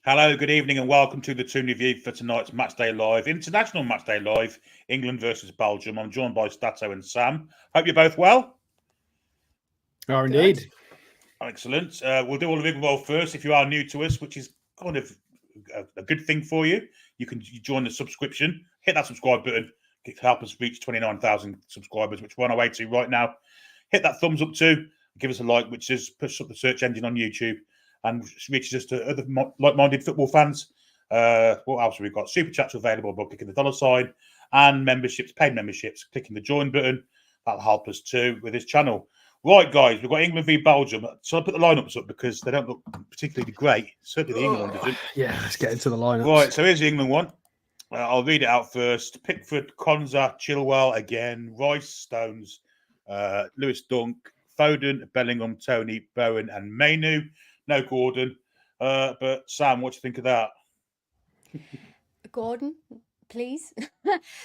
Hello, good evening, and welcome to the Toon review for tonight's Matchday Live, International Matchday Live, England versus Belgium. I'm joined by Stato and Sam. Hope you're both well. Are indeed. Excellent. We'll do all the rigmarole first. If you are new to us, which is kind of a good thing for you, you can join the subscription. Hit that subscribe button to help us reach 29,000 subscribers, which we're on our way to right now. Hit that thumbs up too. Give us a like, which is push up the search engine on YouTube and reaches us to other like-minded football fans. What else have we got? Super chats available by clicking the dollar sign, and memberships, paid memberships, clicking the join button. That'll help us too with this channel. Right, guys, we've got England v Belgium. So I'll put the lineups up because they don't look particularly great. Certainly the England one doesn't. Yeah, let's get into the lineups. Right, so here's the England one. I'll read it out first. Pickford, Konza, Chilwell again, Rice, Stones, Lewis Dunk, Foden, Bellingham, Tony, Bowen, and Mainu. No Gordon. But Sam, what do you think of that? Gordon, please.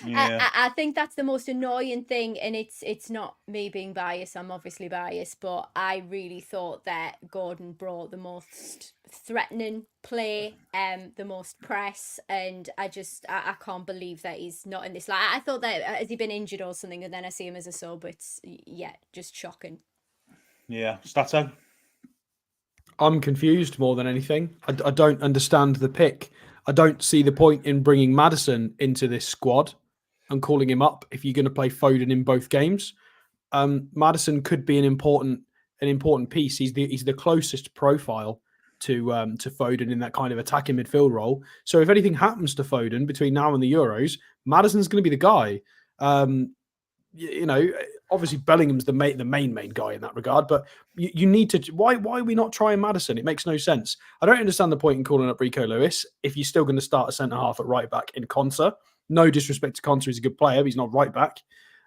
Yeah. I think that's the most annoying thing, and it's not me being biased. I'm obviously biased, but I really thought that Gordon brought the most threatening play, the most press, and I can't believe that he's not in this. Like, I thought that has he been injured or something, and then I see him as a sub. It's just shocking. Yeah, Stato. I'm confused more than anything. I don't understand the pick. I don't see the point in bringing Maddison into this squad and calling him up if you're going to play Foden in both games. Maddison could be an important piece. He's the closest profile to Foden in that kind of attacking midfield role. So if anything happens to Foden between now and the Euros, Maddison's going to be the guy. Obviously Bellingham's the main guy in that regard, but you need to. Why are we not trying Maddison? It makes no sense. I don't understand the point in calling up Rico Lewis if you're still going to start a centre half at right back in Konsa. No disrespect to Konsa, he's a good player, but he's not right back.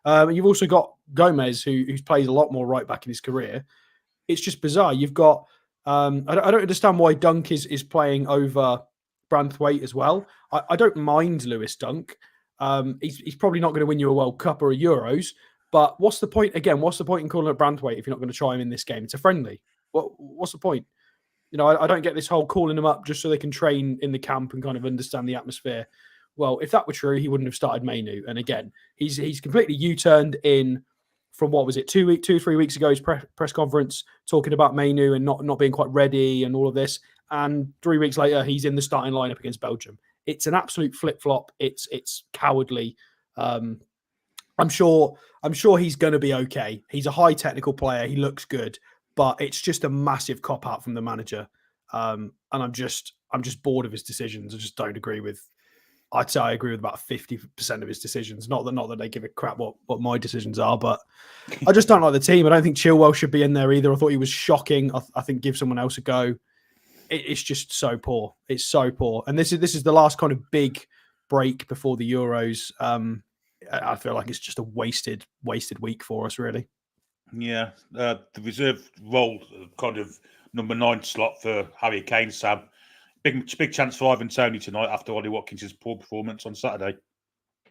You've also got Gomez, who's played a lot more right back in his career. It's just bizarre. You've got. I don't understand why Dunk is playing over Branthwaite as well. I don't mind Lewis Dunk. He's probably not going to win you a World Cup or a Euros. But what's the point? Again, what's the point in calling it Branthwaite if you're not going to try him in this game? It's a friendly. What's the point? I don't get this whole calling him up just so they can train in the camp and kind of understand the atmosphere. Well, if that were true, he wouldn't have started Mainu. And again, he's completely U-turned in from what was it, 3 weeks ago, his press conference talking about Mainu and not being quite ready and all of this. And 3 weeks later, he's in the starting lineup against Belgium. It's an absolute flip-flop. It's cowardly. I'm sure he's going to be okay. He's a high technical player. He looks good, but it's just a massive cop out from the manager. And I'm just bored of his decisions. I just don't agree with. I'd say I agree with about 50% of his decisions. Not that they give a crap what my decisions are, but I just don't like the team. I don't think Chilwell should be in there either. I thought he was shocking. I think give someone else a go. It's just so poor. It's so poor. And this is the last kind of big break before the Euros. I feel like it's just a wasted week for us, really. Yeah, the reserve role, kind of number 9 slot for Harry Kane, Sam. Big chance for Ivan Toney tonight after Ollie Watkins' poor performance on Saturday.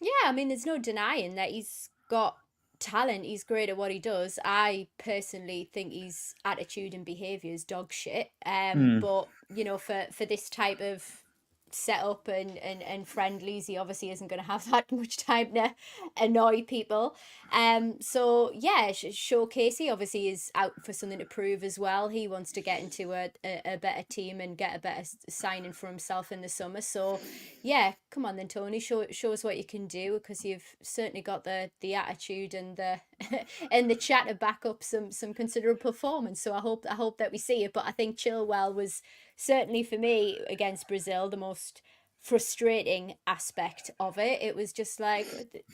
Yeah, I mean, there's no denying that he's got talent. He's great at what he does. I personally think his attitude and behaviour is dog shit. But for this type of setup and friendlies, he obviously isn't going to have that much time to annoy people. So yeah, Showcasey obviously is out for something to prove as well. He wants to get into a better team and get a better signing for himself in the summer. So yeah, come on then, Tony, show us what you can do, because you've certainly got the attitude and the and the chat to back up some considerable performance. So I hope that we see it. But I think Chilwell was certainly, for me, against Brazil, the most frustrating aspect of it. It was just like,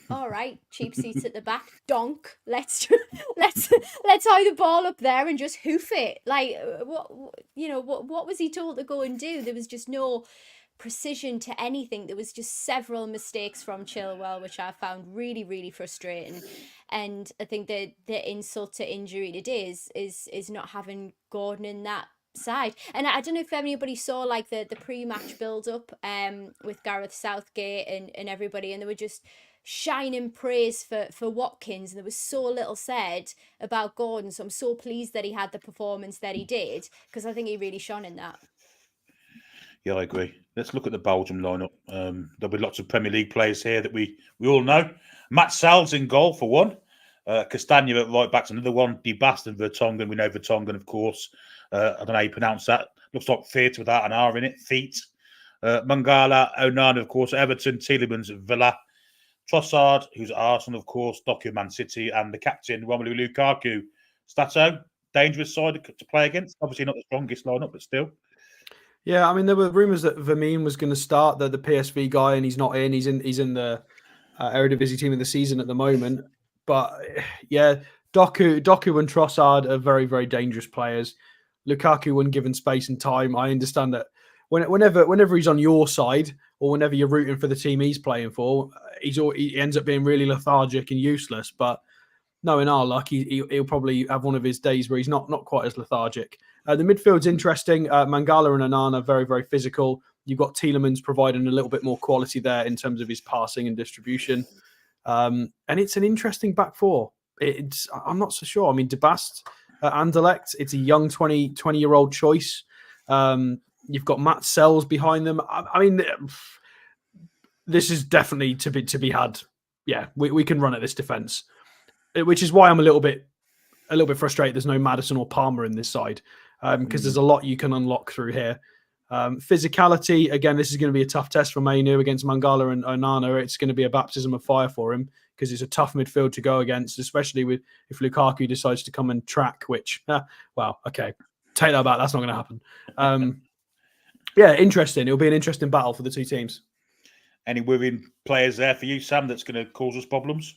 all right, cheap seats at the back, donk. Let's hide the ball up there and just hoof it. Like, what was he told to go and do? There was just no precision to anything. There was just several mistakes from Chilwell, which I found really, really frustrating. And I think that the insult to injury it is not having Gordon in that side. And I don't know if anybody saw like the pre-match build-up with Gareth Southgate and everybody, and they were just shining praise for Watkins, and there was so little said about Gordon. So I'm so pleased that he had the performance that he did, because I think he really shone in that. Yeah, I agree. Let's look at the Belgium lineup. There'll be lots of Premier League players here that we all know. Matt Sal's in goal for one. Castagna at right back's another one. De Bast and Vertonghen. We know Vertonghen, of course. I don't know how you pronounce that. Looks like theatre without an R in it. Feet. Mangala, Onana, of course. Everton, Tielemans, Villa. Trossard, who's at Arsenal, of course. Doku, Man City. And the captain, Romelu Lukaku. Stato, dangerous side to play against. Obviously not the strongest lineup, but still. Yeah, I mean, there were rumours that Vermeeren was going to start, the PSV guy, and he's not in. He's in the Eredivisie team of the season at the moment. But yeah, Doku and Trossard are very, very dangerous players. Lukaku, when given space and time, I understand that whenever he's on your side or whenever you're rooting for the team he's playing for, he ends up being really lethargic and useless. But no, in our luck, he'll probably have one of his days where he's not quite as lethargic. The midfield's interesting. Mangala and Onana, very, very physical. You've got Tielemans providing a little bit more quality there in terms of his passing and distribution. And it's an interesting back four. I'm not so sure. I mean, De Bast at Anderlecht, it's a young 20-year-old choice. You've got Matt Sells behind them. I mean, this is definitely to be had. Yeah, we can run at this defence, which is why I'm a little bit frustrated. There's no Maddison or Palmer in this side because there's a lot you can unlock through here. Physicality, again, this is going to be a tough test for Mainu against Mangala and Onana. It's going to be a baptism of fire for him because it's a tough midfield to go against, especially if Lukaku decides to come and track, which, well, okay, take that back. That's not going to happen. Yeah, interesting. It'll be an interesting battle for the two teams. Any worrying players there for you, Sam, that's going to cause us problems?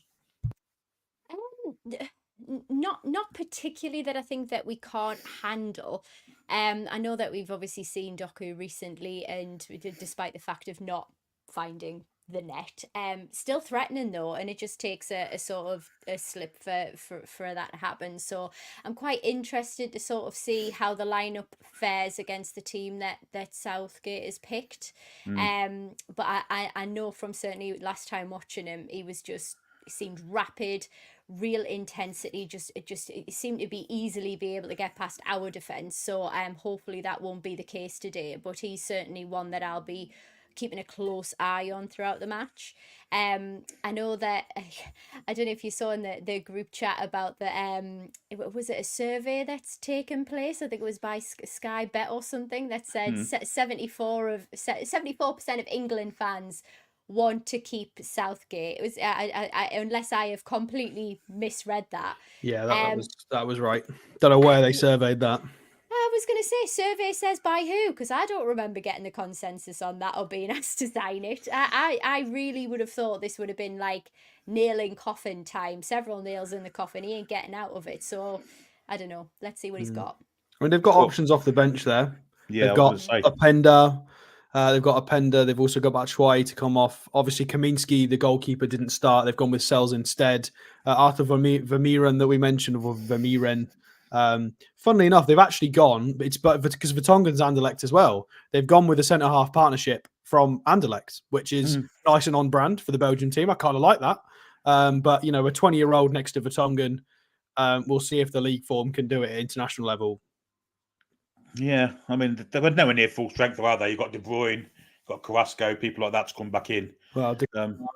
Not particularly that I think that we can't handle. I know that we've obviously seen Doku recently, and despite the fact of not finding the net, still threatening though, and it just takes a sort of a slip for that to happen. So I'm quite interested to sort of see how the lineup fares against the team that Southgate has picked. But I know from certainly last time watching him, he seemed rapid, real intensity, it seemed to be easily be able to get past our defence. So hopefully that won't be the case today, but he's certainly one that I'll be keeping a close eye on throughout the match. I know that I don't know if you saw in the group chat about the was it a survey that's taken place? I think it was by Sky Bet or something that said 74% of England fans want to keep Southgate. It was unless I have completely misread that. Yeah, that was right. Don't know where they surveyed that. I was going to say, survey says by who? Because I don't remember getting the consensus on that or being asked to sign it. I really would have thought this would have been like nailing coffin time. Several nails in the coffin. He ain't getting out of it. So, I don't know. Let's see what he's got. I mean, they've got options off the bench there. Yeah, they've got Openda. They've also got Batshuayi to come off. Obviously, Kaminski, the goalkeeper, didn't start. They've gone with Sells instead. Arthur Vermeeren that we mentioned, or Vermeeren. Funnily enough, they've actually gone, but because Vertonghen's Anderlecht as well, they've gone with a centre-half partnership from Anderlecht, which is nice and on brand for the Belgian team. I kind of like that. But, you know, a 20-year-old next to Vertonghen, we'll see if the league form can do it at international level. Yeah, I mean, they were nowhere near full strength, are they? You've got De Bruyne, got Carrasco, people like that to come back in. Well,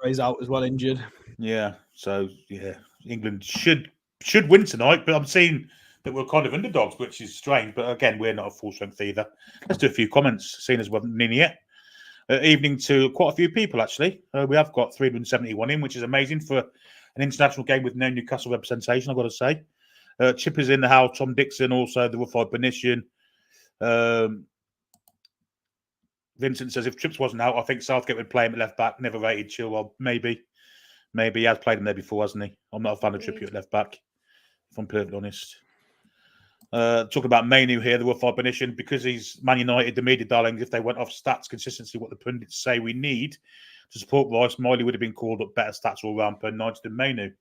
is out as well, injured. Yeah, so, yeah, England should win tonight, but I'm seeing that we're kind of underdogs, which is strange. But again, we're not a full strength either. Let's do a few comments, seeing as we're in yet. Evening to quite a few people, actually. We have got 371 in, which is amazing for an international game with no Newcastle representation, I've got to say. Chip is in the house, Tom Dixon, also the Rough-Eyed Benician. Vincent says if Trips wasn't out, I think Southgate would play him at left back. Never rated Chilwell. Maybe he has played him there before, hasn't he? I'm not a fan of Trippier at left back, if I'm perfectly honest. Talking about Mainu here, the Rough-Eyed Benician, because he's Man United, the media darlings. If they went off stats consistency, what the pundits say we need to support Rice, Miley would have been called up better stats all round per night than Mainu.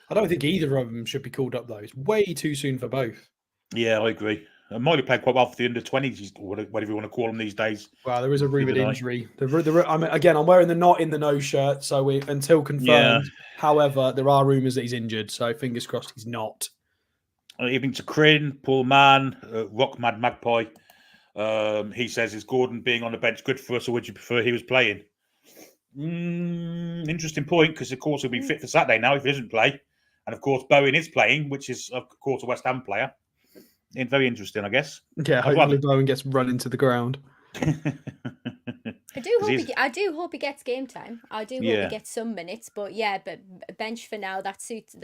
I don't think either of them should be called up though. It's way too soon for both. Yeah, I agree. Miley played quite well for the under-20s, whatever you want to call them these days. Well, there is a rumoured injury. I'm wearing the not in the know shirt, so until confirmed. Yeah. However, there are rumours that he's injured, so fingers crossed he's not. Evening to Crin, Paul Mann, Rock Mad Magpie. He says, is Gordon being on the bench good for us, or would you prefer he was playing? Interesting point, because of course he'll be fit for Saturday now if he doesn't play. And of course Bowen is playing, which is of course a West Ham player. Very interesting, I guess. Yeah, hopefully Bowen gets run into the ground. I do hope he gets game time. I do hope he gets some minutes. But yeah, but bench for now, that suits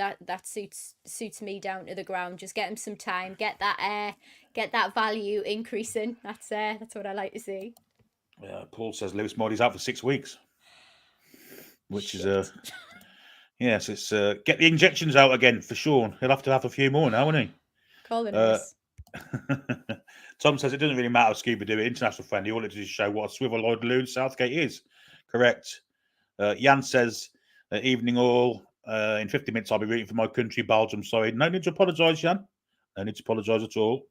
me down to the ground. Just get him some time, get that value increasing. That's what I like to see. Paul says Lewis Morley's out for 6 weeks, which is yes, it's get the injections out again for Sean. He'll have to have a few more now, won't he? Call the nurse. Tom says it doesn't really matter Scuba do it, international friendly. All it does is show what a swivel-eyed loon Southgate is. Correct. Jan says, evening all. In 50 minutes, I'll be rooting for my country, Belgium. Sorry. No need to apologise, Jan. No need to apologise at all.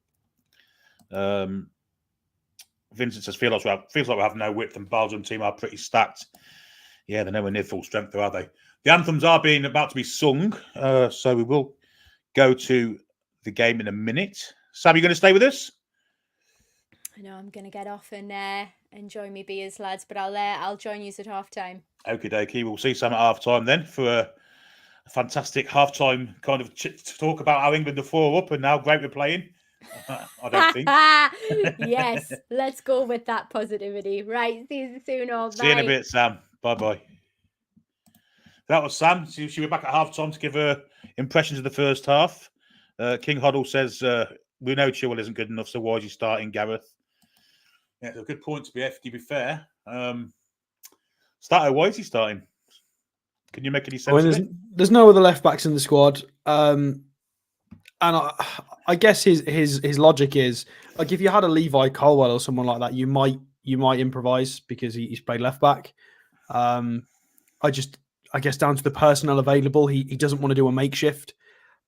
Vincent says, feels like we have no width, and Belgium team are pretty stacked. Yeah, they're nowhere near full strength, though, are they? The anthems are about to be sung, so we will go to the game in a minute. Sam, you going to stay with us? I know I'm going to get off and enjoy me beers, lads, but I'll join you at half time. Okie dokie. We'll see Sam at half time then for a fantastic half time kind of talk about how England are 4 up and how great we're playing. I don't think. Yes, let's go with that positivity. Right, see you soon all. See you in a bit, Sam. Bye-bye. That was Sam. She'll be back at half time to give her impressions of the first half. King Hoddle says, we know Chilwell isn't good enough, so why is he starting Gareth? Yeah, it's a good point to be fair. Stato, why is he starting? Can you make any sense of it? There's no other left backs in the squad. And I guess his logic is, like, if you had a Levi Colwell or someone like that, you might improvise because he's played left back. I guess down to the personnel available, he doesn't want to do a makeshift.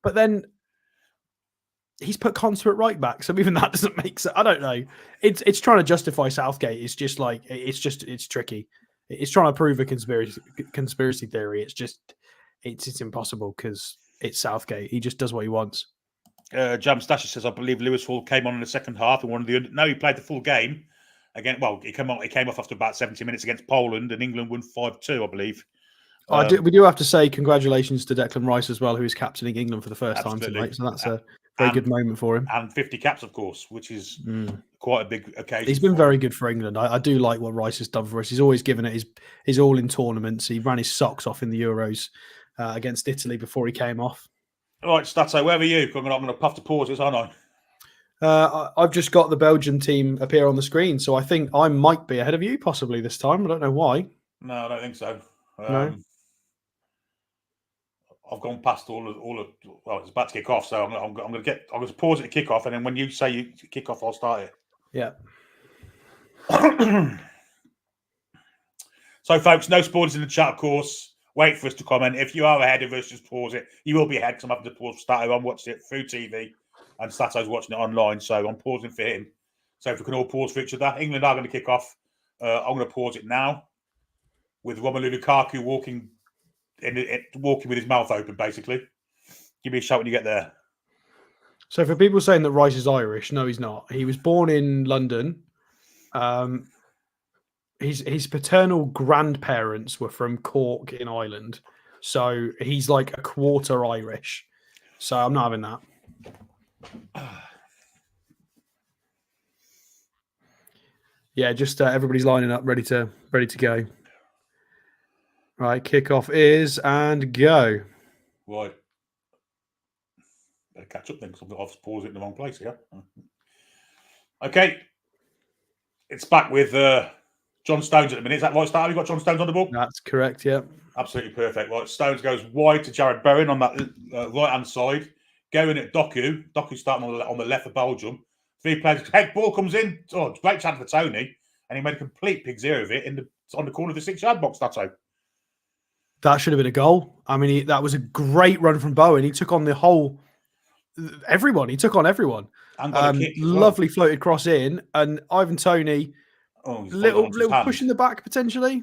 But then he's put Conser at right back, so even that doesn't make sense. I don't know. It's trying to justify Southgate. It's just like it's tricky. It's trying to prove a conspiracy theory. It's impossible because it's Southgate. He just does what he wants. Jam Stasher says, I believe Lewis Hall came on in the second half and one of the. No, he played the full game again. Well, he came off after about 70 minutes against Poland, and England won 5-2, I believe. We do have to say congratulations to Declan Rice as well, who is captaining England for the first time tonight. So that's a very good moment for him. And 50 caps, of course, which is quite a big occasion. He's been very good for England. I do like what Rice has done for us. He's always given it his all in tournaments. He ran his socks off in the Euros against Italy before he came off. All right, Stato, where are you? I'm going to have to pause this, aren't I? I've just got the Belgian team appear on the screen, so I think I might be ahead of you possibly this time. I don't know why. No, I don't think so. No. I've gone past all of. Well, it's about to kick off, so I'm going to pause it to kick off, and then when you say you kick off, I'll start it. Yeah. So, folks, no spoilers in the chat, of course. Wait for us to comment. If you are ahead of us, just pause it. You will be ahead because I'm having to pause for Stato. I'm watching it through TV, and Stato's watching it online, so I'm pausing for him. So if we can all pause for each other, England are going to kick off. I'm going to pause it now with Romelu Lukaku walking with his mouth open, basically. Give me a shout when you get there. So for people saying that Rice is Irish, no, he's not. He was born in London. His paternal grandparents were from Cork in Ireland. So he's like a quarter Irish. So I'm not having that. Yeah, just everybody's lining up, ready to go. Right, kickoff is and go. Right. Better catch up then because I've paused it in the wrong place here. Okay. It's back with John Stones at the minute. Is that right, Star? Have you got John Stones on the ball? That's correct, yeah. Absolutely perfect. Right, Stones goes wide to Jared Bowen on that right-hand side. Going at Doku. Doku starting on the left for Belgium. 3 players. Head ball comes in. Oh, great chance for Tony. And he made a complete pig's ear of it on the corner of the 6-yard box, that's how. That should have been a goal. I mean, that was a great run from Bowen. He took on everyone. He took on everyone. Lovely floated cross in, and Ivan Toney, little push in the back potentially.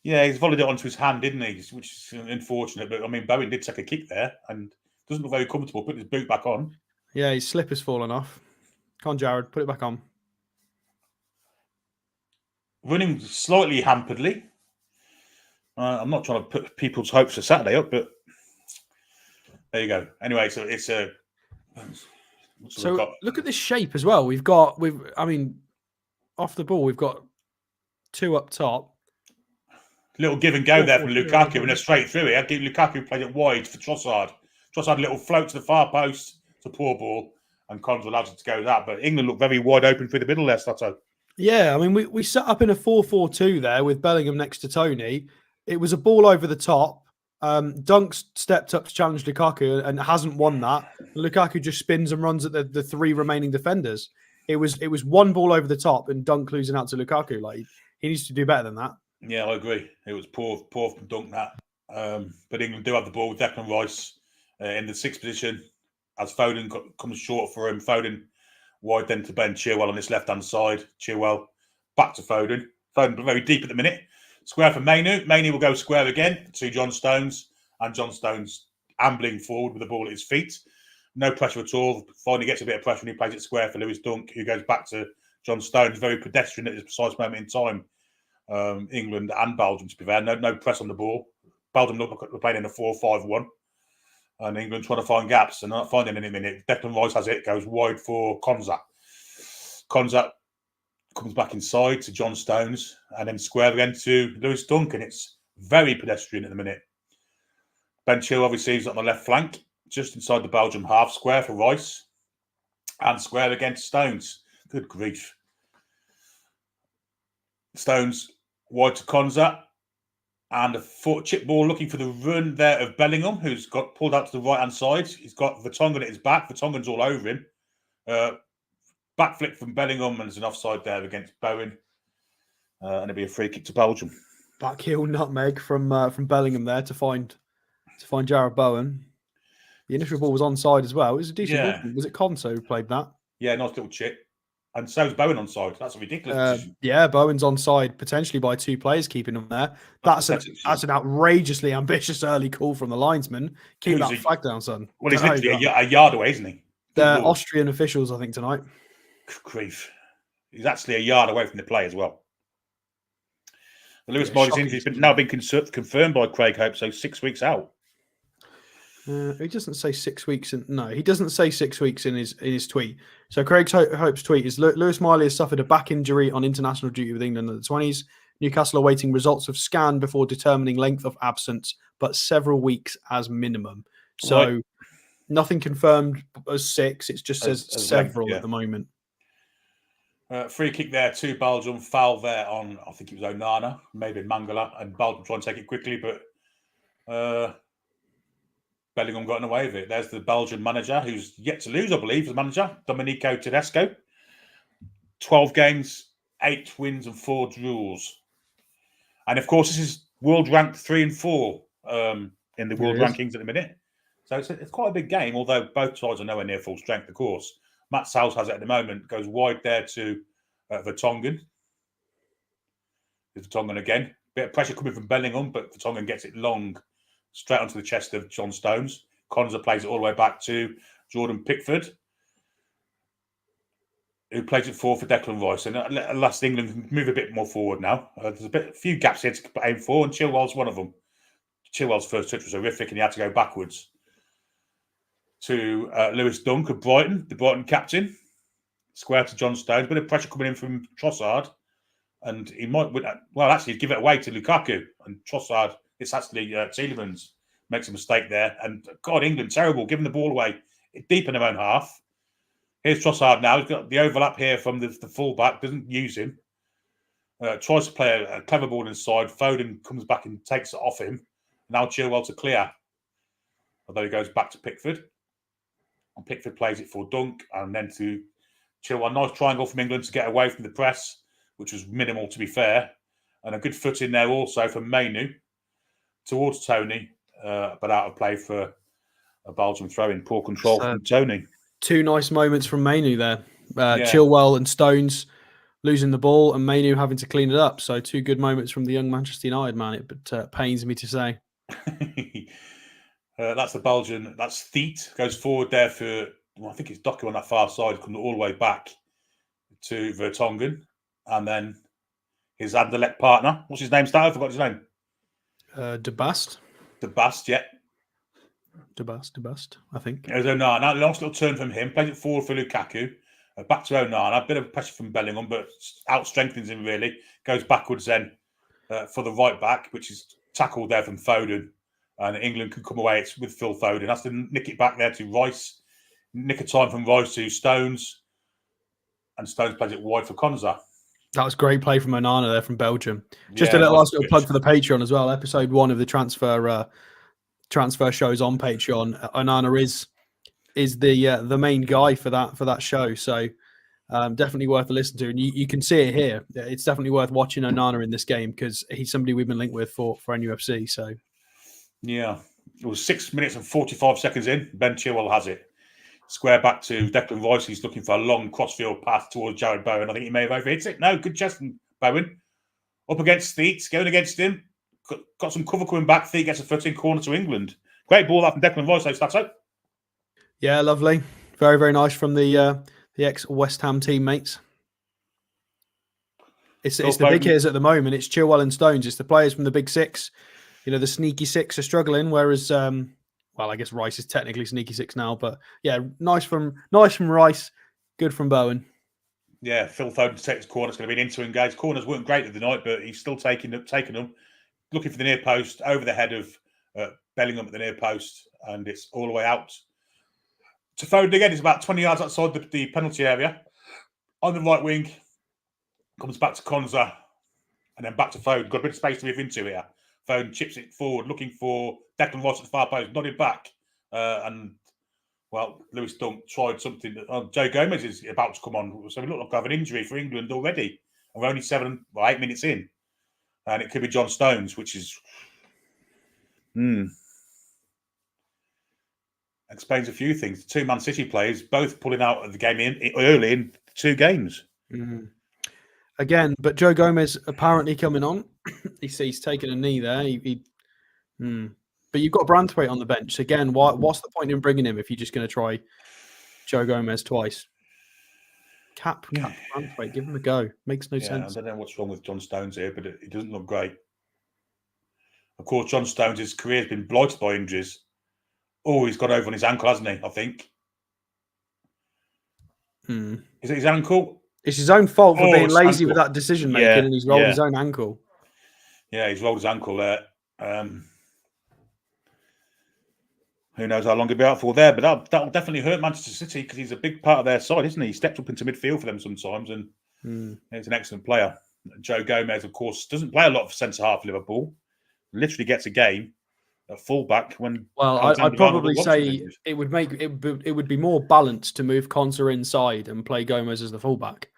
Yeah, he's volleyed it onto his hand, didn't he? Which is unfortunate. But I mean, Bowen did take a kick there and doesn't look very comfortable putting his boot back on. Yeah, his slipper's fallen off. Come on, Jared, put it back on. running slightly hamperedly. I'm not trying to put people's hopes for Saturday up, but there you go. Anyway, so it's a. So look at this shape as well. I mean, off the ball, we've got 2 up top. Little give and go there from Lukaku, and a straight through it. Lukaku played it wide for Trossard. Trossard, a little float to the far post. It's a poor ball, and Collins allowed it to go that. But England looked very wide open through the middle there, Stato. Yeah, I mean, we set up in a 4-4-2 there with Bellingham next to Tony. It was a ball over the top. Dunk stepped up to challenge Lukaku and hasn't won that. Lukaku just spins and runs at the 3 remaining defenders. It was 1 ball over the top and Dunk losing out to Lukaku. Like, he needs to do better than that. Yeah, I agree. It was poor from Dunk that. But England do have the ball with Declan Rice in the 6th position as Foden comes short for him. Foden wide then to Ben Chilwell on this left-hand side. Chilwell back to Foden. Foden very deep at the minute. Square for Mainu. Mainu will go square again to John Stones. And John Stones ambling forward with the ball at his feet. No pressure at all. Finally gets a bit of pressure when he plays it square for Lewis Dunk, who goes back to John Stones. Very pedestrian at this precise moment in time. England and Belgium, to be fair. No press on the ball. Belgium look like we're playing in a 4-5-1. And England trying to find gaps and not finding any minute. Declan Rice has it, goes wide for Konza. Konza comes back inside to John Stones and then square again to Lewis Dunk. And it's very pedestrian at the minute. Ben Chilwell receives on the left flank, just inside the Belgium half. Square for Rice and square against Stones. Good grief. Stones wide to Konza. And a foot chip ball looking for the run there of Bellingham, who's got pulled out to the right-hand side. He's got Vertonghen at his back. Vertonghen's all over him. Back flick from Bellingham, and there's an offside there against Bowen. And it'll be a free kick to Belgium. Back heel nutmeg from Bellingham there to find Jarrod Bowen. The initial ball was onside as well. It was a decent ball. Was it Konso who played that? Yeah, nice little chip. And so's Bowen onside. That's a ridiculous position. Yeah, Bowen's onside potentially by 2 players keeping him there. That's an outrageously ambitious early call from the linesman. Keep that flag down, son. Well, he's literally a yard away, isn't he? They're Austrian officials, I think, tonight. Grief. He's actually a yard away from the play as well. The Lewis Miley's injury has now been confirmed by Craig Hope, so 6 weeks out. He doesn't say 6 weeks. He doesn't say 6 weeks in his tweet. So Craig Hope's tweet is Lewis Miley has suffered a back injury on international duty with England in the 20s. Newcastle are waiting results of scan before determining length of absence, but several weeks as minimum. So nothing confirmed as 6. It just says several at the moment. Free kick there to Belgium. Foul there on, I think it was Onana, maybe Mangala, and Belgium trying to take it quickly, but Bellingham got away with it. There's the Belgian manager who's yet to lose, I believe, the manager, Domenico Tedesco. 12 games, 8 wins and 4 draws. And of course, this is world ranked 3 and 4 in the world rankings at the minute. So it's quite a big game, although both sides are nowhere near full strength, of course. Matt Sals has it at the moment, goes wide there to Vertonghen. There's Vertonghen again. Bit of pressure coming from Bellingham, but Vertonghen gets it long, straight onto the chest of John Stones. Konza plays it all the way back to Jordan Pickford, who plays it forward for Declan Rice. And at last, England can move a bit more forward now. There's a few gaps here to aim for, and Chilwell's one of them. Chilwell's first touch was horrific, and he had to go backwards to Lewis Dunk of Brighton, the Brighton captain. Square to John Stones. Bit of pressure coming in from Trossard. And he might, actually give it away to Lukaku. And Trossard, it's actually Tielemans makes a mistake there. And God, England, terrible, giving the ball away deep in their own half. Here's Trossard now. He's got the overlap here from the fullback, doesn't use him. Tries to play a clever ball inside. Foden comes back and takes it off him. Now Chilwell to clear. Although he goes back to Pickford. And Pickford plays it for Dunk and then to Chilwell. Nice triangle from England to get away from the press, which was minimal to be fair. And a good foot in there also from Mainu towards Tony, but out of play for a Belgium throw-in. Poor control from Tony. 2 nice moments from Mainu there. Chilwell and Stones losing the ball and Mainu having to clean it up. So 2 good moments from the young Manchester United man. It pains me to say. That's the Belgian. That's Theet. Goes forward there for, I think it's Doku on that far side. Comes all the way back to Vertonghen. And then his Anderlecht partner. What's his name? I forgot his name. De Bast. De Bast, yeah. De Bast, I think. It was Onana. Nice little turn from him. Plays it forward for Lukaku. Back to Onana. A bit of pressure from Bellingham, but out strengthens him really. Goes backwards then for the right back, which is tackled there from Foden. And England can come away with Phil Foden. Has to nick it back there to Rice. Nick a time from Rice to Stones. And Stones plays it wide for Konza. That was great play from Onana there from Belgium. Just a little last little plug for the Patreon as well. Episode 1 of the transfer shows on Patreon. Onana is the main guy for that show. So definitely worth a listen to. And you can see it here. It's definitely worth watching Onana in this game because he's somebody we've been linked with for NUFC. So yeah, it was 6 minutes and 45 seconds in. Ben Chilwell has it. Square back to Declan Rice. He's looking for a long crossfield pass towards Jared Bowen. I think he may have overhit it. No, good chest from Bowen. Up against Theet, going against him. Got some cover coming back. Theet gets a foot in corner to England. Great ball out from Declan Rice, though, Stato. Yeah, lovely. Very, very nice from the ex-West Ham teammates. It's the big hitters at the moment. It's Chilwell and Stones. It's the players from the big six. The sneaky six are struggling, whereas... well, I guess Rice is technically sneaky six now, but yeah, nice from Rice, good from Bowen. Yeah, Phil Foden to take his corner. It's going to be an into engage. Corners weren't great at the night, but he's still taking them, looking for the near post, over the head of Bellingham at the near post, and it's all the way out to Foden again. He's about 20 yards outside the penalty area. On the right wing, comes back to Konza, and then back to Foden. Got a bit of space to move into here. Foden chips it forward, looking for Declan Rice at the far post, nodded back, and Lewis Dunk tried something. Joe Gomez is about to come on, so we look like we have an injury for England already, and we're only 8 minutes in, and it could be John Stones, which is explains a few things. The two Man City players both pulling out of the game early in 2 games. Again, but Joe Gomez apparently coming on. He's taken a knee there. But you've got Branthwaite on the bench. Again, what's the point in bringing him if you're just going to try Joe Gomez twice? Cap Branthwaite, give him a go. Makes no sense. I don't know what's wrong with John Stones here, but it doesn't look great. Of course, John Stones' career has been blighted by injuries. Oh, he's got over on his ankle, hasn't he? I think. Is it his ankle? It's his own fault for being lazy with that decision making, and he's rolled his own ankle. Yeah, he's rolled his ankle there. Who knows how long he'll be out for there, but that'll definitely hurt Manchester City because he's a big part of their side, isn't he? He steps up into midfield for them sometimes, and he's an excellent player. Joe Gomez, of course, doesn't play a lot for centre half Liverpool. Literally gets a game at fullback when. Well, I'd probably say it would be more balanced to move Konsa inside and play Gomez as the fullback.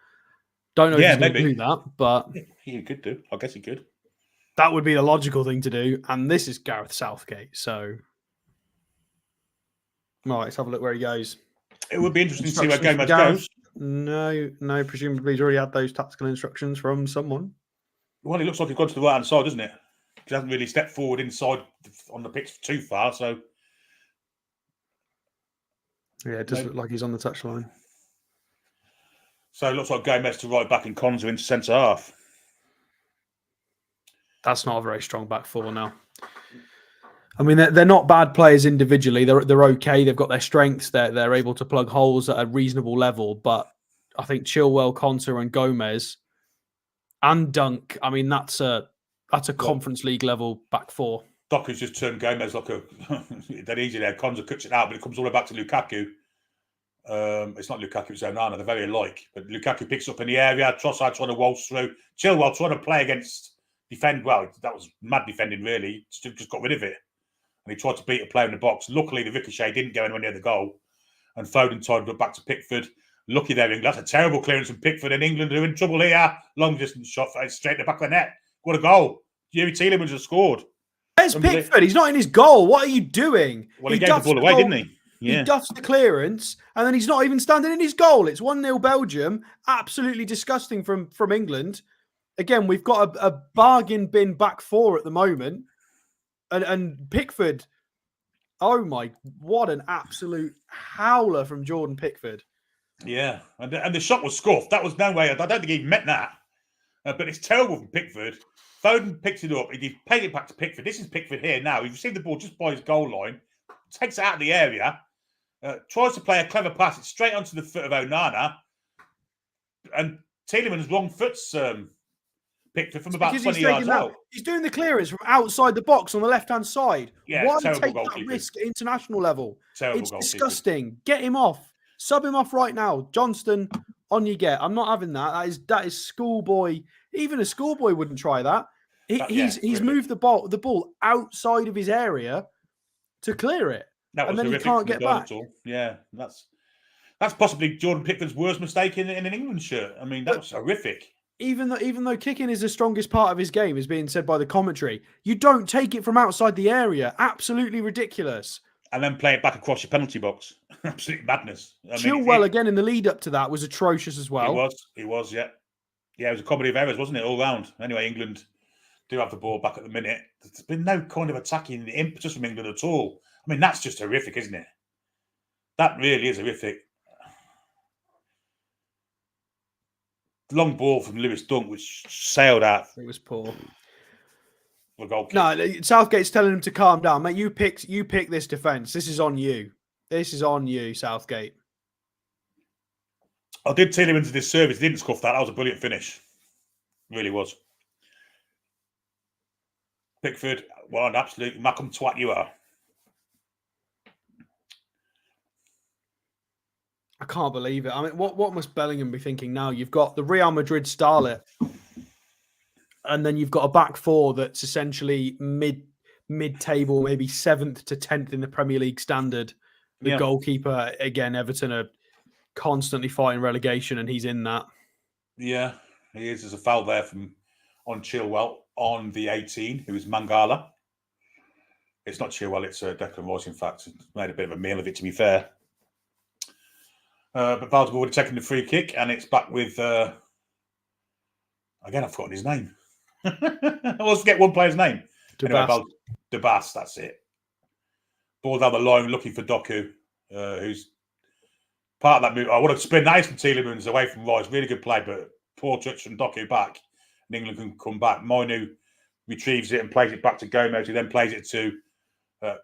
Don't know if he's going to do that, but he could do. I guess he could. That would be the logical thing to do, and this is Gareth Southgate, so. All right, let's have a look where he goes. It would be interesting to see where Gomez goes. No, presumably he's already had those tactical instructions from someone. Well, it looks like he's gone to the right-hand side, doesn't it? He hasn't really stepped forward inside on the pitch too far, so... Yeah, it does look like he's on the touchline. So it looks like Gomez to right back and Konza into centre half. That's not a very strong back four now. I mean, they're not bad players individually. They're okay. They've got their strengths. They're able to plug holes at a reasonable level. But I think Chilwell, Konsa, and Gomez and Dunk. I mean, that's a Conference League level back four. Doc has just turned Gomez like a dead easy there. Konsa cuts it out, but it comes all the way back to Lukaku. It's not Lukaku, it's Onana. They're very alike. But Lukaku picks up in the area. Trossard trying to waltz through. Chilwell trying to play defend. Well, that was mad defending, really. Just got rid of it. And he tried to beat a player in the box. Luckily, the ricochet didn't go anywhere near the goal. And Foden tied it back to Pickford. Lucky there, England. That's a terrible clearance from Pickford. And England are in trouble here. Long distance shot straight in the back of the net. What a goal. Yuri Tielemans has scored. Where's Pickford? He's not in his goal. What are you doing? Well, he gave the ball away, didn't he? Yeah. He duffs the clearance, and then he's not even standing in his goal. It's 1-0 Belgium. Absolutely disgusting from England. Again, we've got a bargain bin back four at the moment. And Pickford, oh my, what an absolute howler from Jordan Pickford. Yeah, and the shot was scuffed. That was no way. I don't think he meant that. but it's terrible from Pickford. Foden picks it up. He paid it back to Pickford. This is Pickford here now. He's received the ball just by his goal line, takes it out of the area, tries to play a clever pass. It's straight onto the foot of Onana, and Tielemans wrong foots Pickford from about 20 yards out. He's doing the clearance from outside the box on the left-hand side. Yeah, why terrible take goalkeeping. that risk at international level? Terrible It's goalkeeping. disgusting. Get him off. Sub him off right now. Johnston, on you get. I'm not having that. That is schoolboy. Even a schoolboy wouldn't try that. He's moved the ball outside of his area to clear it, and then he can't get back. Yeah, that's possibly Jordan Pickford's worst mistake in an England shirt. I mean, that was horrific. Even though kicking is the strongest part of his game, is being said by the commentary, you don't take it from outside the area. Absolutely ridiculous. And then play it back across your penalty box. Absolute madness. Chilwell, again, in the lead up to that, was atrocious as well. He was, yeah. Yeah, it was a comedy of errors, wasn't it, all round? Anyway, England do have the ball back at the minute. There's been no kind of attacking impetus from England at all. I mean, that's just horrific, isn't it? That really is horrific. Long ball from Lewis Dunk, which sailed out. It was poor. The goal kick. No, Southgate's telling him to calm down, mate. You pick this defence. This is on you. This is on you, Southgate. I did Tielemans a disservice. He didn't scuff that. That was a brilliant finish. It really was. Pickford, what an absolute Macam twat you are. I can't believe it. I mean, what must Bellingham be thinking now? You've got the Real Madrid starlet, and then you've got a back four that's essentially mid-table, maybe 7th to 10th in the Premier League standard. The goalkeeper, again, Everton are constantly fighting relegation, and he's in that. Yeah, he is. There's a foul there on Chilwell on the 18, who is Mangala. It's not Chilwell, it's Declan Rice, in fact. Made a bit of a meal of it, to be fair. But Val's already taken the free kick, and it's back with... again, I've forgotten his name. I always forget one player's name. Debas, that's it. Ball down the line, looking for Doku, who's part of that move. I want to spin nice from Tielemans away from Rice. Really good play, but poor touch from Doku back. And England can come back. Mainu retrieves it and plays it back to Gomez, who then plays it to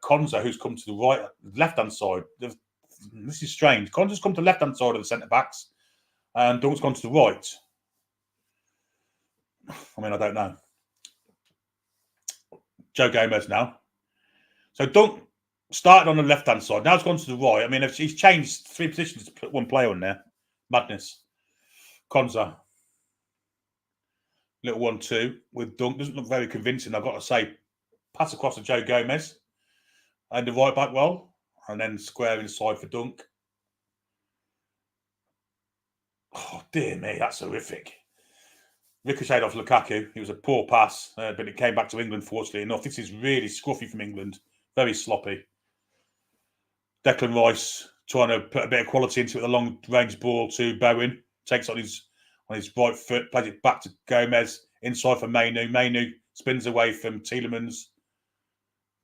Konza, who's come to the left-hand side. This is strange. Konza's come to the left-hand side of the centre-backs, and Dunk's gone to the right. I mean, I don't know. Joe Gomez now. So Dunk started on the left-hand side. Now it's gone to the right. I mean, he's changed 3 positions to put one player on there. Madness. Konza. Little 1-2 with Dunk. Doesn't look very convincing, I've got to say. Pass across to Joe Gomez. And the right back well. And then square inside for Dunk. Oh, dear me, that's horrific. Ricocheted off Lukaku. It was a poor pass, but it came back to England, fortunately enough. This is really scruffy from England. Very sloppy. Declan Rice trying to put a bit of quality into it. A long-range ball to Bowen. Takes on his right foot. Plays it back to Gomez. Inside for Mainu. Mainu spins away from Tielemans.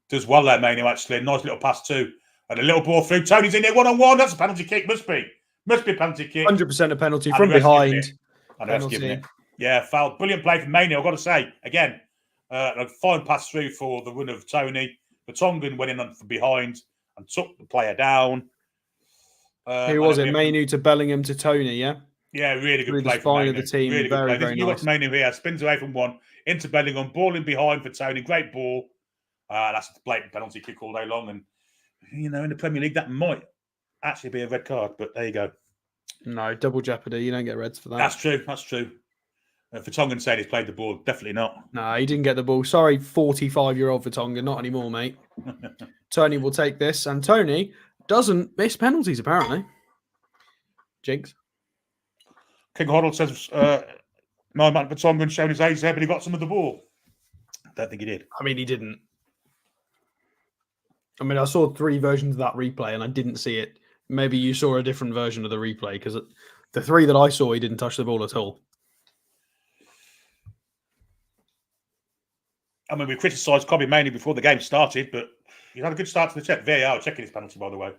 Does well there, Mainu, actually. Nice little pass too. And a little ball through. Tony's in there one-on-one. That's a penalty kick. Must be a penalty kick. 100% a penalty from behind. Penalty. Yeah, foul. Brilliant play from Mainu, I've got to say. Again, a fine pass through for the run of Tony. Vertonghen went in from behind and took the player down. Who was it? Mainu to Bellingham to Tony, yeah? Yeah, really good play from Mainu. Of the team. Really very, good play. very You nice. watch Mainu here. Spins away from one. Into Bellingham. Ball in behind for Tony. Great ball. That's a blatant penalty kick all day long. And, you know, in the Premier League, that might actually be a red card. But there you go. No, double jeopardy. You don't get reds for that. That's true. That's true. Vertonghen said he's played the ball. Definitely not. No, he didn't get the ball. Sorry, 45-year-old Vertonghen. Not anymore, mate. Tony will take this. And Tony doesn't miss penalties, apparently. Jinx. King Hoddle says, no, Matt Vertonghen showing his age there, but he got some of the ball. Don't think he did. I mean, he didn't. I mean, I saw 3 versions of that replay and I didn't see it. Maybe you saw a different version of the replay because the 3 that I saw, he didn't touch the ball at all. I mean, we criticised Kobe mainly before the game started, but he had a good start to the check. VAR checking his penalty, by the way.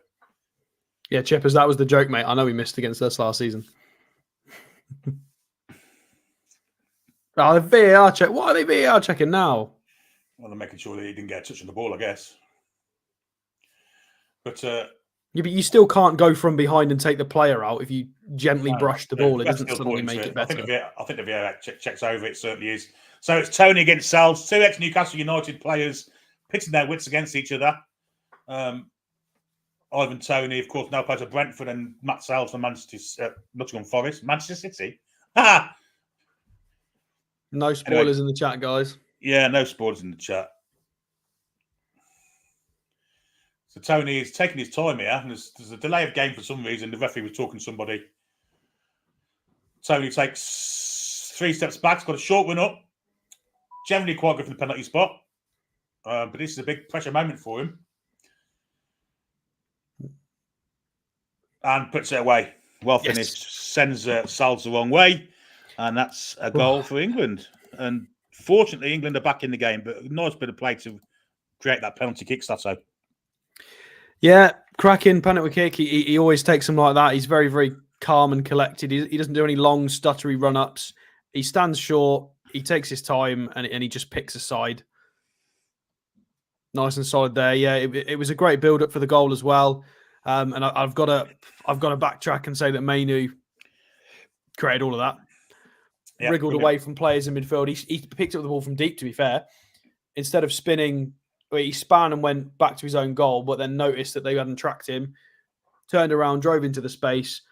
Yeah, Chippers, that was the joke, mate. I know we missed against us last season. Oh, the VAR check. What are they VAR checking now? Well, they're making sure that he didn't get a touch on the ball, I guess. But yeah, but you still can't go from behind and take the player out if you gently brush the ball. It that's doesn't still suddenly pointing make to it I better. think the VAR checks over. It certainly is. So it's Tony against Salves, 2 ex-Newcastle United players pitting their wits against each other. Ivan Toney, of course, now plays at Brentford, and Matt Salves for Nottingham Forest. Manchester City. Ha! No spoilers in the chat, guys. Yeah, no spoilers in the chat. So Tony is taking his time here, and there's a delay of game for some reason. The referee was talking to somebody. Tony takes 3 steps back. He's got a short one up. Generally quite good from the penalty spot. But this is a big pressure moment for him. And puts it away. Well finished. Sends Salves the wrong way. And that's a goal for England. And fortunately, England are back in the game. But a nice bit of play to create that penalty kick, Stato. Yeah, cracking penalty kick. He always takes them like that. He's very, very calm and collected. He doesn't do any long, stuttery run-ups. He stands short. He takes his time and he just picks a side. Nice and solid there. Yeah, it was a great build-up for the goal as well. And I've got to backtrack and say that Mainu created all of that. Yeah, wriggled away from players in midfield. He picked up the ball from deep, to be fair. Instead of spinning, he span and went back to his own goal, but then noticed that they hadn't tracked him, turned around, drove into the space,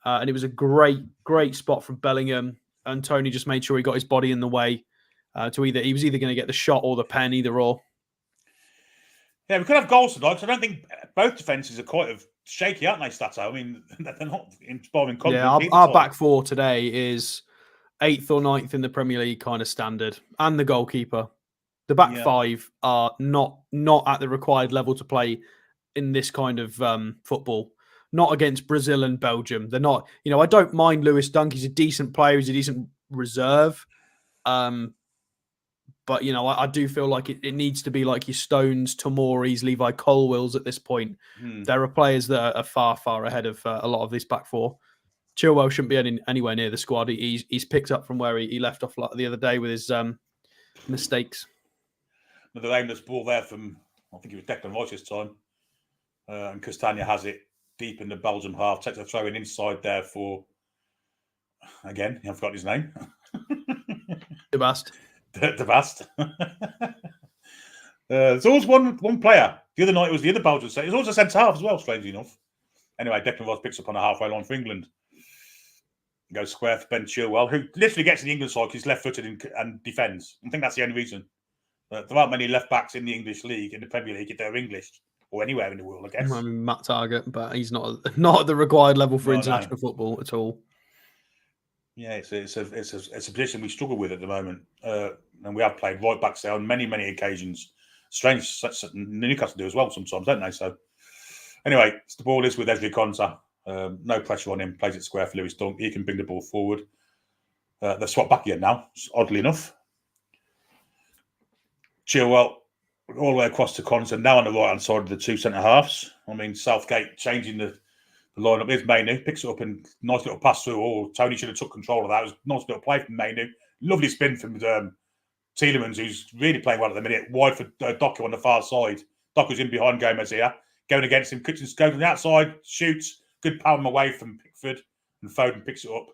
and it was a great, great spot from Bellingham. And Tony just made sure he got his body in the way he was either going to get the shot or the pen, either or. Yeah, we could have goals tonight, because I don't think both defences are quite shaky, aren't they, Stato? I mean, they're not inspiring confidence. Yeah, our back four today is 8th or 9th in the Premier League kind of standard, and the goalkeeper. The back five are not at the required level to play in this kind of football. Not against Brazil and Belgium. They're not. I don't mind Lewis Dunk. He's a decent player. He's a decent reserve. But, I do feel like it needs to be like your Stones, Tomoris, Levi Colwills at this point. There are players that are far, far ahead of a lot of this back four. Chilwell shouldn't be anywhere near the squad. He's picked up from where he left off the other day with his mistakes. Another aimless ball there from, I think it was Declan Rice this time. And Castagna has it deep in the Belgium half. Takes a throw in inside there for, again, I've forgotten his name. Debast. Debast. There's always one player. The other night it was the other Belgian set. It was also centre half as well, strangely enough. Anyway, Declan Rice picks up on the halfway line for England. Goes square for Ben Chilwell, who literally gets in the England side because he's left-footed and defends. I think that's the only reason. There aren't many left-backs in the English league, in the Premier League, if they're English, or anywhere in the world, I guess. I mean, Matt Target, but he's not at the required level for international football at all. Yeah, it's a position we struggle with at the moment. And we have played right-backs there on many, many occasions. Strange, Newcastle do as well sometimes, don't they? So, anyway, the ball is with Ezri Konsa. No pressure on him. Plays it square for Lewis Dunk. He can bring the ball forward. They're swapped back again now, oddly enough. Chilwell all the way across to Konsa. Now on the right-hand side of the two centre-halves. I mean, Southgate changing the lineup. Here's Mainu. Picks it up and nice little pass through. Oh, Tony should have took control of that. It was a nice little play from Mainu. Lovely spin from Tielemans, who's really playing well at the minute. Wide for Doku on the far side. Doku's in behind Gomez here. Going against him. Kitchens goes on the outside. Shoots. Good power away from Pickford, and Foden picks it up.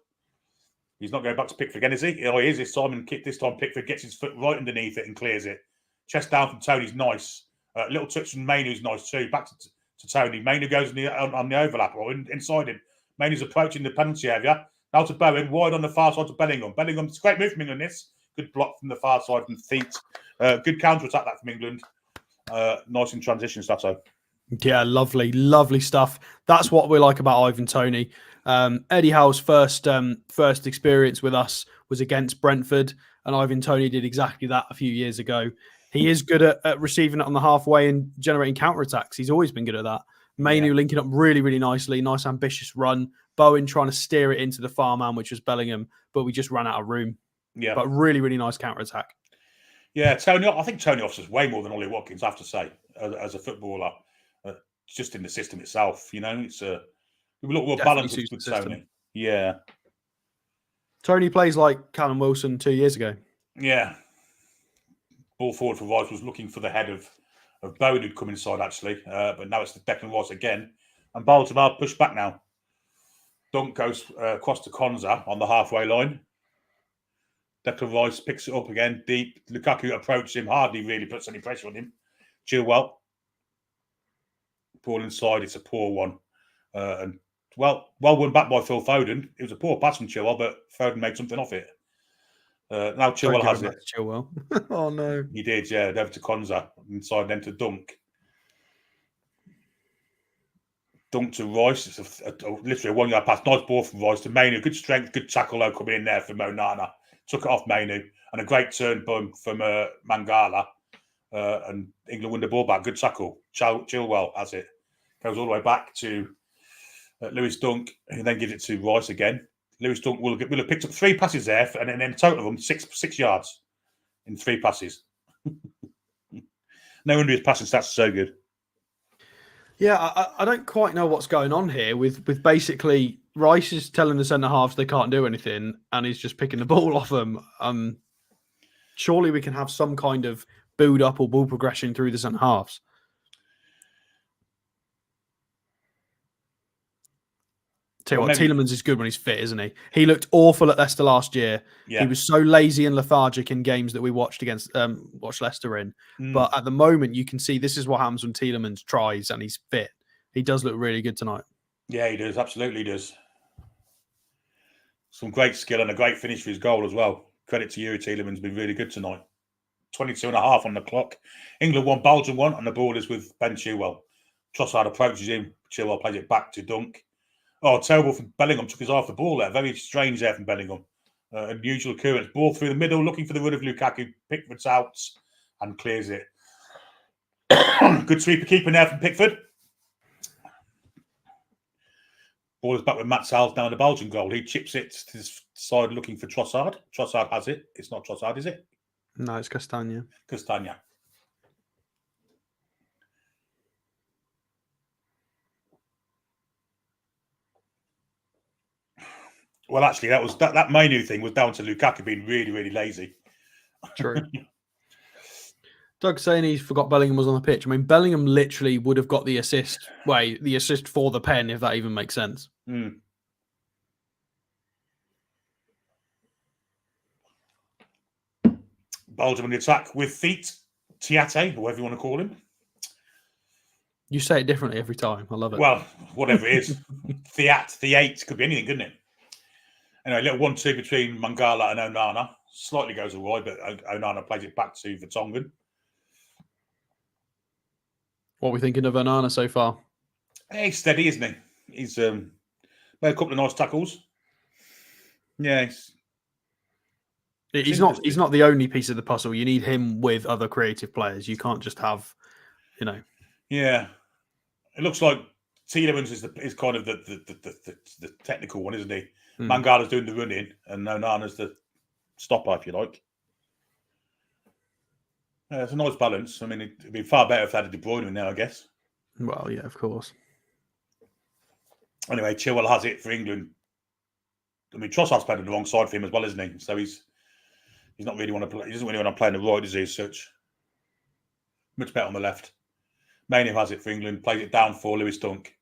He's not going back to Pickford again, is he? Oh, he is this time, and this time Pickford gets his foot right underneath it and clears it. Chest down from Tony's nice. Little touch from Mainu's nice too. Back to Tony. Mainu goes on the overlap or inside him. Mainu's approaching the penalty area. Now to Bowen, wide on the far side to Bellingham. Bellingham's great move from England. This good block from the far side from feet. Good counter attack that from England. Nice in transition, Stato. Yeah, lovely, lovely stuff. That's what we like about Ivan Toney. Eddie Howe's first experience with us was against Brentford, and Ivan Toney did exactly that a few years ago. He is good at receiving it on the halfway and generating counterattacks. He's always been good at that. Mainu linking up really, really nicely. Nice, ambitious run. Bowen trying to steer it into the far man, which was Bellingham, but we just ran out of room. Yeah, but really, really nice counterattack. Yeah, Tony. I think Tony offers way more than Ollie Watkins, I have to say, as a footballer. Just in the system itself, it's a we're balanced with Tony. Yeah, Tony plays like Callum Wilson 2 years ago. Yeah. Ball forward for Rice was looking for the head of Bowen, who'd come inside, actually. But now it's the Declan Rice again. And Belgium are pushed back now. Dunk goes across to Konza on the halfway line. Declan Rice picks it up again, deep. Lukaku approaches him, hardly really puts any pressure on him. Chilwell. Ball inside, it's a poor one. And well won back by Phil Foden. It was a poor pass from Chilwell, but Foden made something off it. Now Chilwell has it. Chilwell. Oh no. He did, yeah. Over to Konza, inside, then to Dunk. Dunk to Rice. It's literally a 1 yard pass. Nice ball from Rice to Mainu. Good strength, good tackle though coming in there from Onana. Took it off Mainu. And a great turn from Mangala. And England won the ball back. Good tackle. Chilwell has it. Goes all the way back to Lewis Dunk, who then gives it to Rice again. Lewis Dunk will have picked up 3 passes there, and then in total of them, 6 yards in 3 passes. No wonder his passing stats are so good. Yeah, I don't quite know what's going on here with basically Rice is telling the centre halves they can't do anything, and he's just picking the ball off them. Surely we can have some kind of build up or ball progression through the centre halves. Tell you what, Tielemans is good when he's fit, isn't he? He looked awful at Leicester last year. Yeah. He was so lazy and lethargic in games that we watched against watched Leicester in. But at the moment, you can see this is what happens when Tielemans tries and he's fit. He does look really good tonight. Yeah, he does. Absolutely does. Some great skill and a great finish for his goal as well. Credit to you, Tielemans. Been really good tonight. 22.5 on the clock. England 1, Belgium 1 on the borders with Ben Chilwell. Trossard approaches him. Chilwell plays it back to Dunk. Oh, terrible from Bellingham. Took his eye off the ball there. Very strange there from Bellingham. Unusual occurrence. Ball through the middle, looking for the run of Lukaku. Pickford's out and clears it. Good sweeper keeping there from Pickford. Ball is back with Matt Sal's down the Belgian goal. He chips it to the side looking for Trossard. Trossard has it. It's not Trossard, is it? No, it's Castagna. Castagna. Well, actually, that Mainu thing was down to Lukaku being really, really lazy. True. Doug saying he forgot Bellingham was on the pitch. I mean, Bellingham literally would have got the assist. The assist for the pen, if that even makes sense. Belgium on the attack with feet. Tiate, whatever you want to call him. You say it differently every time. I love it. Well, whatever it is. Theate, could be anything, couldn't it? Anyway, a little 1-2 between Mangala and Onana. Slightly goes awry, but Onana plays it back to Vertonghen. What are we thinking of Onana so far? He's steady, isn't he? He's made a couple of nice tackles. Yeah, he's not the only piece of the puzzle. You need him with other creative players. You can't just have, Yeah, it looks like Tielemans is kind of the technical one, isn't he? Mangala's doing the running, and Onana's the stopper, if you like. It's a nice balance. I mean, it'd be far better if they had De Bruyne in there, I guess. Well, yeah, of course. Anyway, Chilwell has it for England. I mean, Trossard's played on the wrong side for him as well, isn't he? So he's not really want to play. He doesn't really want to play on the right, does he? As such, much better on the left. Mainu has it for England. Plays it down for Lewis Dunk.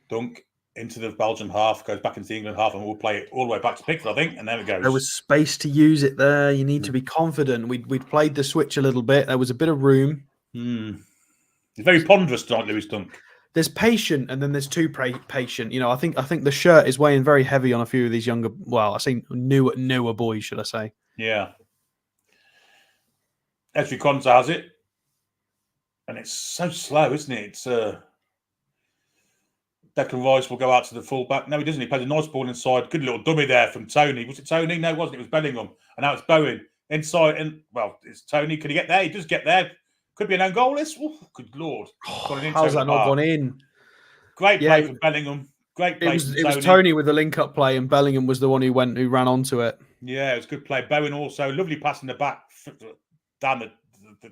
Dunk into the Belgian half, goes back into the England half, and we'll play it all the way back to Pickford, I think. And there it goes. There was space to use it there. You need to be confident. We'd played the switch a little bit. There was a bit of room. He's very ponderous tonight, Lewis Dunk. There's patient, and then there's too patient. I think the shirt is weighing very heavy on a few of these younger. Well, I think newer boys, should I say? Yeah. Ezri Konsa has it, and it's so slow, isn't it? It's Declan Rice will go out to the fullback. No, he doesn't. He plays a nice ball inside. Good little dummy there from Tony. Was it Tony? No, it wasn't. It was Bellingham. And now it's Bowen. Inside. And well, it's Tony. Could he get there? He does get there. Could be an own goal. Good Lord. How's that not gone in? Great play from Bellingham. Great play from Tony. It was Tony with the link-up play, and Bellingham was the one who ran onto it. Yeah, it was good play. Bowen also. Lovely pass in the back down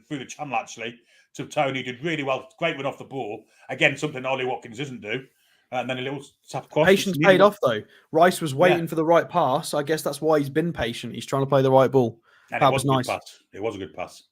through the channel, actually, to Tony. Did really well. Great run off the ball. Again, something Ollie Watkins doesn't do. And then a little tap across. Patience paid off, though. Rice was waiting for the right pass. I guess that's why he's been patient. He's trying to play the right ball. And That it was was a nice. good pass. It was a good pass.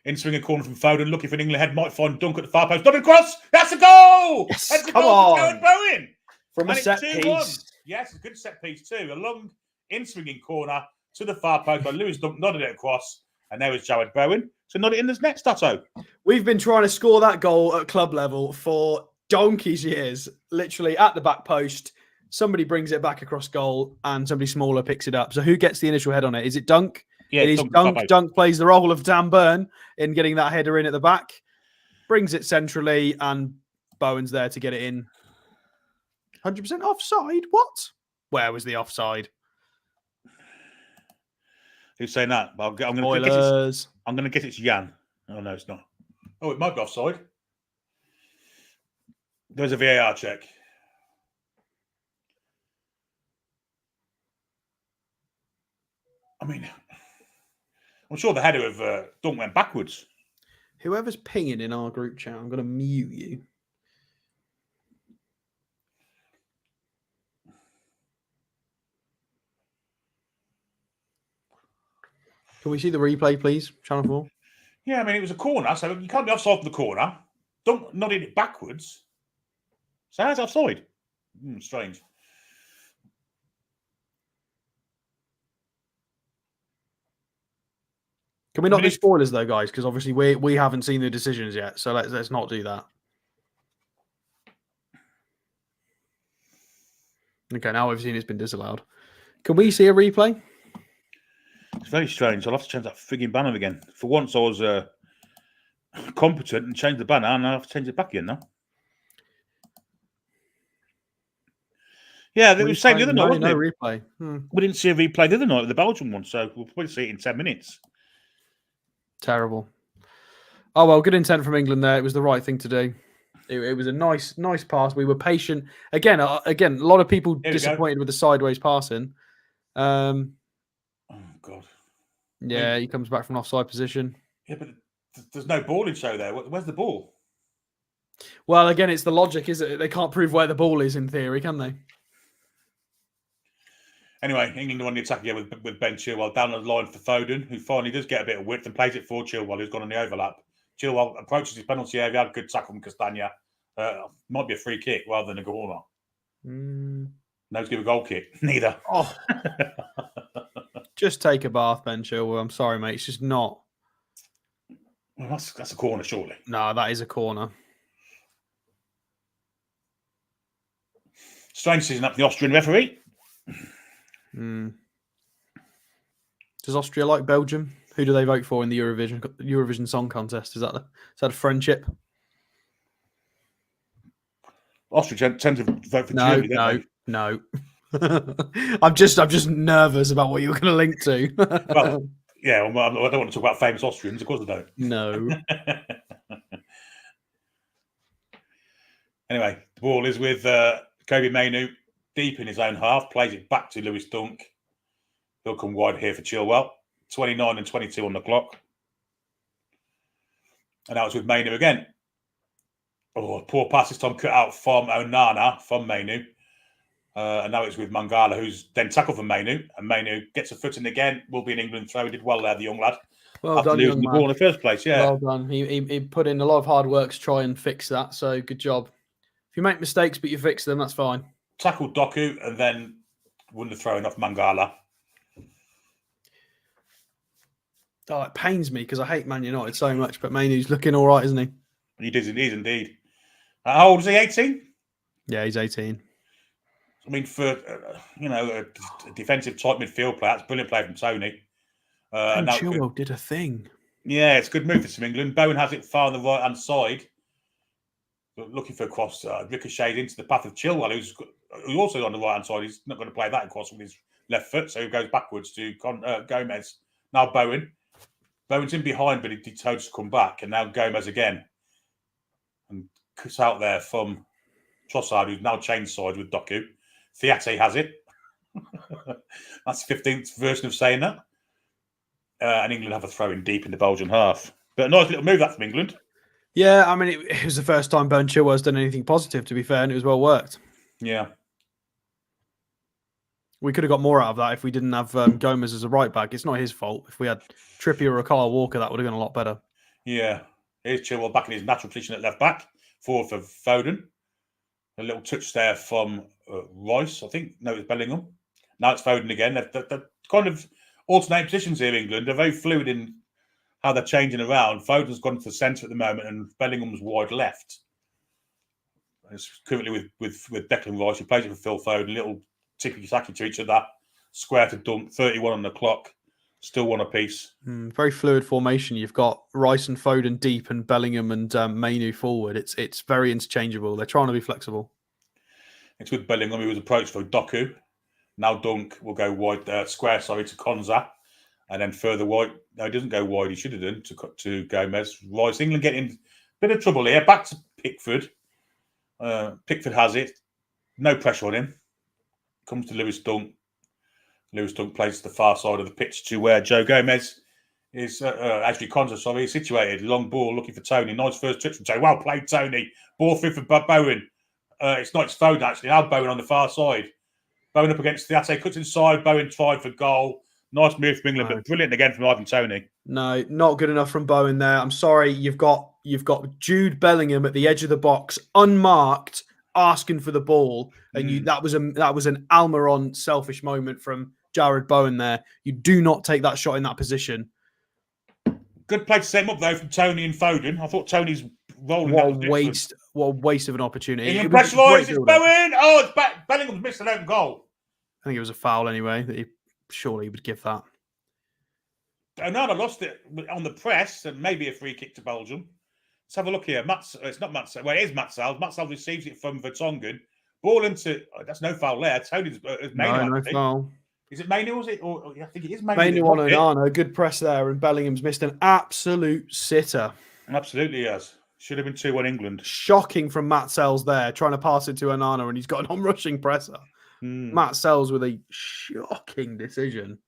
In swinging corner from Foden, looking for an England head, might find Dunk at the far post. Dunk across. That's a goal. Yes, That's a come goal for on. Joe Bowen. From a And set it's 2-1. piece. Yes, a good set piece too. A long in swinging corner to the far post by Lewis Dunk, nodded it across, and there was Jared Bowen to nod it in this next, Otto. We've been trying to score that goal at club level for donkey's years. Literally at the back post, somebody brings it back across goal, and somebody smaller picks it up. So who gets the initial head on it? Is it Dunk? Yeah, it is Dunk. Dunk plays the role of Dan Burn in getting that header in at the back, brings it centrally, and Bowen's there to get it in. 100% offside? What? Where was the offside? Who's saying that? I'm going to guess it's Jan. Oh, no, it's not. Oh, it might be offside. There's a VAR check. I mean, I'm sure the header of Dunk went backwards. Whoever's pinging in our group chat, I'm going to mute you. Can we see the replay, please? Channel 4. Yeah, I mean, it was a corner, so you can't be offside from the corner. Dunk nodded it backwards. So how's offside? Strange. Can we not do spoilers though, guys? Because obviously we haven't seen the decisions yet, so let's not do that. Okay, now we've seen it's been disallowed. Can we see a replay? It's very strange. I'll have to change that frigging banner again. For once, I was competent and changed the banner, and I have to change it back again now. Yeah, they were saying the other night, wasn't it? Replay. We didn't see a replay the other night of the Belgian one, so we'll probably see it in 10 minutes. Terrible. Oh, well, good intent from England there. It was the right thing to do. It was a nice pass. We were patient. Again, a lot of people disappointed with the sideways passing. Oh, God. Yeah, he comes back from offside position. Yeah, but there's no ball in show there. Where's the ball? Well, again, it's the logic, isn't it? They can't prove where the ball is in theory, can they? Anyway, England won the attack again with Ben Chilwell down the line for Foden, who finally does get a bit of width and plays it for Chilwell, who's gone on the overlap. Chilwell approaches his penalty area, had a good tackle from Castagna. Might be a free kick rather than a corner. No, give a goal kick. Neither. Oh. Just take a bath, Ben Chilwell. I'm sorry, mate. It's just not. Well, that's a corner, surely. No, that is a corner. Strange season up for the Austrian referee. Does Austria like Belgium? Who do they vote for in the Eurovision Song Contest? Is that a friendship? Austria tend to vote for Germany. No. I'm just nervous about what you were going to link to. Well, yeah, I don't want to talk about famous Austrians. Of course I don't. No. Anyway, the ball is with Kobe Mainu deep in his own half, plays it back to Lewis Dunk. He'll come wide here for Chilwell. 29 and 22 on the clock. And now it's with Mainu again. Oh, poor pass this time cut out from Onana, from Mainu. And now it's with Mangala, who's then tackled for Mainu. And Mainu gets a foot in again. Will be an England throw. He did well there, the young lad. Well after done, losing the ball in the first place, yeah. Well done. He put in a lot of hard work to try and fix that. So good job. If you make mistakes but you fix them, that's fine. Tackled Doku and then won the throwing off Mangala. Oh, it pains me because I hate Man United so much, but Mainu's looking all right, isn't he? He is indeed. How old is he? 18? Yeah, he's 18. I mean, for a defensive type midfield player, that's a brilliant play from Tony. And Chilwell did a thing. Yeah, it's a good move for some England. Bowen has it far on the right hand side, looking for a cross. Ricocheted into the path of Chilwell, who's also on the right hand side. He's not going to play that across with his left foot, so he goes backwards to Gomez. Now Bowen. Bowen's in behind, but he told to come back, and now Gomez again. And cuts out there from Trossard, who's now changed sides with Doku. Theate has it. That's the 15th version of saying that. And England have a throw in deep in the Belgian half. But a nice little move that from England. Yeah, I mean, it was the first time Ben Chilwell's done anything positive, to be fair, and it was well worked. Yeah. We could have got more out of that if we didn't have Gomez as a right back. It's not his fault. If we had Trippier or Kyle Walker, that would have gone a lot better. Yeah. Here's Chilwell back in his natural position at left back. Forward for Foden. A little touch there from Rice, I think. No, it's Bellingham. Now it's Foden again. They're kind of alternating positions here, England. They're very fluid in how they're changing around. Foden's gone to the centre at the moment, and Bellingham's wide left. It's currently with Declan Rice, who plays it for Phil Foden. Little ticky-tacky to each other. Square to dunk. 31 on the clock. Still one apiece. Very fluid formation. You've got Rice and Foden deep, and Bellingham and Mainu forward. It's very interchangeable. They're trying to be flexible. It's with Bellingham, who was approached for Doku. Now Dunk will go wide, square, to Konza. And then further wide. No, he doesn't go wide. He should have done to Gomez. Rice. England getting a bit of trouble here. Back to Pickford. Pickford has it. No pressure on him. Comes to Lewis Dunk. Lewis Dunk plays to the far side of the pitch to where Joe Gomez is, actually Konza, is situated. Long ball looking for Tony. Nice first touch from Tony. Well played, Tony. Ball through for Bowen. It's not his phone, actually. Now Bowen on the far side. Bowen up against the cuts inside. Bowen tried for goal. Nice move from England, but brilliant again from Ivan Tony. No, not good enough from Bowen there. I'm sorry. You've got Jude Bellingham at the edge of the box, unmarked, asking for the ball, and that was an Almiron selfish moment from Jared Bowen there. You do not take that shot in that position. Good play to set him up though from Tony and Foden. I thought Tony's rolling. What a waste of an opportunity. England pressurised. It's Bowen. Oh, it's Bellingham's missed an open goal. I think it was a foul anyway. That surely he would give that. Onana lost it on the press, and maybe a free kick to Belgium. Let's have a look here. It's not Matt. Well, it is Matt Salles. Matt Salles receives it from Vertonghen. Ball into. That's no foul there. Tony's no foul. Is it Mainu? Was it? Or I think it is Mainu. Mainu on Onana. Good press there, and Bellingham's missed an absolute sitter. Absolutely, yes. Should have been 2-1 England. Shocking from Matt Sells there, trying to pass it to Onana, and he's got an on-rushing presser. Matt Sells with a shocking decision.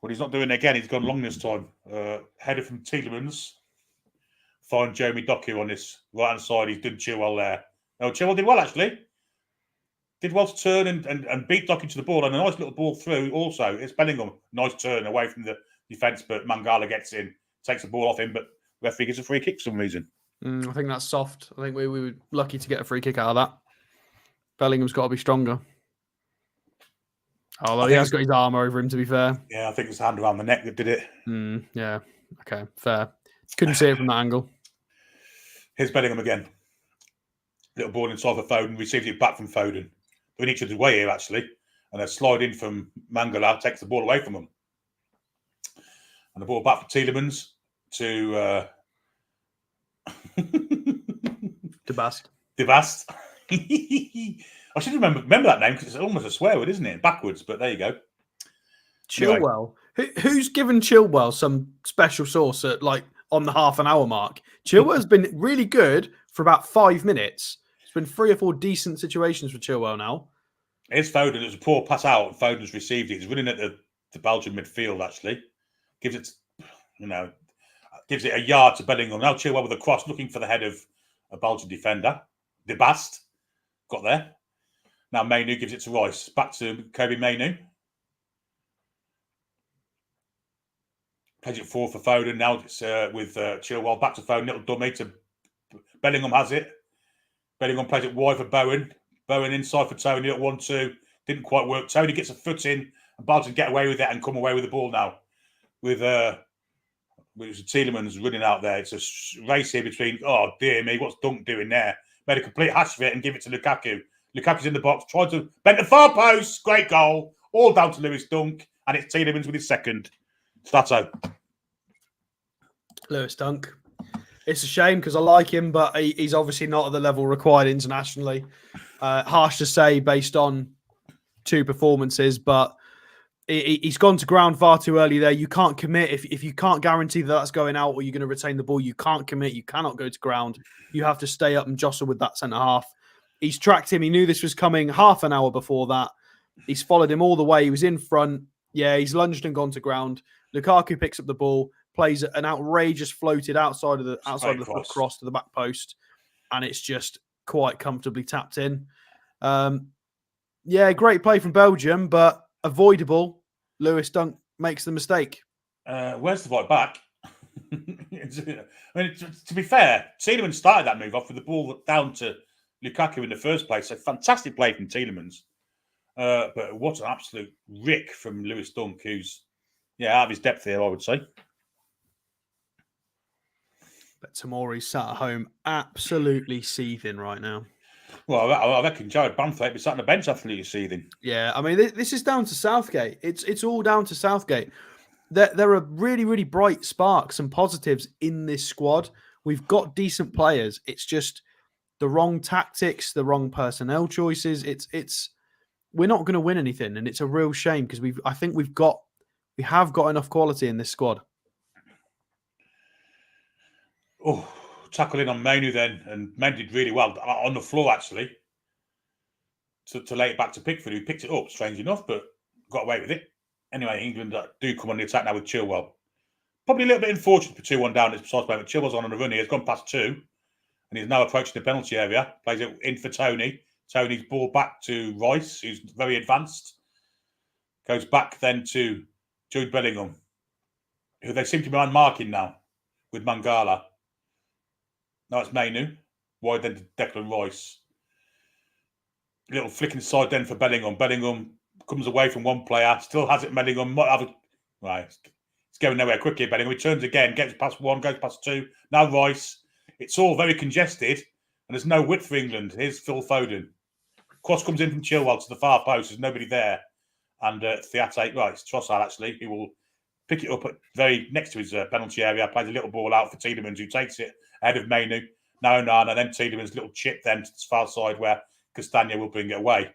Well, he's not doing it again. He's gone long this time. Header from Tielemans. Find Jeremy Doku on this right-hand side. He's done Chilwell there. No, Chilwell did well, actually. Did well to turn and beat Doku to the ball. And a nice little ball through also. It's Bellingham. Nice turn away from the defence, but Mangala gets in, takes the ball off him, but referee gets a free kick for some reason. I think that's soft. I think we were lucky to get a free kick out of that. Bellingham's got to be stronger. Although he has got his arm over him, to be fair. Yeah, I think it's hand around the neck that did it. Yeah, okay, fair. Couldn't see it from that angle. Here's Bellingham again. Little ball inside for Foden. Receives it back from Foden. They're in each other's way here, actually. And they slide in from Mangala, takes the ball away from them. And the ball back for Tielemans to... Debast. I should remember that name because it's almost a swear word, isn't it? Backwards, but there you go. Chilwell. Anyway. Who's given Chilwell some special sauce at on the half an hour mark? Chilwell's been really good for about 5 minutes. It's been 3 or 4 decent situations for Chilwell now. Here's Foden. It was a poor pass out, and Foden's received it. He's running at the Belgian midfield, actually. Gives it a yard to Bellingham. Now Chilwell with a cross, looking for the head of a Belgian defender. Debast. Got there. Now Mainu gives it to Rice. Back to Kobe Mainu. Plays it forward for Foden. Now it's with Chilwell. Back to Foden. Little dummy to Bellingham has it. Bellingham plays it wide for Bowen. Bowen inside for Tony at 1-2. Didn't quite work. Tony gets a foot in, and Belgium get away with it and come away with the ball now. With Tielemans running out there. It's a race here between, oh dear me, what's Dunk doing there? Made a complete hash of it and give it to Lukaku. Lukaku's in the box, tried to bend the far post. Great goal. All down to Lewis Dunk. And it's Tielemans with his second. Stato. Lewis Dunk. It's a shame because I like him, but he's obviously not at the level required internationally. Harsh to say based on 2 performances, but he's gone to ground far too early there. You can't commit. If you can't guarantee that that's going out or you're going to retain the ball, you can't commit. You cannot go to ground. You have to stay up and jostle with that centre-half. He's tracked him. He knew this was coming half an hour before that. He's followed him all the way. He was in front. Yeah, he's lunged and gone to ground. Lukaku picks up the ball, plays an outrageous floated outside of the foot cross to the back post, and it's just quite comfortably tapped in. Yeah, great play from Belgium, but avoidable. Lewis Dunk makes the mistake. Where's the right back? I mean, to be fair, Tielemans started that move off with the ball down to Lukaku in the first place. So fantastic play from Tielemans. But what an absolute rick from Lewis Dunk, who's out of his depth here, I would say. But Tomori's sat at home absolutely seething right now. Well, I reckon Jared Banthwaite was sat on the bench absolutely seething. Yeah, I mean, this is down to Southgate. It's all down to Southgate. There are really, really bright sparks and positives in this squad. We've got decent players. It's just the wrong tactics, the wrong personnel choices. We're not going to win anything, and it's a real shame because we have got enough quality in this squad. Oh, tackle in on Manu then, and Men did really well on the floor actually to lay it back to Pickford, who picked it up, strange enough, but got away with it. Anyway, England do come on the attack now with Chilwell. Probably a little bit unfortunate for 2-1 down at this precise moment. Chilwell's on a run here. He's gone past 2, and he's now approaching the penalty area. Plays it in for Tony. Tony's ball back to Rice, who's very advanced. Goes back then to Jude Bellingham, who they seem to be marking now with Mangala. Now it's Manu. Wide then to Declan Rice. Little flick inside then for Bellingham. Bellingham comes away from one player, still has it. Bellingham might have right. It's going nowhere quickly. Bellingham returns again, gets past 1, goes past 2. Now Rice. It's all very congested, and there's no width for England. Here's Phil Foden. Cross comes in from Chilwell to the far post. There's nobody there, and Theate, right, it's Trossard actually, who will pick it up at very next to his penalty area. Plays a little ball out for Tielemans, who takes it ahead of Manu. Now Onana, then Tielemans' little chip then to the far side where Castagna will bring it away.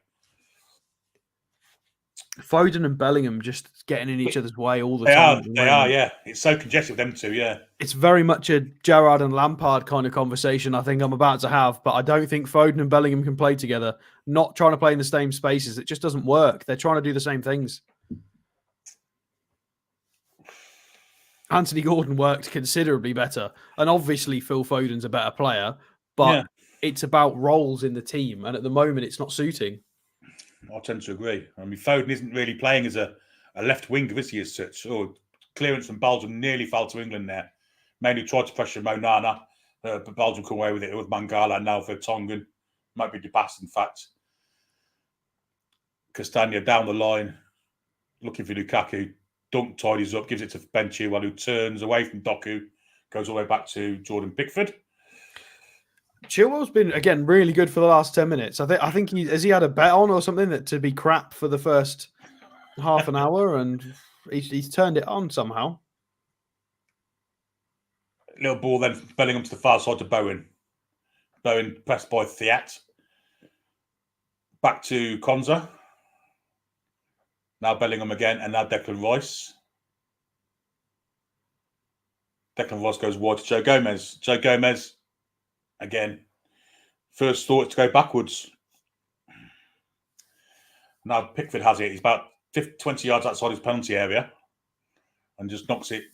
Foden and Bellingham just getting in each other's way all the time. They are, yeah. It's so congested with them two, yeah. It's very much a Gerrard and Lampard kind of conversation I think I'm about to have, but I don't think Foden and Bellingham can play together. Not trying to play in the same spaces. It just doesn't work. They're trying to do the same things. Anthony Gordon worked considerably better. And obviously Phil Foden's a better player, but it's about roles in the team. And at the moment, it's not suiting. I tend to agree. I mean, Foden isn't really playing as a left winger, is he, as such? Clearance from Belgium nearly fell to England there. Mainly tried to pressure Onana, but Belgium come away with it with Mangala and now for Tongan. Might be Debas, in fact. Castagna down the line, looking for Lukaku. Dunk tidies up, gives it to Ben Chilwell, who turns away from Doku, goes all the way back to Jordan Pickford. Chilwell's been, again, really good for the last 10 minutes. I think he had a bet on or something that to be crap for the first half an hour, and he's turned it on somehow. Little ball then, Bellingham to the far side to Bowen. Bowen pressed by Theate. Back to Konza. Now Bellingham again, and now Declan Rice. Declan Rice goes wide to Joe Gomez. Joe Gomez, again, first thought to go backwards. Now Pickford has it. He's about 20 yards outside his penalty area and just knocks it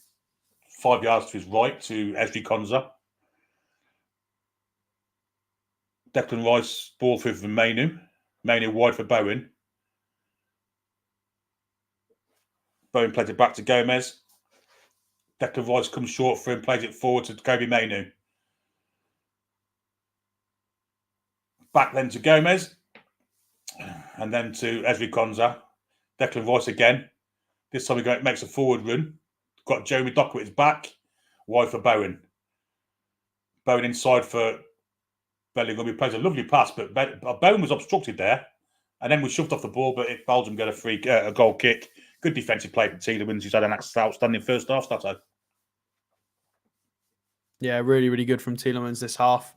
5 yards to his right to Ezri Konza. Declan Rice, ball through for Manu. Manu wide for Bowen. Bowen plays it back to Gomez. Declan Rice comes short for him, plays it forward to Kobe Manu. Back then to Gomez. And then to Ezri Konza. Declan Rice again. This time he makes a forward run. Got Jeremy Doku at his back. Wide for Bowen. Bowen inside for Bellingham. He plays a lovely pass, but Bowen was obstructed there. And then we shoved off the ball, but Belgium got a goal kick. Good defensive play from Tielemans, who's had an outstanding first half, Stato. Yeah, really, really good from Tielemans this half.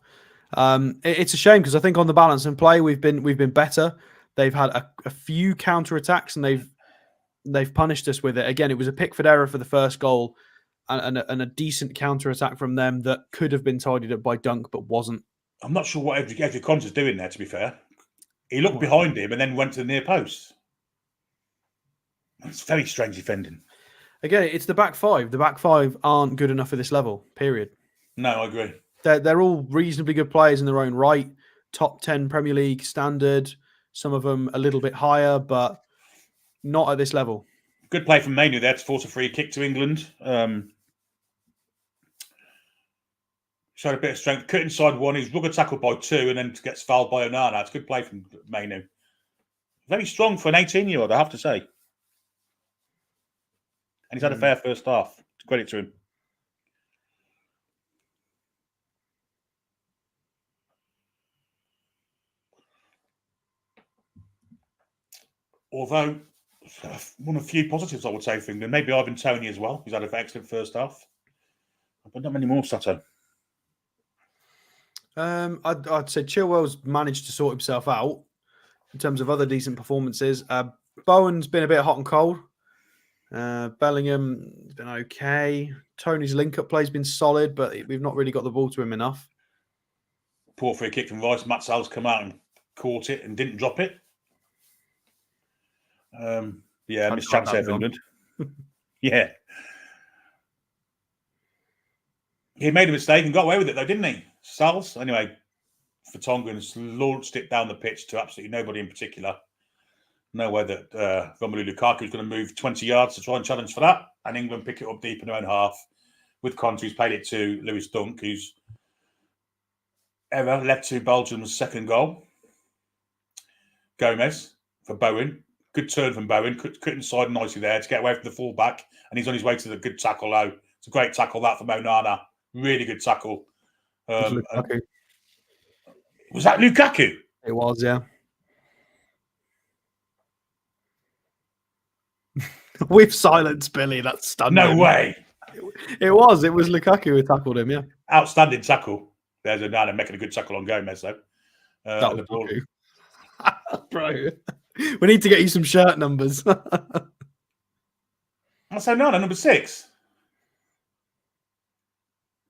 It's a shame because I think on the balance and play we've been better. They've had a few counter attacks and they've punished us with it. Again, it was a Pickford error for the first goal and a decent counter attack from them that could have been tidied up by Dunk but wasn't. I'm not sure what Ezri Konza's doing there. To be fair, he looked behind him and then went to the near post. It's very strange defending. Again, it's the back five. The back five aren't good enough for this level, period. No, I agree. They're all reasonably good players in their own right. Top 10 Premier League standard, Some of them a little bit higher, but not at this level. Good play from Manu there to force a free kick to England. Showed a bit of strength. Cut inside one. He's rugger tackled by two and then gets fouled by Onana. It's a good play from Manu. Very strong for an 18-year-old, I have to say. And he's had a fair first half. Credit to him. Although, one of the few positives I would say for England, maybe Ivan Toney as well. He's had an excellent first half. But not many more, Sato. I'd say Chilwell's managed to sort himself out in terms of other decent performances. Bowen's been a bit hot and cold. Bellingham's been okay. Tony's link-up play's been solid, but we've not really got the ball to him enough. Poor free kick from Rice. Matt Sal's come out and caught it and didn't drop it. Missed chance there for England. Yeah. He made a mistake and got away with it, though, didn't he? Sal's, anyway, for Tongans, launched it down the pitch to absolutely nobody in particular. No way that Romelu Lukaku is going to move 20 yards to try and challenge for that. And England pick it up deep in their own half with Conte, who's played it to Lewis Dunk, whose error led to Belgium's second goal. Gomez for Bowen. Good turn from Bowen. Cut inside nicely there to get away from the fullback. And he's on his way to the good tackle, though. It's a great tackle, that, from Onana. Really good tackle. Was that Lukaku? It was, yeah. With silence, Billy. That's stunning. No way. It was Lukaku who tackled him, yeah. Outstanding tackle. There's Onana making a good tackle on Gomez, though. That was Lukaku. Bro, we need to get you some shirt numbers. That's Onana, number 6.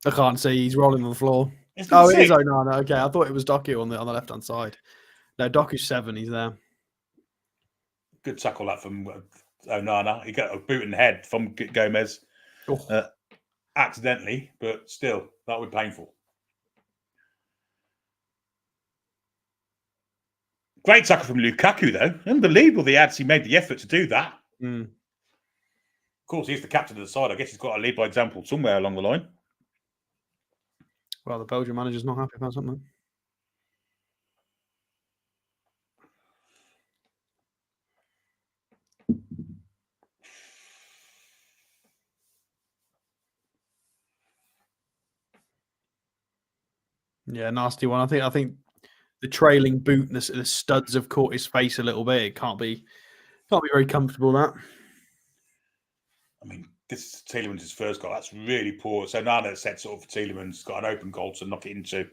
I can't see. He's rolling on the floor. It is Onana. Okay, I thought it was Doku on the left-hand side. No, Doku's 7. He's there. Good tackle that from Onana. He got a boot in the head from Gomez. Accidentally, but still, that would be painful. Great tackle from Lukaku, though. Unbelievable he actually made the effort to do that. Of course, he's the captain of the side. I guess he's got to lead by example somewhere along the line. Well, the Belgian manager's not happy about something. Yeah, nasty one. I think the trailing boot and the studs have caught his face a little bit. It can't be very comfortable, that. I mean, this is Tielemans' first goal. That's really poor. So Nana sets it up for Tielemans, got an open goal to knock it into.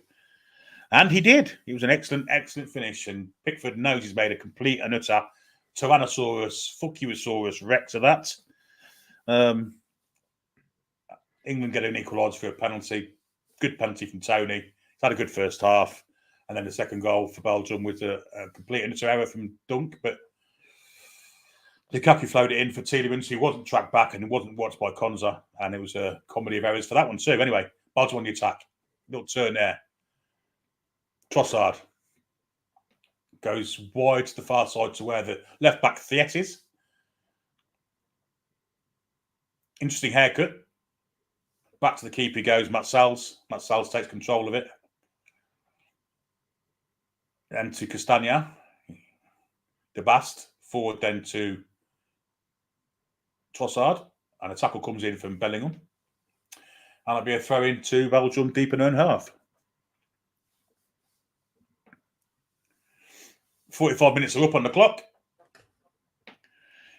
And he did. It was an excellent finish. And Pickford knows he's made a complete and utter Tyrannosaurus, Fuckuosaurus Rex of that. England get an equaliser for a penalty. Good penalty from Tony. He's had a good first half. And then the second goal for Belgium was a complete and utter error from Dunk. But Lukaku flowed it in for Tielemans, who wasn't tracked back and wasn't watched by Konza. And it was a comedy of errors for that one too. Anyway, Belgium on the attack. Little turn there. Trossard goes wide to the far side to where the left back Thiet is. Interesting haircut. Back to the keeper he goes, Matt Sals. Matt Sals takes control of it. Then to Castagna. De Bast. Forward then to Trossard. And a tackle comes in from Bellingham. And it'll be a throw in to Belgium deep in own half. 45 minutes are up on the clock.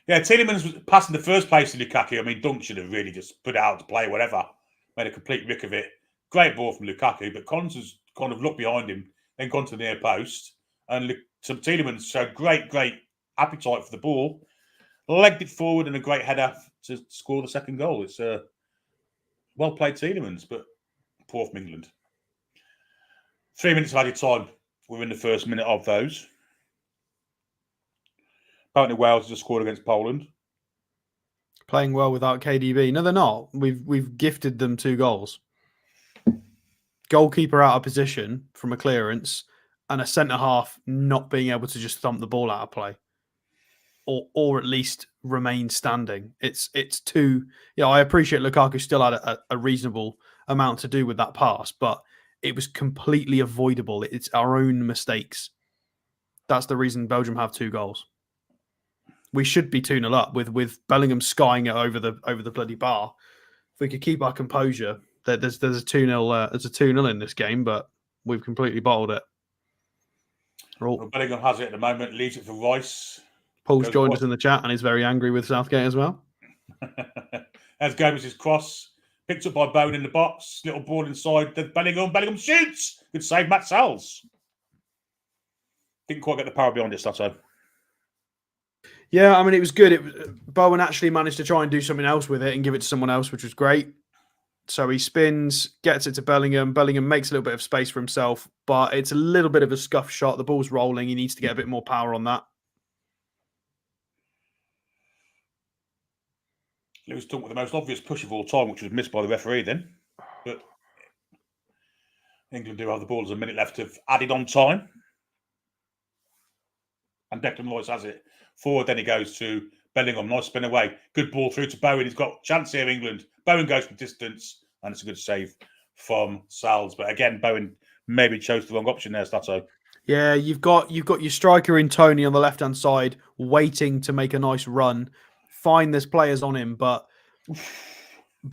Yeah, Tielemans was passing the first place to Lukaku. I mean, Dunk should have really just put it out to play, whatever. Made a complete rick of it. Great ball from Lukaku, but Collins has kind of looked behind him, then gone to the near post. And Tielemans showed great appetite for the ball. Legged it forward and a great header to score the second goal. It's well played Tielemans, but poor from England. 3 minutes of added time. We're in the first minute of those. Apparently Wales just scored against Poland. Playing well without KDB. No, they're not. We've gifted them 2 goals. Goalkeeper out of position from a clearance and a centre half not being able to just thump the ball out of play, or at least remain standing. It's too. I appreciate Lukaku still had a reasonable amount to do with that pass, but it was completely avoidable. It's our own mistakes. That's the reason Belgium have 2 goals. We should be 2-0 up with Bellingham skying it over the bloody bar. If we could keep our composure, there's a 2-0 in this game, but we've completely bottled it. Well, Bellingham has it at the moment, leaves it for Rice. Paul's joined us in the chat and is very angry with Southgate as well. As Gomez's cross, picked up by Bowen in the box, little ball inside, then Bellingham shoots! Good save, Matt Salles. Didn't quite get the power behind it, Stato. Yeah, I mean, it was good. Bowen actually managed to try and do something else with it and give it to someone else, which was great. So he spins, gets it to Bellingham. Bellingham makes a little bit of space for himself, but it's a little bit of a scuff shot. The ball's rolling. He needs to get a bit more power on that. Lewis took with the most obvious push of all time, which was missed by the referee then. But England do have the ball. There's a minute left of added on time. And Declan Rice has it forward. Then he goes to Bellingham. Nice spin away. Good ball through to Bowen. He's got a chance here, England. Bowen goes from distance. And it's a good save from Salles. But again, Bowen maybe chose the wrong option there, Stato. Yeah, you've got your striker in Tony on the left-hand side waiting to make a nice run. Fine, there's players on him, but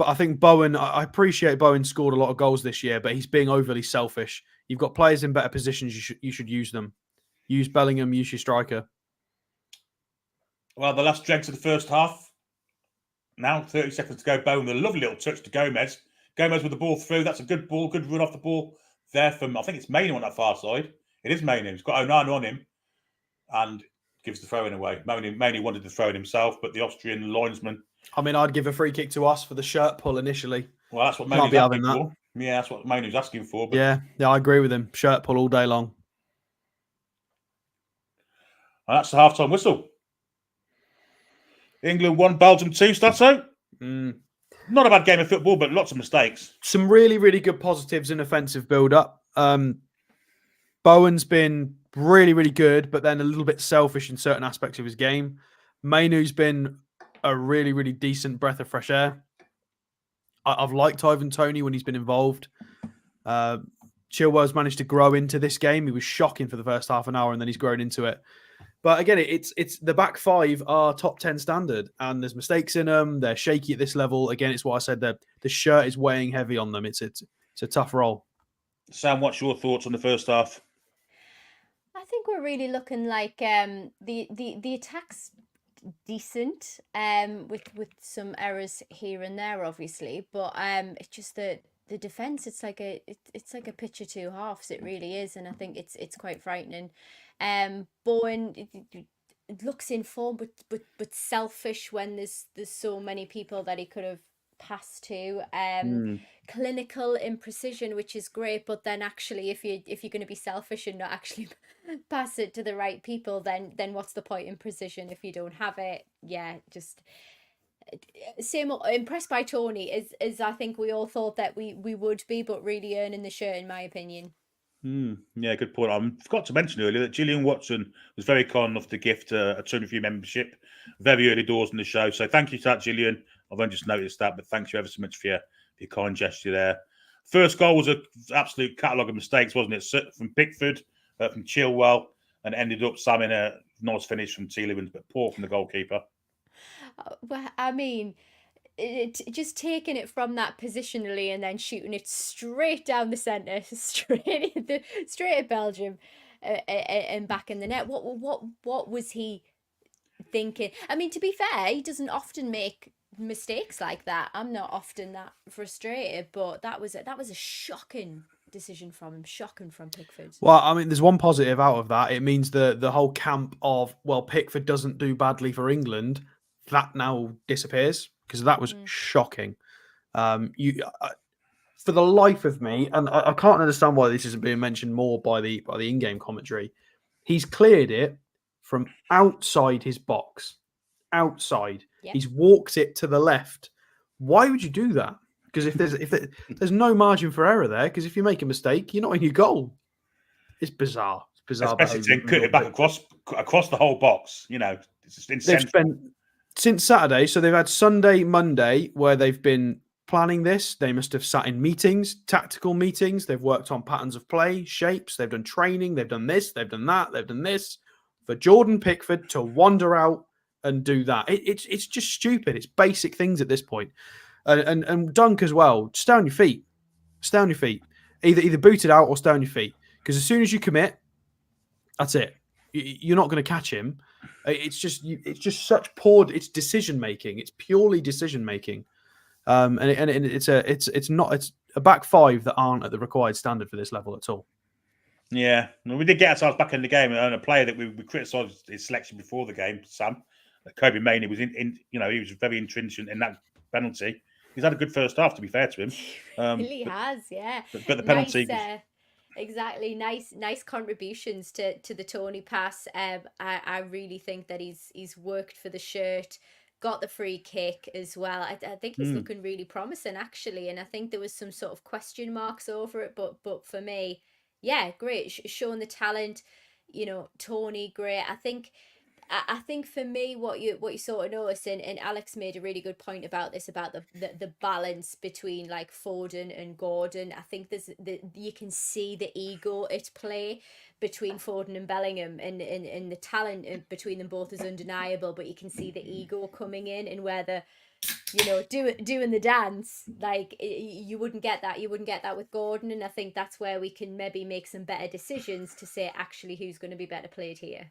I think Bowen, I appreciate Bowen scored a lot of goals this year, but he's being overly selfish. You've got players in better positions, you should use them. Use Bellingham, use your striker. Well, the last dregs of the first half. Now, 30 seconds to go. Bowen with a lovely little touch to Gomez. Gomez with the ball through. That's a good ball, good run off the ball there from, I think it's Mainu on that far side. It is Mainu. He's got Onana on him and gives the throw-in away. Mainu wanted to throw it himself, but the Austrian linesman. I mean, I'd give a free kick to us for the shirt pull initially. Well, that's what Mainu's asking for. Yeah, that's what Mainu's asking for. But... Yeah, I agree with him. Shirt pull all day long. And that's the half-time whistle. England 1, Belgium 2, Stato. Not a bad game of football, but lots of mistakes. Some really, really good positives in offensive build-up. Bowen's been really, really good, but then a little bit selfish in certain aspects of his game. Mainu's been a really, really decent breath of fresh air. I've liked Ivan Toney when he's been involved. Chilwell's managed to grow into this game. He was shocking for the first half an hour, and then he's grown into it. But again, it's the back 5 are top 10 standard, and there's mistakes in them. They're shaky at this level. Again, it's what I said. The shirt is weighing heavy on them. It's a tough role. Sam, what's your thoughts on the first half? I think we're really looking like the attack's decent, with some errors here and there, obviously. But it's just the defense. It's like a pitch of 2 halves. It really is, and I think it's quite frightening. Bowen it looks in form, but selfish when there's so many people that he could have passed to. Clinical in precision, which is great, but then actually, if you're going to be selfish and not actually pass it to the right people, then what's the point in precision if you don't have it? Yeah, just same. Impressed by Tony as I think we all thought that we would be, but really earning the shirt, in my opinion. Yeah, good point. I forgot to mention earlier that Gillian Watson was very kind enough to gift a Toon Review membership very early doors in the show. So thank you to that, Gillian. I've only just noticed that, but thanks you ever so much for your kind gesture there. First goal was an absolute catalogue of mistakes, wasn't it? From Pickford, from Chilwell, and ended up Sam in a nice finish from Tielemans, but poor from the goalkeeper. Well, I mean, just taking it from that positionally and then shooting it straight down the centre, straight at Belgium, and back in the net. What was he thinking? I mean, to be fair, he doesn't often make mistakes like that. I'm not often that frustrated, but that was a shocking decision from him, shocking from Pickford. Well, I mean, there's one positive out of that. It means the whole camp of, well, Pickford doesn't do badly for England, that now disappears, because that was shocking. For the life of me, and I can't understand why this isn't being mentioned more by the in-game commentary, he's cleared it from outside his box. Outside. Yep. He's walked it to the left. Why would you do that? Because if there's no margin for error there, because if you make a mistake, you're not in your goal. It's bizarre. It's bizarre. Especially to behaviour. cut it back across the whole box. It's just They've insane. spent since Saturday, so they've had Sunday, Monday, where they've been planning this. They must have sat in meetings, tactical meetings. They've worked on patterns of play, shapes. They've done training. They've done this. They've done that. They've done this. For Jordan Pickford to wander out and do that, it's just stupid. It's basic things at this point. And Dunk as well. Stay on your feet. Stay on your feet. Either boot it out or stay on your feet. Because as soon as you commit, that's it. You're not going to catch him. It's just such poor. It's decision making. It's purely decision making. And it's a back five that aren't at the required standard for this level at all. Yeah, we did get ourselves back in the game, and a player that we criticised his selection before the game, Sam Kobe Mainey, was he was very intrinsic in that penalty. He's had a good first half, to be fair to him. Really has, yeah. But the penalty. Nice, exactly. Nice contributions to the Tony pass. I really think that he's worked for the shirt, got the free kick as well. I think he's looking really promising actually, and I think there was some sort of question marks over it, but for me, yeah, great. Showing the talent, Tony, great. I think for me, what you sort of notice, and Alex made a really good point about this, about the balance between like Foden and Gordon. I think you can see the ego at play between Foden and Bellingham, and the talent between them both is undeniable, but you can see the ego coming in, and where the doing the dance, like you wouldn't get that with Gordon, and I think that's where we can maybe make some better decisions to say actually who's going to be better played here.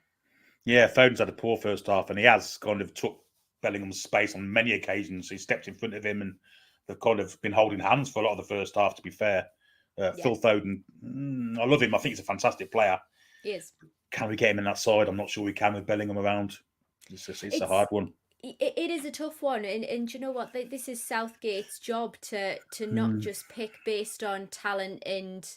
Yeah, Foden's had a poor first half, and he has kind of took Bellingham's space on many occasions. He stepped in front of him, and they've kind of been holding hands for a lot of the first half, to be fair. Phil Foden, I love him. I think he's a fantastic player. He is. Can we get him in that side? I'm not sure we can with Bellingham around. It's a hard one. It is a tough one, and you know what? This is Southgate's job to not just pick based on talent and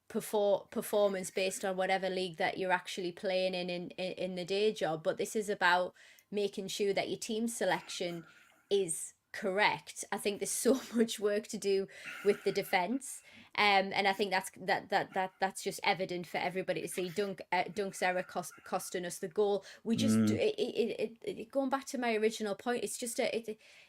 performance based on whatever league that you're actually playing in the day job, but this is about making sure that your team selection is correct. I think there's so much work to do with the defense, and I think that's just evident for everybody to see. Dunk's error costing us the goal. We just going back to my original point. It's just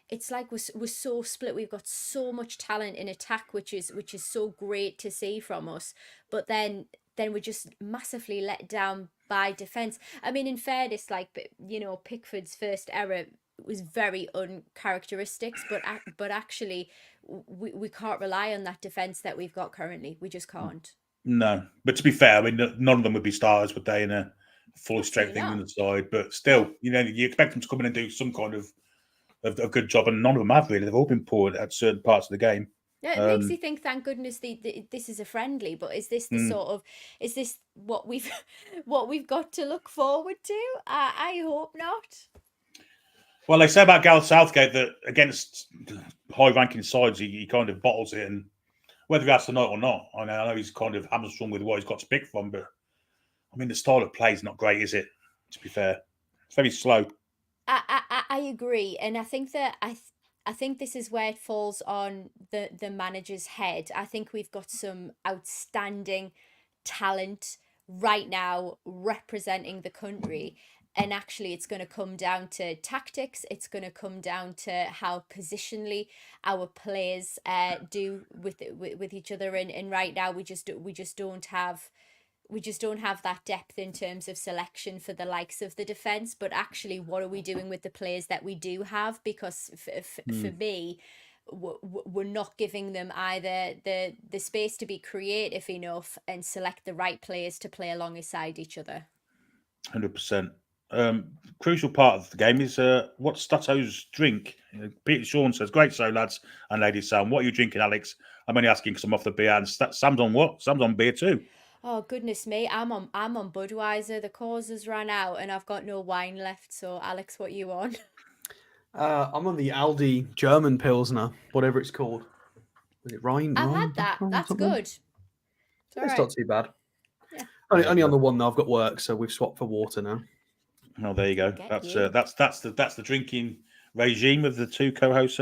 it's like we're so split. We've got so much talent in attack, which is so great to see from us, but then we're just massively let down by defense. I mean, in fairness, like Pickford's first error was very uncharacteristic, but actually we can't rely on that defense that we've got currently. We just can't. No, but to be fair, I mean, none of them would be starters, would they, in a fully strength England side? But still, you expect them to come in and do some kind of a good job, and none of them have really. They've all been poor at certain parts of the game. Yeah, it makes you think. Thank goodness this is a friendly. But is this is this what we've got to look forward to? I hope not. Well, they say about Gareth Southgate that against high-ranking sides, he kind of bottles it, and whether he has tonight or not, I know he's kind of hamstrung with what he's got to pick from, but I mean, the style of play is not great, is it? To be fair, it's very slow. I agree, and I think that I think this is where it falls on the manager's head. I think we've got some outstanding talent right now representing the country. And actually, it's going to come down to tactics. It's going to come down to how positionally our players do with each other. And right now, we just don't have that depth in terms of selection for the likes of the defence. But actually, what are we doing with the players that we do have? Because for me, we're not giving them either the space to be creative enough and select the right players to play alongside each other. 100%. Crucial part of the game is what Stato's drink. Peter Sean says, "Great show, lads and ladies. Sam, what are you drinking, Alex? I'm only asking because I'm off the beer." And Sam's on what? Sam's on beer too. Oh goodness me, I'm on Budweiser. The cause has run out, and I've got no wine left. So, Alex, what are you on? I'm on the Aldi German Pilsner, whatever it's called. Is it Rhine? I've had that. That's good. It's not too bad. Yeah. Only on the one though. I've got work, so we've swapped for water now. Oh, there you go. That's the drinking regime of the two co-hosts.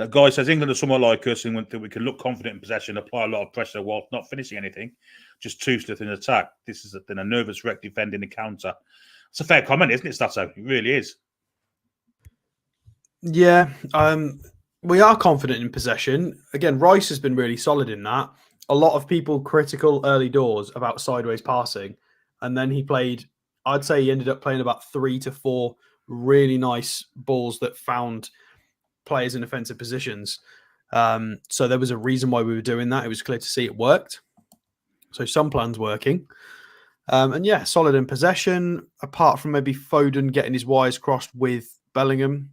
Guy says England are somewhat like us and that we can look confident in possession, apply a lot of pressure while not finishing anything, just toothless in attack. This is then a nervous wreck defending the counter. It's a fair comment, isn't it, Stato? It really is. Yeah, we are confident in possession. Again, Rice has been really solid in that. A lot of people critical early doors about sideways passing, and then he played. I'd say he ended up playing about 3 to 4 really nice balls that found players in offensive positions. So there was a reason why we were doing that. It was clear to see it worked. So some plans working. And yeah, solid in possession, apart from maybe Foden getting his wires crossed with Bellingham.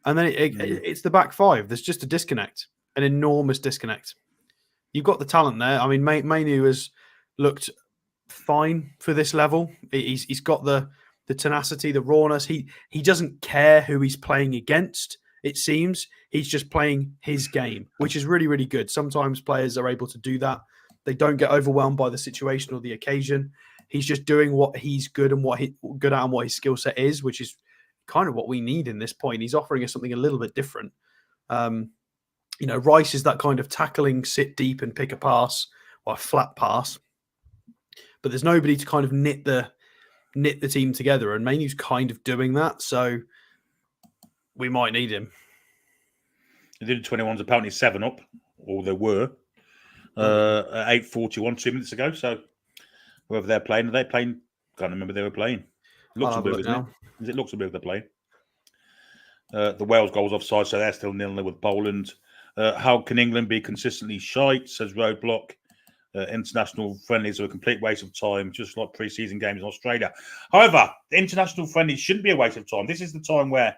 And then it's the back five. There's just a disconnect, an enormous disconnect. You've got the talent there. I mean, Mainu has looked fine for this level. He's got the tenacity, the rawness. He doesn't care who he's playing against, it seems. He's just playing his game, which is really, really good. Sometimes players are able to do that. They don't get overwhelmed by the situation or the occasion. He's just doing what he's good and what he's good at and what his skill set is, which is kind of what we need in this point. He's offering us something a little bit different. Rice is that kind of tackling, sit deep and pick a pass or a flat pass. But there's nobody to kind of knit the team together, and Mainu's kind of doing that. So we might need him. They did 21s apparently 7 up, or they were at 8:41 2 minutes ago. So whoever they're playing, are they playing? Can't remember they were playing. Luxembourg, isn't it? Is it Luxembourg they're playing? The Wales goals offside, so they're still 0-0 with Poland. How can England be consistently shite? Says Roadblock. International friendlies are a complete waste of time, just like pre-season games in Australia. However, the international friendlies shouldn't be a waste of time. This is the time where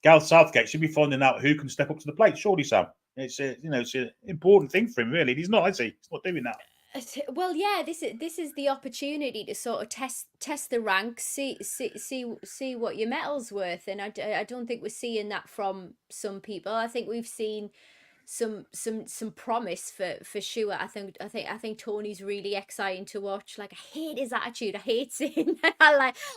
Gareth Southgate should be finding out who can step up to the plate. Surely, Sam. It's an important thing for him, really. He's not, is he? He's not doing that. Well, yeah, this is the opportunity to sort of test the ranks, see what your metal's worth, and I don't think we're seeing that from some people. I think we've seen some promise for sure. I think Tony's really exciting to watch. Like, I hate his attitude. I hate seeing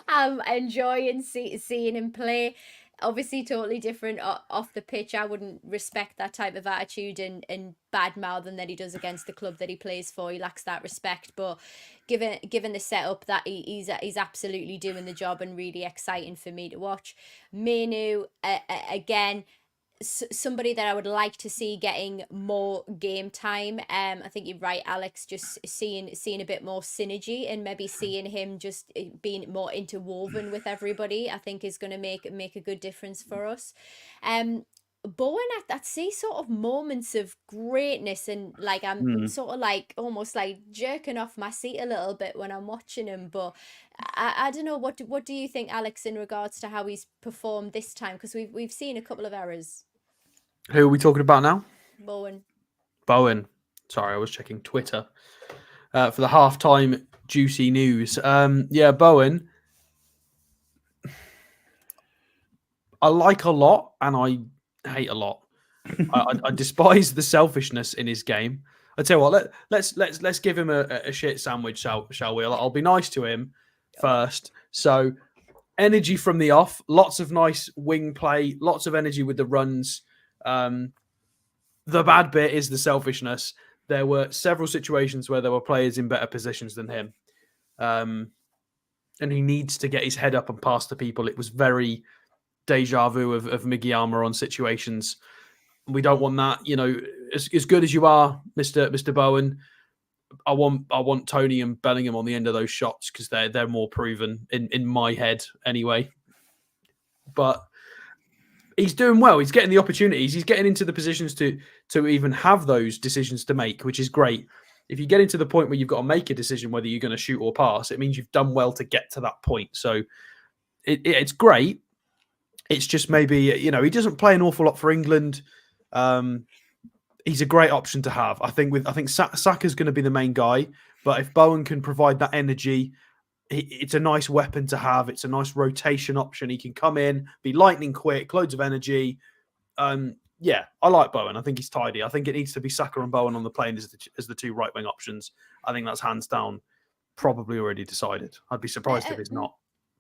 I'm enjoying seeing him play. Obviously totally different off the pitch. I wouldn't respect that type of attitude and bad mouthing that he does against the club that he plays for. He lacks that respect, but given the setup, that he's absolutely doing the job and really exciting for me to watch. Mainu, again, somebody that I would like to see getting more game time. I think you're right, Alex, just seeing a bit more synergy and maybe seeing him just being more interwoven with everybody, I think is going to make a good difference for us. Bowen, I see sort of moments of greatness, and like I'm sort of like almost like jerking off my seat a little bit when I'm watching him. But I don't know, what do you think, Alex, in regards to how he's performed this time? Because we've seen a couple of errors. Who are we talking about now? Bowen. Sorry, I was checking Twitter for the halftime juicy news. Bowen, I like a lot and I hate a lot. I despise the selfishness in his game. I tell you what, let's give him a shit sandwich, shall we? I'll be nice to him first. So, energy from the off, lots of nice wing play, lots of energy with the runs. The bad bit is the selfishness. There were several situations where there were players in better positions than him. And he needs to get his head up and pass the people. It was very deja vu of Migiyama on situations. We don't want that. As good as you are, Mr. Bowen, I want Tony and Bellingham on the end of those shots because they're more proven in my head anyway. But he's doing well. He's getting the opportunities. He's getting into the positions to even have those decisions to make, which is great. If you get into the point where you've got to make a decision whether you're going to shoot or pass, it means you've done well to get to that point. So it's great. It's just maybe, he doesn't play an awful lot for England. He's a great option to have. I think Saka's going to be the main guy, but if Bowen can provide that energy, it's a nice weapon to have. It's a nice rotation option. He can come in, be lightning quick, loads of energy. I like Bowen. I think he's tidy. I think it needs to be Saka and Bowen on the plane as the two right wing options. I think that's hands down probably already decided. I'd be surprised if it's not.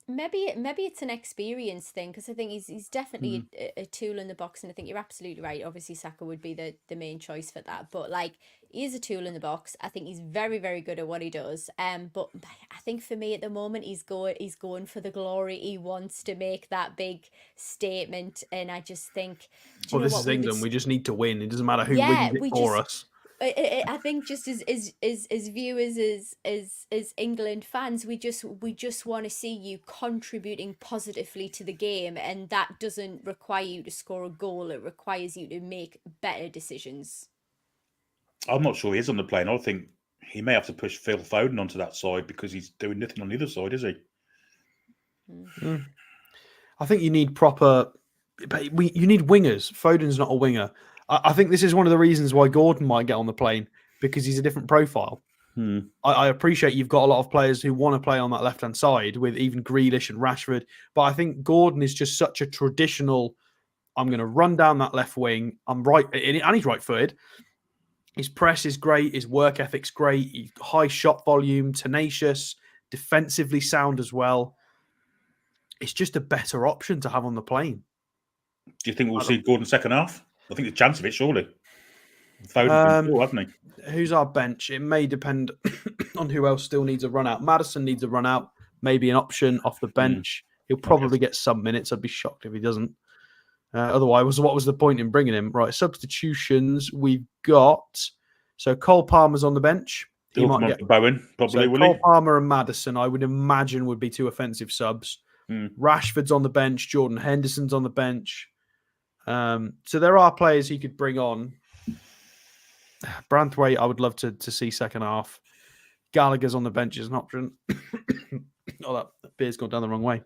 maybe it's an experience thing, because I think he's definitely a tool in the box, and I think you're absolutely right. Obviously, Saka would be the main choice for that, but like, he is a tool in the box. I think he's very, very good at what he does. But I think for me at the moment, he's going for the glory. He wants to make that big statement, and I just think, do you Well, know this what, is England. We just need to win. It doesn't matter who wins it we for just. us. I think just as viewers, as England fans, we just want to see you contributing positively to the game, and that doesn't require you to score a goal. It requires you to make better decisions. I'm not sure he is on the plane. I think he may have to push Phil Foden onto that side because he's doing nothing on the other side, is he? I think you need proper. You need wingers. Foden's not a winger. I think this is one of the reasons why Gordon might get on the plane, because he's a different profile. I appreciate you've got a lot of players who want to play on that left-hand side with even Grealish and Rashford, but I think Gordon is just such a traditional, I'm going to run down that left wing, I'm right, and he's right-footed. His press is great, his work ethic's great, he's high shot volume, tenacious, defensively sound as well. It's just a better option to have on the plane. Do you think we'll see Gordon second half? I think there's a chance of it, surely. Foden's been poor, hasn't he? Who's our bench? It may depend on who else still needs a run out. Madison needs a run out, maybe an option off the bench. He'll probably get some minutes. I'd be shocked if he doesn't. Otherwise, what was the point in bringing him? Right, substitutions we've got. So Cole Palmer's on the bench. He might get Bowen, probably, so will Cole he? Palmer and Madison, I would imagine, would be two offensive subs. Rashford's on the bench. Jordan Henderson's on the bench. So there are players he could bring on. Branthwaite, I would love to see second half. Gallagher's on the bench as an option. Oh, that beer's gone down the wrong way.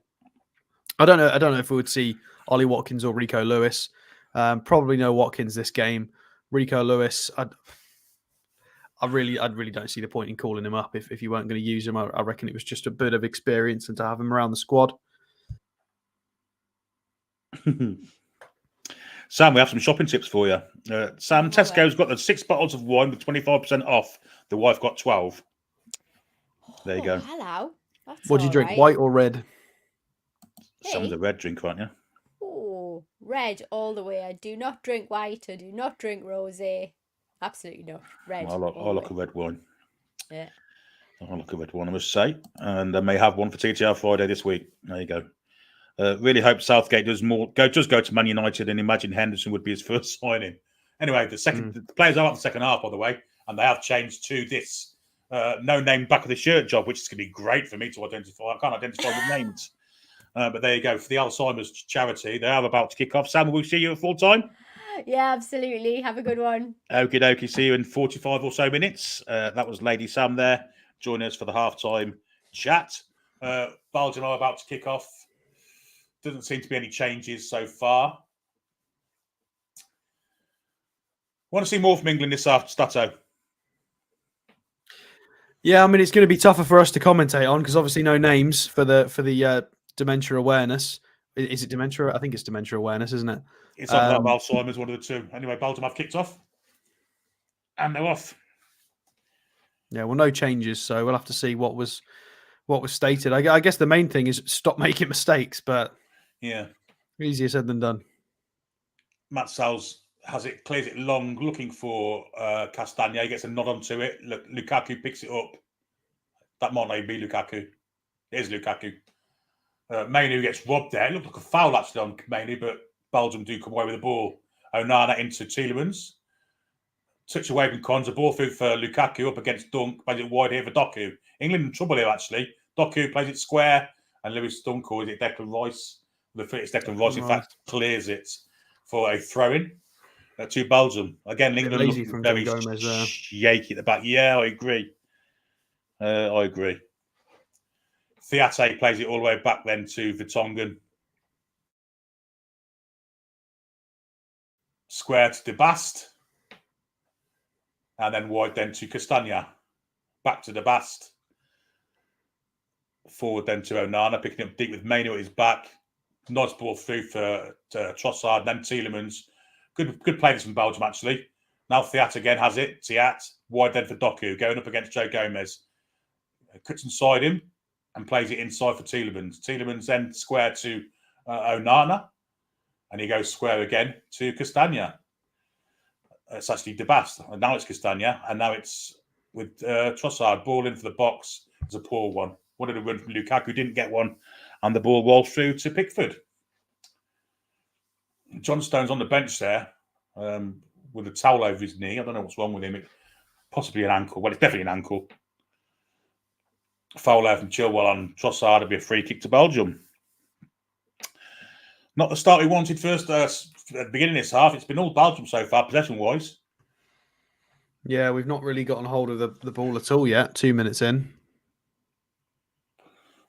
I don't know if we would see Ollie Watkins or Rico Lewis. Probably no Watkins this game. Rico Lewis, I really don't see the point in calling him up if you weren't going to use him. I reckon it was just a bit of experience and to have him around the squad. Sam, we have some shopping tips for you. Sam, Tesco's got the 6 bottles of wine with 25% off. The wife got 12. There you go. Hello. That's what do you drink, white or red? Sam's a red drink, aren't you? Oh, red all the way. I do not drink white. I do not drink rosé. Absolutely not. Red. I like a red wine. Yeah. I like a red wine, I must say. And I may have one for TTR Friday this week. There you go. Really hope Southgate does go to Man United, and imagine Henderson would be his first signing. Anyway, the players are at the second half, by the way, and they have changed to this no-name back of the shirt job, which is going to be great for me to identify. I can't identify with names. But there you go. For the Alzheimer's charity, they are about to kick off. Sam, will we see you at full time? Yeah, absolutely. Have a good one. Okie dokie. See you in 45 or so minutes. That was Lady Sam there. Join us for the halftime chat. Belgium are about to kick off. Doesn't seem to be any changes so far. Want to see more from England this after Stato? Yeah, I mean, it's going to be tougher for us to commentate on because obviously no names for the dementia awareness. Is it dementia? I think it's dementia awareness, isn't it? It's on Alzheimer's, one of the two. Anyway, Belgium have kicked off. And they're off. Yeah, well, no changes, so we'll have to see what was stated. I guess the main thing is stop making mistakes, but yeah, easier said than done. Matt Sal's clears it long, looking for Castagna. He gets a nod onto it. Lukaku picks it up. That might not be Lukaku. It is Lukaku. Mainu gets robbed there. It looked like a foul actually on Mainu, but Belgium do come away with the ball. Onana into Tielemans. Touch away from Cons. A ball through for Lukaku up against Dunk. Plays it wide here for Doku. England in trouble here actually. Doku plays it square, and Lewis Dunk, or is it Declan Rice? The foot is Declan Rice. In fact, clears it for a throw-in to Belgium. Again, England looking very shaky at the back. Yeah, I agree. Fiate plays it all the way back then to Vertonghen. Square to De Bast. And then wide then to Castagna. Back to De Bast. Forward then to Onana, picking up deep with Mainu at his back. Nice ball through for Trossard, then Tielemans. Good play from Belgium, actually. Now Fiat again has it. Fiat, wide then for Doku, going up against Joe Gomez. Cuts inside him. and plays it inside for Tielemans. Tielemans then square to Onana, and he goes square again to Castagna. It's actually Debast, and now it's Castagna, and now it's with Trossard. Ball in for the box. It's a poor one. Wanted a run from Lukaku, didn't get one, and the ball rolls through to Pickford. John Stone's on the bench there with a towel over his knee. I don't know what's wrong with him. Possibly an ankle. Well, it's definitely an ankle. Foul out from Chilwell on Trossard. It'll be a free kick to Belgium. Not the start we wanted first at the beginning of this half. It's been all Belgium so far, possession-wise. Yeah, we've not really gotten hold of the ball at all yet. 2 minutes in.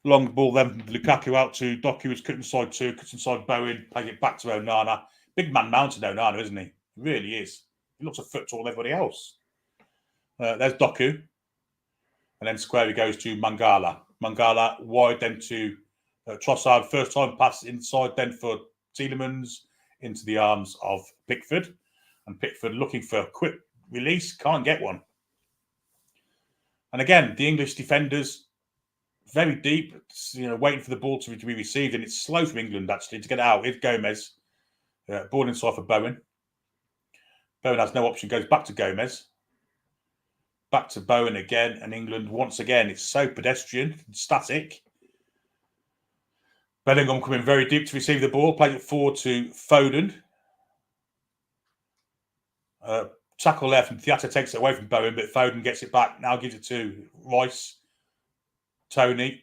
Long ball then, Lukaku out to Doku, who's cut inside two, cuts inside Bowen, playing it back to Onana. Big man mounted Onana, isn't he? He really is. He looks a foot taller than everybody else. There's Doku. And then square he goes to Mangala. Mangala wide then to Trossard. First time pass inside then for Tielemans into the arms of Pickford. And Pickford looking for a quick release. Can't get one. And again, the English defenders very deep, waiting for the ball to be received. And it's slow from England, actually, to get it out. Here's Gomez. Ball inside for Bowen. Bowen has no option. Goes back to Gomez. Back to Bowen again, and England once again. It's so pedestrian, static. Bellingham coming very deep to receive the ball, playing it forward to Foden. Tackle there from Theatre takes it away from Bowen, but Foden gets it back. Now gives it to Rice. Tony.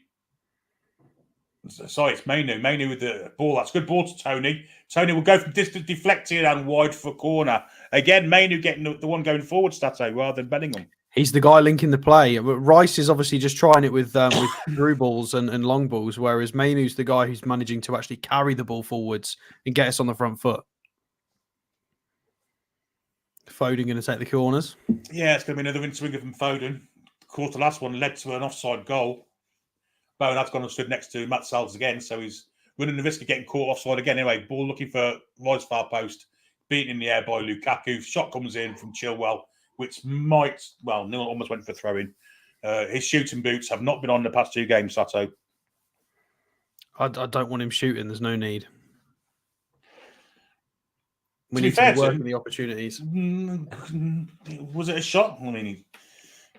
Sorry, it's Mainu. Mainu with the ball. That's a good ball to Tony. Tony will go from distance, deflected and wide for corner. Again, Mainu getting the one going forward, Stato, rather than Bellingham. He's the guy linking the play. Rice is obviously just trying it with through balls and long balls, whereas Mainu's the guy who's managing to actually carry the ball forwards and get us on the front foot. Foden going to take the corners. Yeah, it's going to be another in-swinger from Foden. Of course, the last one led to an offside goal. Bowen has gone and stood next to Matt Salles again, so he's running the risk of getting caught offside again. Anyway, ball looking for Rice far post, beaten in the air by Lukaku. Shot comes in from Chilwell, which might, well, Neil almost went for a throw-in. His shooting boots have not been on the past 2 games, Sato. I don't want him shooting. There's no need. We To be need fair to work to on the opportunities. Was it a shot? I mean,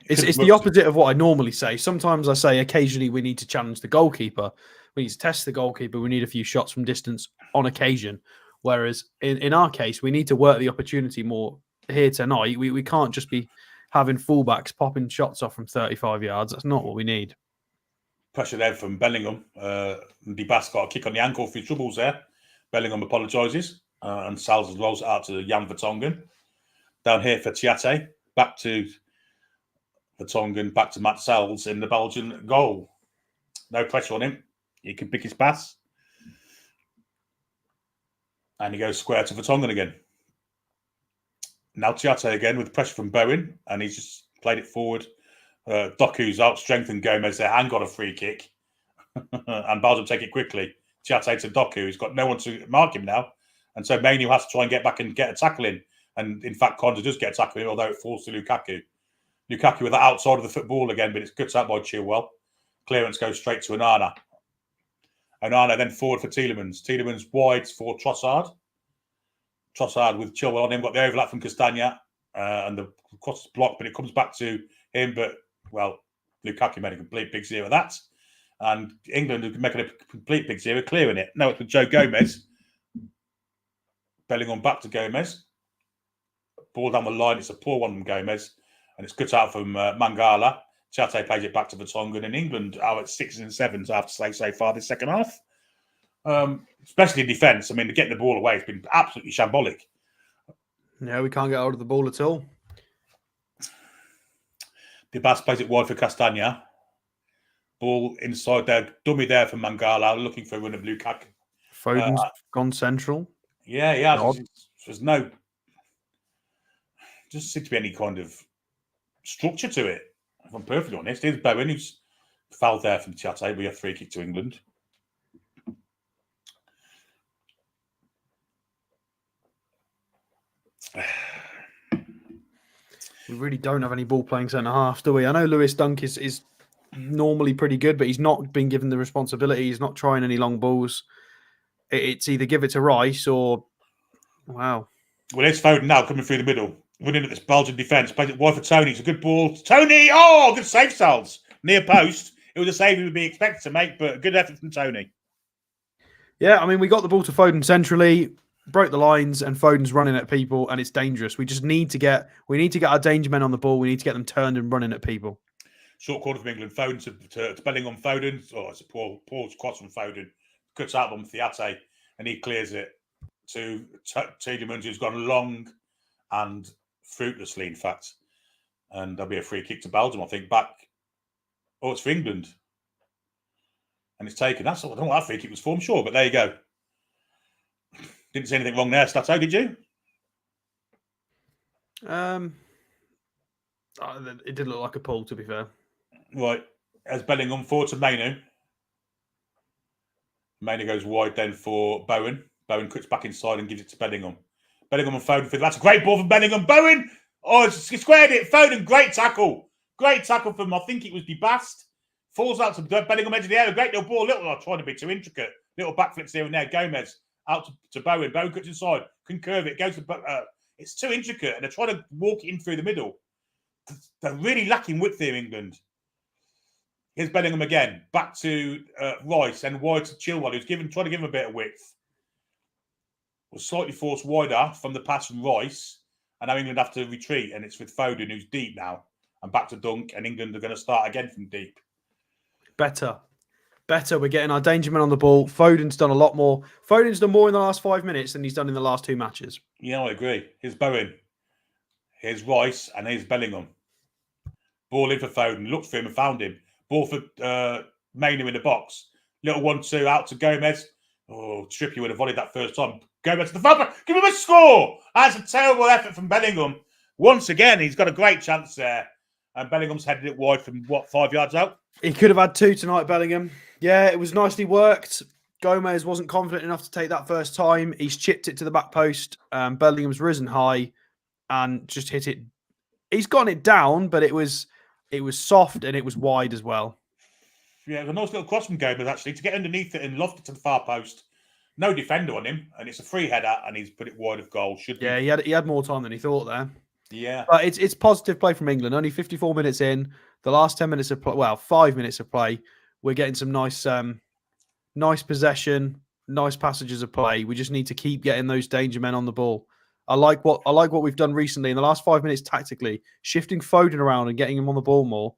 it's the opposite of what I normally say. Sometimes I say occasionally we need to challenge the goalkeeper. We need to test the goalkeeper. We need a few shots from distance on occasion. Whereas in our case, we need to work the opportunity more here tonight. We can't just be having fullbacks popping shots off from 35 yards. That's not what we need. Pressure there from Bellingham. Debas got a kick on the ankle for his troubles there. Bellingham apologises. And Salles rolls it out to Jan Vertonghen. Down here for Tiate. Back to Vertonghen. Back to Matt Salles in the Belgian goal. No pressure on him. He can pick his pass. And he goes square to Vertonghen again. Now Tiate again with pressure from Bowen. And he's just played it forward. Doku's out, strengthened Gomez there and got a free kick. And Belgium take it quickly. Tiate to Doku. He's got no one to mark him now. And so Mainu has to try and get back and get a tackle in. And in fact, Conda does get a tackle in, although it falls to Lukaku. Lukaku with that outside of the football again, but it's cut out by Chilwell. Clearance goes straight to Onana. Onana then forward for Tielemans. Tielemans wide for Trossard. Trossard with Chilwell on him, got the overlap from Castagna. And the cross is blocked, but it comes back to him. But, well, Lukaku made a complete big zero of that. And England are making a complete big zero, clearing it. No, it's with Joe Gomez. Bellingham back to Gomez. Ball down the line. It's a poor one from Gomez. And it's cut out from Mangala. Chate plays it back to Vertonghen. And England are at 6 and 7, I have to say, so far this second half. Especially in defence. I mean, getting the ball away has been absolutely shambolic. Yeah, we can't get hold of the ball at all. Debas plays it wide for Castagna. Ball inside there. Dummy there for Mangala. Looking for a run of Lukaku. Foden's gone central. Yeah. There's no... Just seems to be any kind of structure to it, if I'm perfectly honest. Here's Bowen, who's fouled there from Tiate. We have free kick to England. We really don't have any ball playing centre half, do we? I know Lewis Dunk is normally pretty good, but he's not been given the responsibility. He's not trying any long balls. It's either give it to Rice or, wow. Well, there's Foden now coming through the middle, running at this Belgian defence. Plays it wide for Tony. It's a good ball. Tony! Oh, good save, Salz. Near post. It was a save he would be expected to make, but a good effort from Tony. Yeah, I mean, we got the ball to Foden centrally, broke the lines, and Foden's running at people, and it's dangerous. We just need to get our danger men on the ball. We need to get them turned and running at people. Short corner from England. Foden to Bellingham. Foden. Oh, it's a poor cross from Foden. Cuts out on Theate, and he clears it to Tielemans, who's gone long and fruitlessly, in fact. And there'll be a free kick to Belgium, I think, back. Oh, it's for England. And it's taken. I don't know what I think it was for, I'm sure, but there you go. Didn't see anything wrong there, Stato, did you? It did look like a pull, to be fair. Right. As Bellingham forward to Mainu. Mainu goes wide then for Bowen. Bowen cuts back inside and gives it to Bellingham. Bellingham and Foden. That's a great ball from Bellingham. Bowen! Oh, he squared it. Foden, great tackle. Great tackle from, I think it was DeBast. Falls out to Bellingham, edge of the area. Great little ball. Trying to be too intricate. Little backflips here and there. Gomez out to Bowen. Bowen cuts inside. Can curve it. Goes to... it's too intricate, and they're trying to walk it in through the middle. They're really lacking width here, England. Here's Bellingham again. Back to Rice and wide to Chilwell, who's trying to give him a bit of width. Was slightly forced wider from the pass from Rice, and now England have to retreat, and it's with Foden, who's deep now, and back to Dunk, and England are going to start again from deep. Better. We're getting our danger men on the ball. Foden's done a lot more. Foden's done more in the last 5 minutes than he's done in the last 2 matches. Yeah, I agree. Here's Bowen. Here's Rice, and here's Bellingham. Ball in for Foden. Looked for him and found him. Ball for Mainu in the box. Little 1-2 out to Gomez. Oh, Trippier would have volleyed that first time. Gomez to the front. Give him a score. That's a terrible effort from Bellingham. Once again, he's got a great chance there. And Bellingham's headed it wide from, 5 yards out? He could have had 2 tonight, Bellingham. Yeah, it was nicely worked. Gomez wasn't confident enough to take that first time. He's chipped it to the back post. Bellingham's risen high and just hit it. He's gotten it down, but it was soft and it was wide as well. Yeah, it was a nice little cross from Gomez, actually, to get underneath it and loft it to the far post. No defender on him, and it's a free header, and he's put it wide of goal. He had more time than he thought there. Yeah. But it's positive play from England. Only 54 minutes in. The last 10 minutes of play, 5 minutes of play, we're getting some nice possession, nice passages of play. We just need to keep getting those danger men on the ball. I like what we've done recently in the last 5 minutes tactically. Shifting Foden around and getting him on the ball more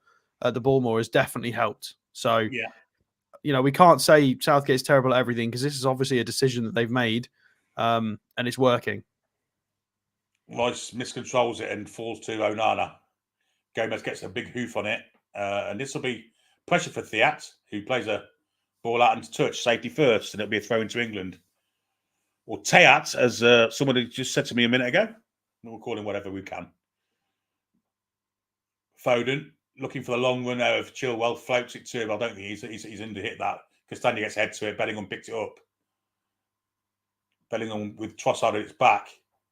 has definitely helped. So, yeah. We can't say Southgate's terrible at everything because this is obviously a decision that they've made, and it's working. Rice miscontrols it and falls to Onana. Gomez gets a big hoof on it, and this will be pressure for Theat, who plays a ball out into touch, safety first, and it'll be a throw into England. Or Teat, as somebody just said to me a minute ago. We'll call him whatever we can. Foden, looking for the long run out of Chilwell, floats it to him. I don't think he's in to hit that. Castagna gets head to it. Bellingham picked it up. Bellingham with Trossard at its back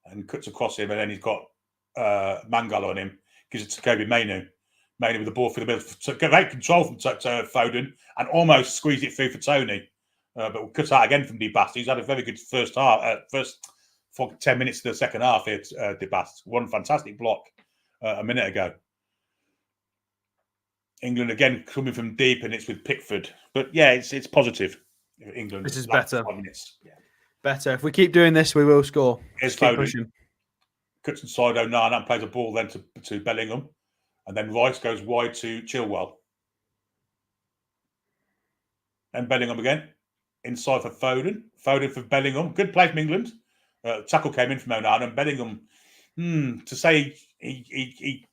and cuts across him, and then he's got Mangala on him. Gives it to Kobe Mainu. Mainu with the ball through the middle. Great control from Foden and almost squeezed it through for Tony. But we'll cut out again from DeBast. He's had a very good first 10 minutes of the second half here, DeBast. One fantastic block a minute ago. England again coming from deep, and it's with Pickford. But yeah, it's positive. England. This is better. 5 minutes. Yeah. Better. If we keep doing this, we will score. Here's Foden. Cuts inside Onana and plays a ball then to Bellingham. And then Rice goes wide to Chilwell. And Bellingham again. Inside for Foden. Foden for Bellingham. Good play from England. Tackle came in from Onana. And Bellingham, to say he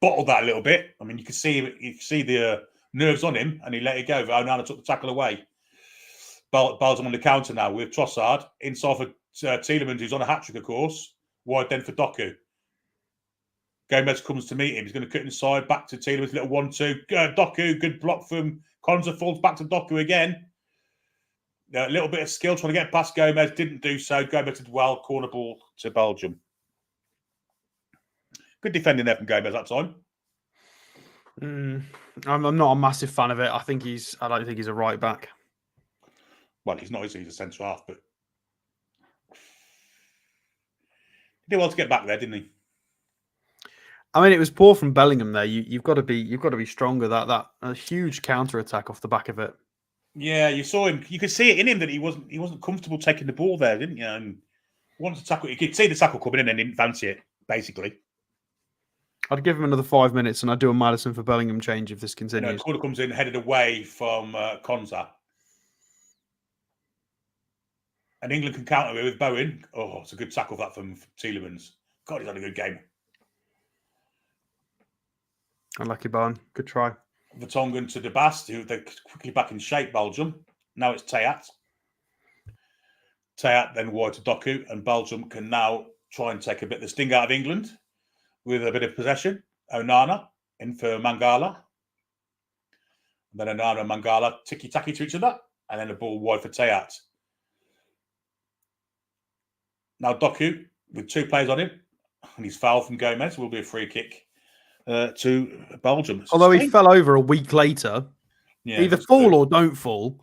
bottled that a little bit. I mean, you could see the nerves on him, and he let it go. Onana took the tackle away. Belgium on the counter now with Trossard. Inside for Tielemans, who's on a hat-trick, of course. Wide then for Doku. Gomez comes to meet him. He's going to cut inside. Back to Tielemans. Little 1-2. Doku. Good block from Konza. Falls back to Doku again. A little bit of skill trying to get past Gomez. Didn't do so. Gomez did well. Corner ball to Belgium. Good defending there from Gomez that time. I'm not a massive fan of it. I don't think he's a right back. Well, he's not, is he? He's a centre half, but he did well to get back there, didn't he? I mean, it was poor from Bellingham there. You've got to be stronger. That a huge counter attack off the back of it. Yeah, you saw him. You could see it in him that he wasn't comfortable taking the ball there, didn't you? And wanted to tackle. You could see the tackle coming in and didn't fancy it. Basically, I'd give him another 5 minutes, and I'd do a Maddison for Bellingham change if this you know, continues. Corner comes in headed away from Konza, and England can counter it with Bowen. Oh, it's a good tackle that from Tielemans. God, he's had a good game. Unlucky Bowen. Good try. Vertonghen to De Bast, who they're quickly back in shape, Belgium. Now it's Tayat. Tayat then wide to Doku, and Belgium can now try and take a bit of the sting out of England with a bit of possession. Onana in for Mangala. And then Onana and Mangala ticky-tacky to each other, and then the ball wide for Tayat. Now Doku, with 2 players on him, and he's fouled from Gomez, will be a free kick to Belgium. Although he fell over a week later. Yeah, either fall or don't fall.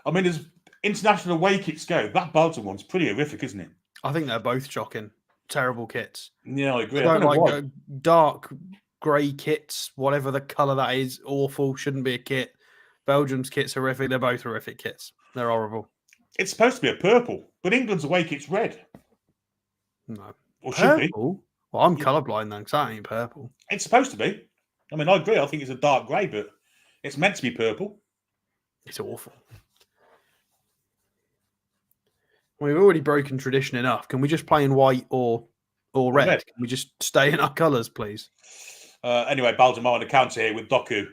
I mean, as international away kits go, that Belgium one's pretty horrific, isn't it? I think they're both shocking. Terrible kits. Yeah, I agree. I don't like dark grey kits, whatever the colour that is, awful, shouldn't be a kit. Belgium's kit's horrific. They're both horrific kits. They're horrible. It's supposed to be a purple, but England's away kit's red. No. Or purple? Should be. Well, I'm colourblind then, because that ain't purple. It's supposed to be. I mean, I agree. I think it's a dark grey, but it's meant to be purple. It's awful. We've already broken tradition enough. Can we just play in white or red? Can we just stay in our colours, please? Anyway, Belgium are on the counter here with Doku.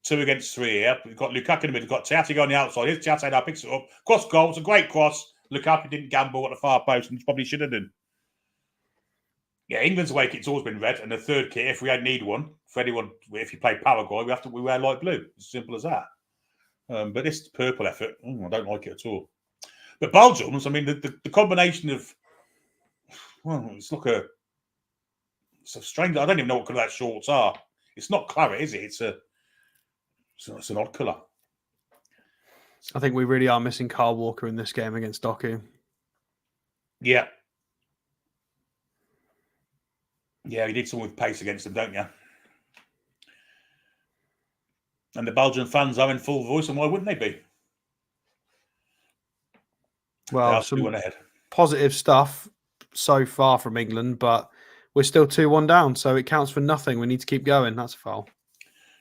2 against 3 here. We've got Lukaku in the middle. We've got Tayati on the outside. Here's Tayati now, picks it up. Cross goal. It's a great cross. Lukaku didn't gamble at the far post and probably should have done. Yeah, England's away kit's always been red, and the third kit, if we need one, for anyone, if you play Paraguay, we wear light blue. As simple as that. But this purple effort, I don't like it at all. But Belgium's, I mean, the combination of, well, it's a strange. I don't even know what colour that shorts are. It's not claret, is it? It's an odd colour. I think we really are missing Kyle Walker in this game against Doku. Yeah. Yeah, you need someone with pace against them, don't you? And the Belgian fans are in full voice, and why wouldn't they be? Well, some positive stuff so far from England, but we're still 2-1 down, so it counts for nothing. We need to keep going. That's a foul.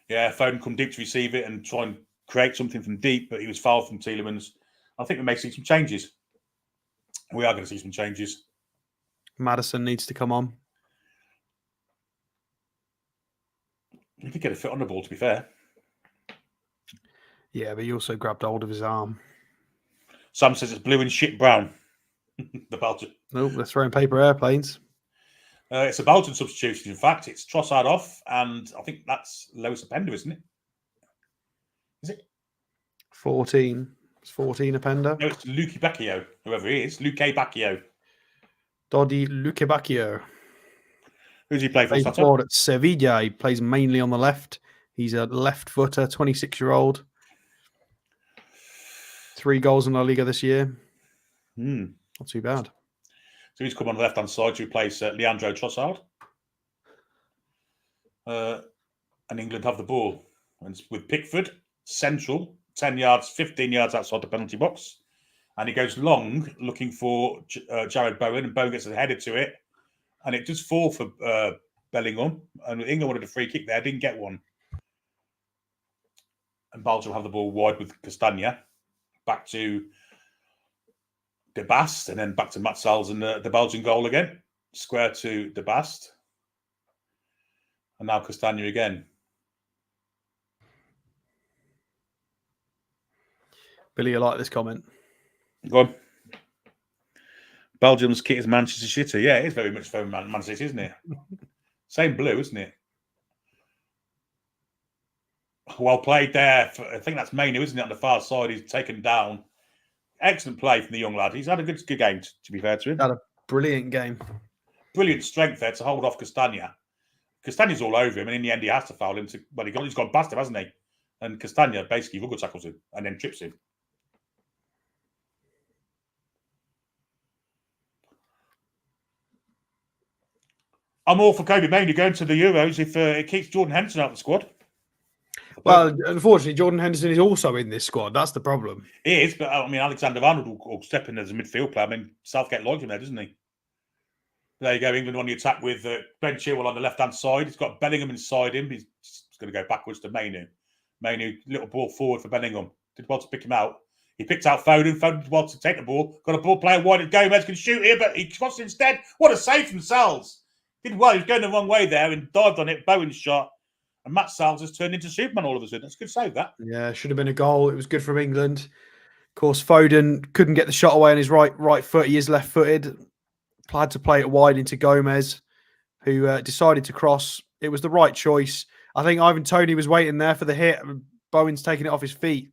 Yeah, Foden come deep to receive it and try and create something from deep, but he was fouled from Tielemans. I think we may see some changes. We are going to see some changes. Maddison needs to come on. He did get a foot on the ball, to be fair. Yeah, but he also grabbed hold of his arm. Sam says it's blue and shit brown. The Belgian. Nope, they're throwing paper airplanes. It's a Belgian substitution, in fact. It's Trossard off, and I think that's Lois Openda, isn't it? Is it? 14. It's 14 Openda. No, it's Luque Bacchio, whoever he is. Luque Bacchio. Dodi Luque Bacchio. Who's he play for? Plays forward at Sevilla. He plays mainly on the left. He's a left footer, 26-year-old. 3 goals in La Liga this year. Not too bad. So he's come on the left-hand side to replace Leandro Trossard. And England have the ball. And it's with Pickford, central, 10 yards, 15 yards outside the penalty box. And he goes long, looking for Jared Bowen, and Bowen gets headed to it. And it does fall for Bellingham. And England wanted a free kick there, didn't get one. And Belgium have the ball wide with Castagna. Back to De Bast, and then back to Matt Sals and the Belgian goal again. Square to De Bast. And now Castagna again. Billy, you like this comment? Go on. Belgium's kit is Manchester City. Yeah, it is very much for Man City, isn't it? Same blue, isn't it? Well played there. I think that's Mainu, isn't it? On the far side, he's taken down. Excellent play from the young lad. He's had a good game, to be fair to him. Had a Brilliant game. Brilliant strength there to hold off Castagna. Castagna's all over him, and in the end, he has to foul him. He's gone past him, hasn't he? And Castagna basically rugger tackles him and then trips him. I'm all for Kobe Mainoo going to the Euros if it keeps Jordan Henderson out of the squad. Well, unfortunately, Jordan Henderson is also in this squad. That's the problem. It is, but I mean, Alexander Arnold will step in as a midfield player. I mean, Southgate likes him there, doesn't he? There you go, England on the attack with Ben Chilwell on the left-hand side. He's got Bellingham inside him. He's going to go backwards to Mainoo. Mainoo, little ball forward for Bellingham. Did well to pick him out. He picked out Foden. Foden did well to take the ball. Got a ball player wide and Gomez can shoot here, but he crossed instead. What a save from Sal's. Did well. He was going the wrong way there and dived on it. Bowen's shot. And Matt Sal's has turned into Superman all of a sudden. That's a good save, that. Yeah, should have been a goal. It was good from England. Of course, Foden couldn't get the shot away on his right foot. He is left-footed. Had to play it wide into Gomez, who decided to cross. It was the right choice. I think Ivan Toney was waiting there for the hit. Bowen's taking it off his feet.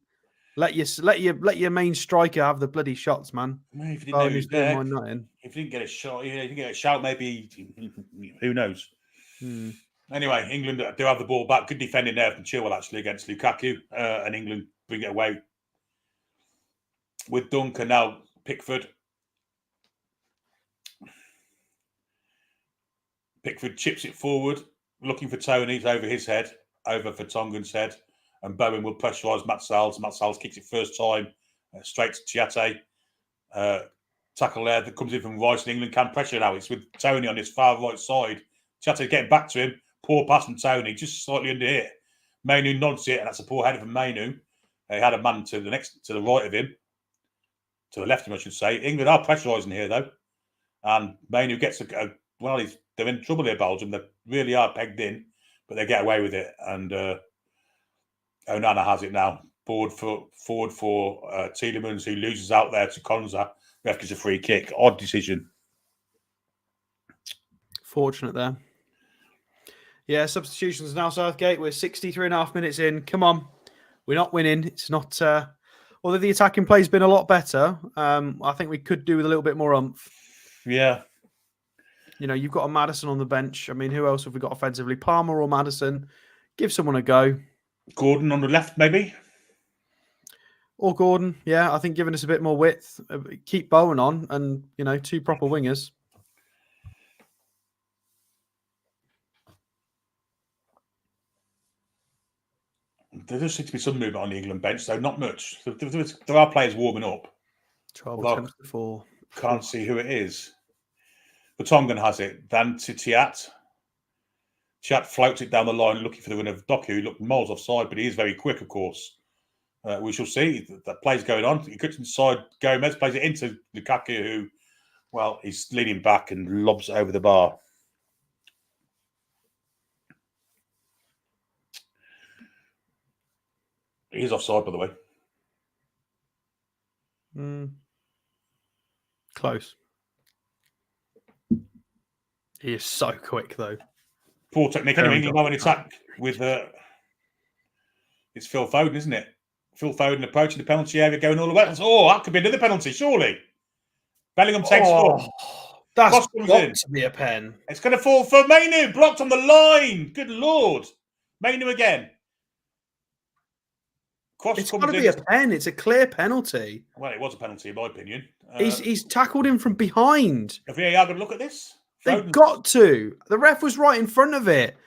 Let your main striker have the bloody shots, man. Well, if you didn't know he was there, nothing. if you didn't get a shot, if you didn't get a shout, maybe who knows? Anyway, England do have the ball back. Good defending there from Chilwell actually against Lukaku, and England bring it away with Duncan now. Pickford chips it forward, looking for Toney. It's over his head, over for Tongan's head. And Bowen will pressurise Matt Sal's. Matt Sal's kicks it first time, straight to Chiate. Tackle there that comes in from Rice, and England can pressure now. It's with Toney on his far right side. Chiate getting back to him. Poor pass from Toney, just slightly under hit. Mainoo nods it, and that's a poor header from Mainoo. He had a man to the right of him. To the left of him, I should say. England are pressurising here, though. And Mainoo gets they're in trouble here, Belgium. They really are pegged in, but they get away with it. And Onana has it now. Forward for Tielemans, who loses out there to Konza. Ref gives a free kick. Odd decision. Fortunate there. Yeah, substitutions now, Southgate. We're 63.5 minutes in. Come on. We're not winning. It's not... although the attacking play has been a lot better, I think we could do with a little bit more oomph. Yeah. You know, you've got a Maddison on the bench. I mean, who else have we got offensively? Palmer or Maddison? Give someone a go. Gordon on the left, maybe? Or Gordon, yeah. I think giving us a bit more width. Keep Bowen on and, you know, two proper wingers. There does seem to be some movement on the England bench, though not much. There are players warming up. 12 attempts to 4. Can't see who it is. But Tongan has it. Then to Tiat. Tiat floats it down the line looking for the winner of Doku, who looked miles offside, but he is very quick, of course. We shall see. That play's going on. He cuts inside Gomez, plays it into Lukaku, who, well, he's leaning back and lobs it over the bar. He is offside, by the way. Close. He is so quick, though. Poor technique. Anyway, England have an attack with it's Phil Foden, isn't it? Phil Foden approaching the penalty area, going all the way. That could be another penalty, surely. Bellingham takes four. That's got to be a pen. It's going to fall for Mainoo. Blocked on the line. Good Lord. Mainoo again. It's got to be a pen. It's a clear penalty. Well, it was a penalty, in my opinion. He's tackled him from behind. Have VAR got to look at this? They've got to. The ref was right in front of it.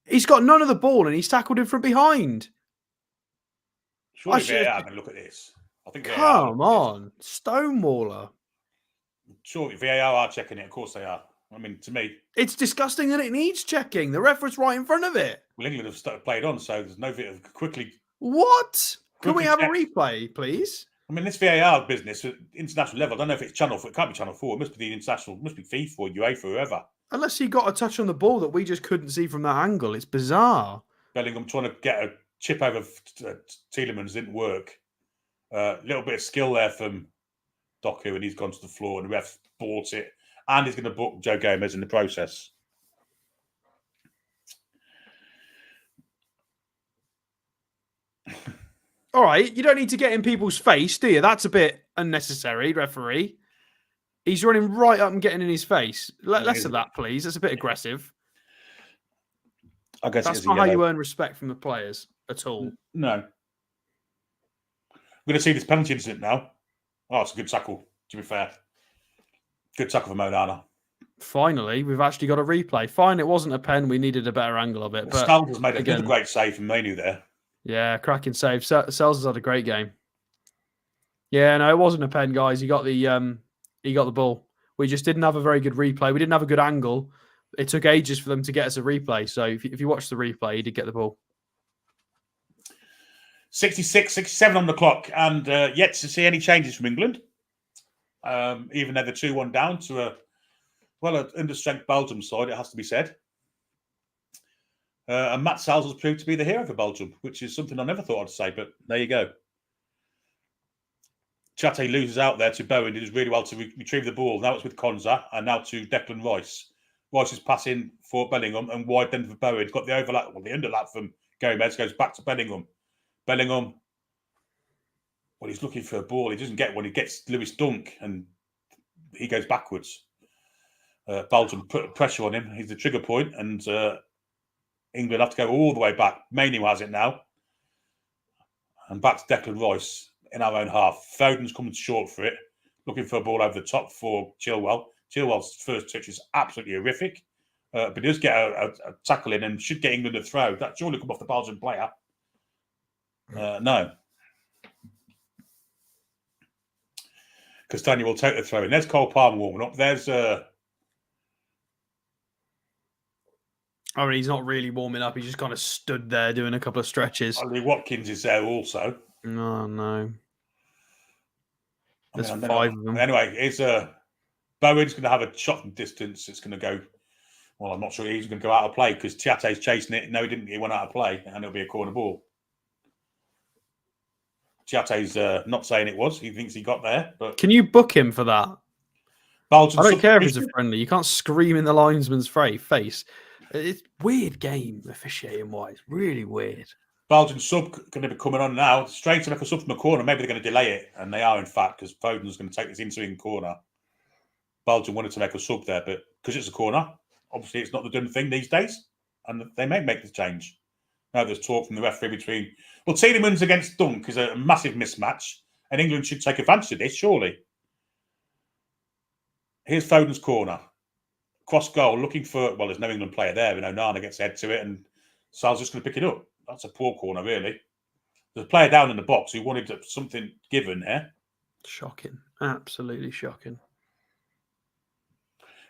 He's got none of the ball and he's tackled him from behind. Surely VAR can look at this. I think Come on. Stonewaller. Surely VAR are checking it. Of course they are. I mean, to me... It's disgusting that it needs checking. The ref was right in front of it. Well, England have started played on, so there's no bit of quickly... What? Can we have a replay, please? I mean, this VAR business at international level, I don't know if it's Channel 4. It can't be Channel 4. It must be the international, it must be FIFA or UEFA, whoever. Unless he got a touch on the ball that we just couldn't see from that angle. It's bizarre. Bellingham trying to get a chip over Tielemans didn't work. A little bit of skill there from Doku, and he's gone to the floor, and the ref bought it. And he's going to book Joe Gomez in the process. All right, you don't need to get in people's face, do you? That's a bit unnecessary, referee. He's running right up and getting in his face. Less Yeah, of that, please. That's a bit aggressive. I guess That's it is a not how yellow. you earn respect from the players at all. No. I'm going to see this penalty incident now. Oh, it's a good tackle, to be fair. Good tackle from Onana. Finally, we've actually got a replay. Fine, it wasn't a pen. We needed a better angle of it. But Stalls has made again, another great save from Manu there. Yeah, cracking save. Sells has had a great game. Yeah, no, it wasn't a pen, guys. He got the ball. We just didn't have a very good replay. We didn't have a good angle. It took ages for them to get us a replay. So if you watch the replay, he did get the ball. 66, 67 on the clock, and yet to see any changes from England. Even though they're 2-1 down to an understrength Belgium side, it has to be said. And Matt Sals has proved to be the hero for Belgium, which is something I never thought I'd say, but there you go. Chate loses out there to Bowen. He does really well to retrieve the ball. Now it's with Konza, and now to Declan Rice. Rice is passing for Bellingham, and wide then for Bowen. Got the overlap, the underlap from Gomez, goes back to Bellingham. Bellingham, well, he's looking for a ball. He doesn't get one. He gets Lewis Dunk, and he goes backwards. Belgium put pressure on him. He's the trigger point, and England have to go all the way back. Manu has it now. And back to Declan Rice in our own half. Foden's coming short for it, looking for a ball over the top for Chilwell. Chilwell's first touch is absolutely horrific, but he does get a tackle in and should get England a throw. That surely come off the Belgian player. No. Castagna will take the throw in. There's Cole Palmer warming up. There's I mean, he's not really warming up. He just kind of stood there doing a couple of stretches. Ollie Watkins is there also. Oh, no. There's I mean, 5 of them. Anyway, it's Bowen's going to have a shot from distance. It's going to go. Well, I'm not sure he's going to go out of play because Tiate's chasing it. No, he didn't. He went out of play, and it'll be a corner ball. Tiate's not saying it was. He thinks he got there, but Can you book him for that? Belgium I don't care if it's a friendly. You can't scream in the linesman's face. It's weird game officiating wise. Really weird. Belgian sub going to be coming on now. Straight to make a sub from the corner. Maybe they're going to delay it, and they are in fact because Foden's going to take this into corner. Belgium wanted to make a sub there, but because it's a corner, obviously it's not the done thing these days, and they may make the change. Now there's talk from the referee between. Well, Tielemans against Dunk is a massive mismatch, and England should take advantage of this, surely. Here's Foden's corner. Cross goal, looking for, well, there's no England player there, and Onana gets head to it, and Sal's just going to pick it up. That's a poor corner, really. There's a player down in the box who wanted something given there. Shocking. Absolutely shocking.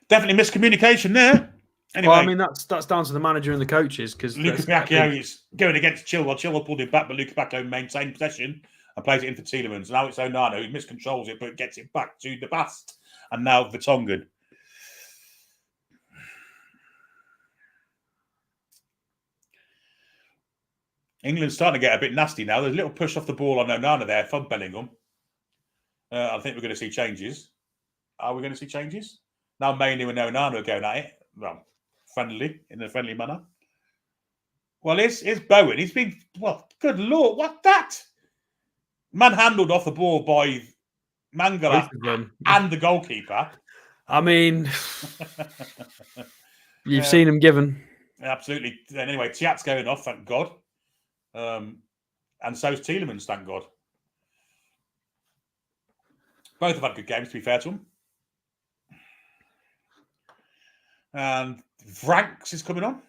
Definitely miscommunication there. Anyway, Well, I mean, that's down to the manager and the coaches because Luka Bacchio is going against Chilwell. Chilwell pulled him back, but Luka Bacchio maintained possession and plays it in for Tielemans. Now it's Onana who miscontrols it, but gets it back to the Bast. And now Vertonghen. England's starting to get a bit nasty now. There's a little push off the ball on Onana there from Bellingham. I think we're going to see changes. Are we going to see changes? Now Manu and Onana are going at it. Well, in a friendly manner. Well, here's Bowen. He's been, well, good Lord, what that? Manhandled off the ball by Mangala and the goalkeeper. I mean, you've seen him given. Absolutely. Anyway, Tiat's going off, thank God. And so's Tielemans, thank God. Both have had good games, to be fair to them. And Franks is coming on.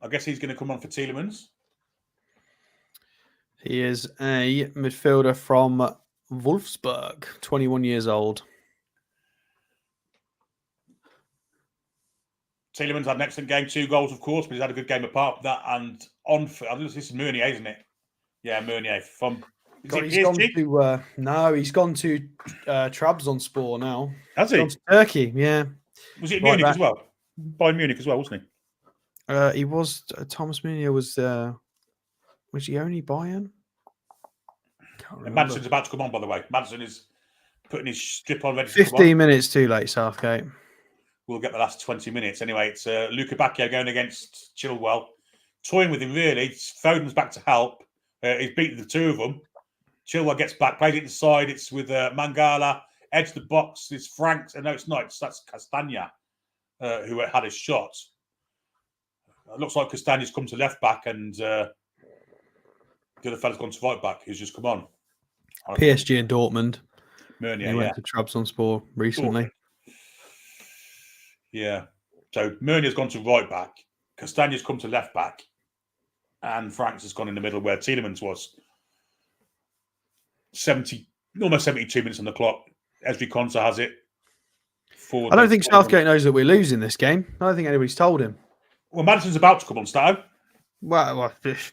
I guess he's going to come on for Tielemans. He is a midfielder from Wolfsburg, 21 years old. Tielemans had an excellent game, 2 goals, of course, but he's had a good game apart from that. And on for, this is Meunier, isn't it? Yeah, Meunier from. He's gone to he's gone to Trabzonspor now. Has he? Gone to Turkey, yeah. Was it Munich as well? Bayern Munich as well, wasn't he? He was. Thomas Meunier was he only Bayern? Madison's about to come on, by the way. Madison is putting his strip on ready. 15 minutes too late, Southgate. We'll get the last 20 minutes. Anyway, it's Luka Bacchio going against Chilwell. Toying with him, really. Foden's back to help. He's beaten the 2 of them. Chilwell gets back, plays it inside. It's with Mangala, edge of the box is Franks. No, it's not. That's Castagna who had a shot. It looks like Castagna's come to left back and the other fella's gone to right back who's just come on. PSG and Dortmund. Meunier, he went to Trabzonspor recently. Dortmund. Yeah. So Meunier's gone to right back. Castagna's come to left back. And Franks has gone in the middle where Tielemans was. Almost 72 minutes on the clock. Esri Konsa has it. I don't think Southgate knows that we're losing this game. I don't think anybody's told him. Well, Maddison's about to come on, Stato. Well, it's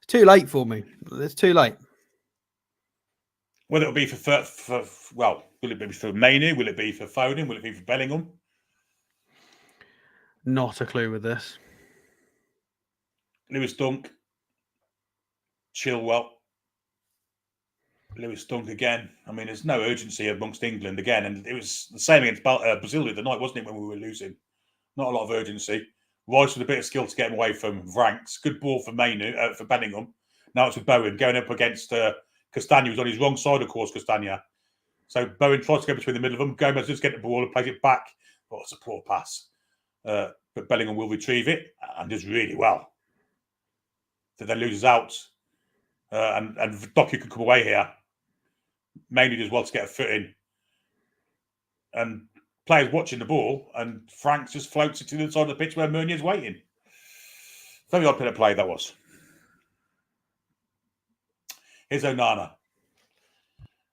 too late for me. It's too late. Whether it'll be will it be for Mainu? Will it be for Foden? Will it be for Bellingham? Not a clue with this. Lewis Dunk. Chilwell. Lewis Dunk again. I mean, there's no urgency amongst England again. And it was the same against Brazil the other night, wasn't it, when we were losing? Not a lot of urgency. Rice with a bit of skill to get him away from Franks. Good ball for Mainu, for Bellingham. Now it's with Bowen going up against Castagna, who's on his wrong side, of course, Castagna. So Bowen tries to go between the middle of them. Gomez just get the ball and plays it back. Oh, it's a poor pass. But Bellingham will retrieve it and does really well. So then loses out. And Doku can come away here. Mainly does well to get a foot in. And players watching the ball, and Franks just floats it to the side of the pitch where Meunier's waiting. Very odd bit of play that was. Here's Onana.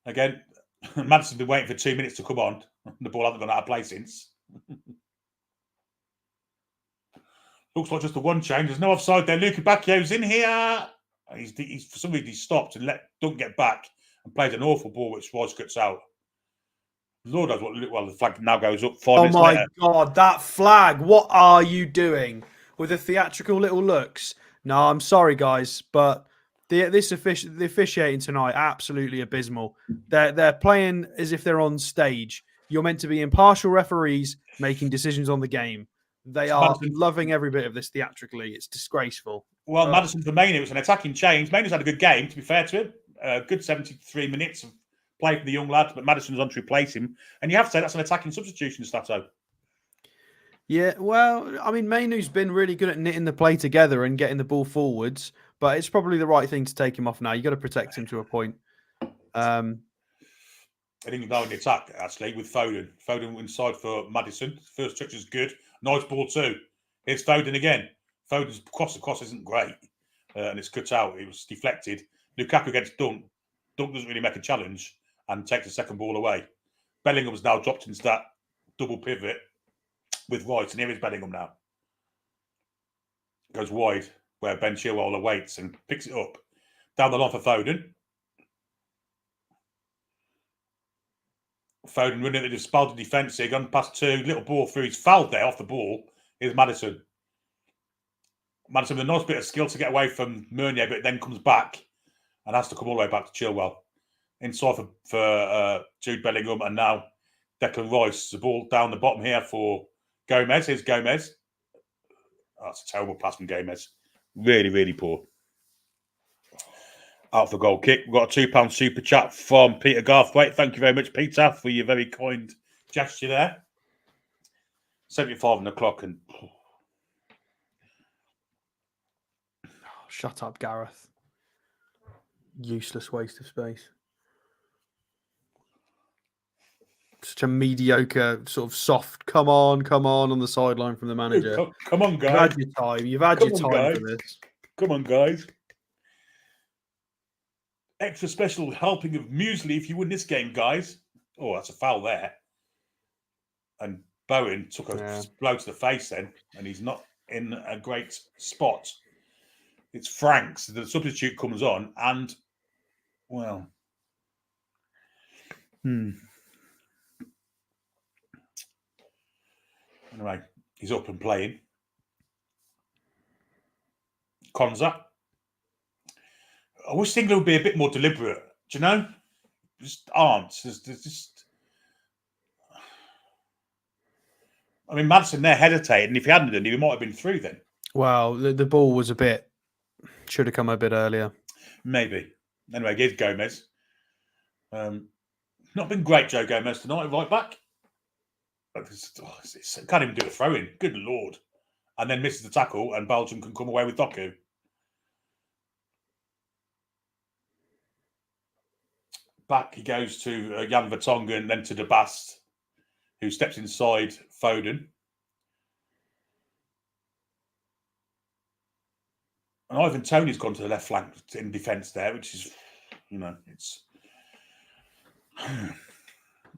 Again, Maddison's been waiting for 2 minutes to come on. The ball hasn't gone out of play since. Looks like just the one change. There's no offside there. Luka Bacchio's in here. He's for some reason he stopped and let Dunk get back and played an awful ball which Rice cuts out. Lord knows what. The flag now goes up 5 minutes later. Oh my God, that flag! What are you doing with the theatrical little looks? No, I'm sorry, guys, but the officiating tonight absolutely abysmal. They're playing as if they're on stage. You're meant to be impartial referees making decisions on the game. They are loving every bit of this theatrically. It's disgraceful. Well, Maddison for Mainu, it was an attacking change. Mainu's had a good game, to be fair to him. Good 73 minutes of play for the young lad, but Maddison's on to replace him. And you have to say that's an attacking substitution, Stato. Yeah, well, I mean, Mainu's been really good at knitting the play together and getting the ball forwards, but it's probably the right thing to take him off now. You've got to protect him to a point. I think now in the attack, actually, with Foden. Foden inside for Maddison. First touch is good. Nice ball too. Here's Foden again. Foden's cross isn't great. And it's cut out. It was deflected. Lukaku against Dunk. Dunk doesn't really make a challenge and takes the second ball away. Bellingham's now dropped into that double pivot with Rice. And here is Bellingham now. Goes wide where Ben Chilwell awaits and picks it up. Down the line for Foden. Foden running at the spouted defence here, gone past two, little ball through. He's fouled there off the ball. Here's Maddison. Maddison with a nice bit of skill to get away from Meunier, but then comes back and has to come all the way back to Chilwell. Inside for Jude Bellingham, and now Declan Rice. The ball down the bottom here for Gomez. Here's Gomez. Oh, that's a terrible pass from Gomez. Really, really poor. Out for goal kick. We've got a £2 super chat from Peter Garthwaite. Thank you very much, Peter, for your very kind gesture there. 75 on the clock. And shut up, Gareth. Useless waste of space. Such a mediocre, sort of soft, come on the sideline from the manager. Come on, guys. You've had your time for this. Come on, guys. Extra special helping of muesli if you win this game, guys. Oh, that's a foul there. And Bowen took a blow to the face then, and he's not in a great spot. It's Franks. The substitute comes on, and, well, Anyway, he's up and playing. Konza. I wish England would be a bit more deliberate. Do you know? Just aren't. There's just. I mean, Maddison there hesitated, and if he hadn't done, he might have been through then. Well, the ball was should have come a bit earlier. Maybe. Anyway, here's Gomez. Not been great, Joe Gomez tonight, right back. Can't even do a throw in. Good Lord. And then misses the tackle, and Belgium can come away with Doku. Back he goes to Jan Vertonghen and then to De Bast, who steps inside Foden. And Ivan Toney's gone to the left flank in defence there, which is,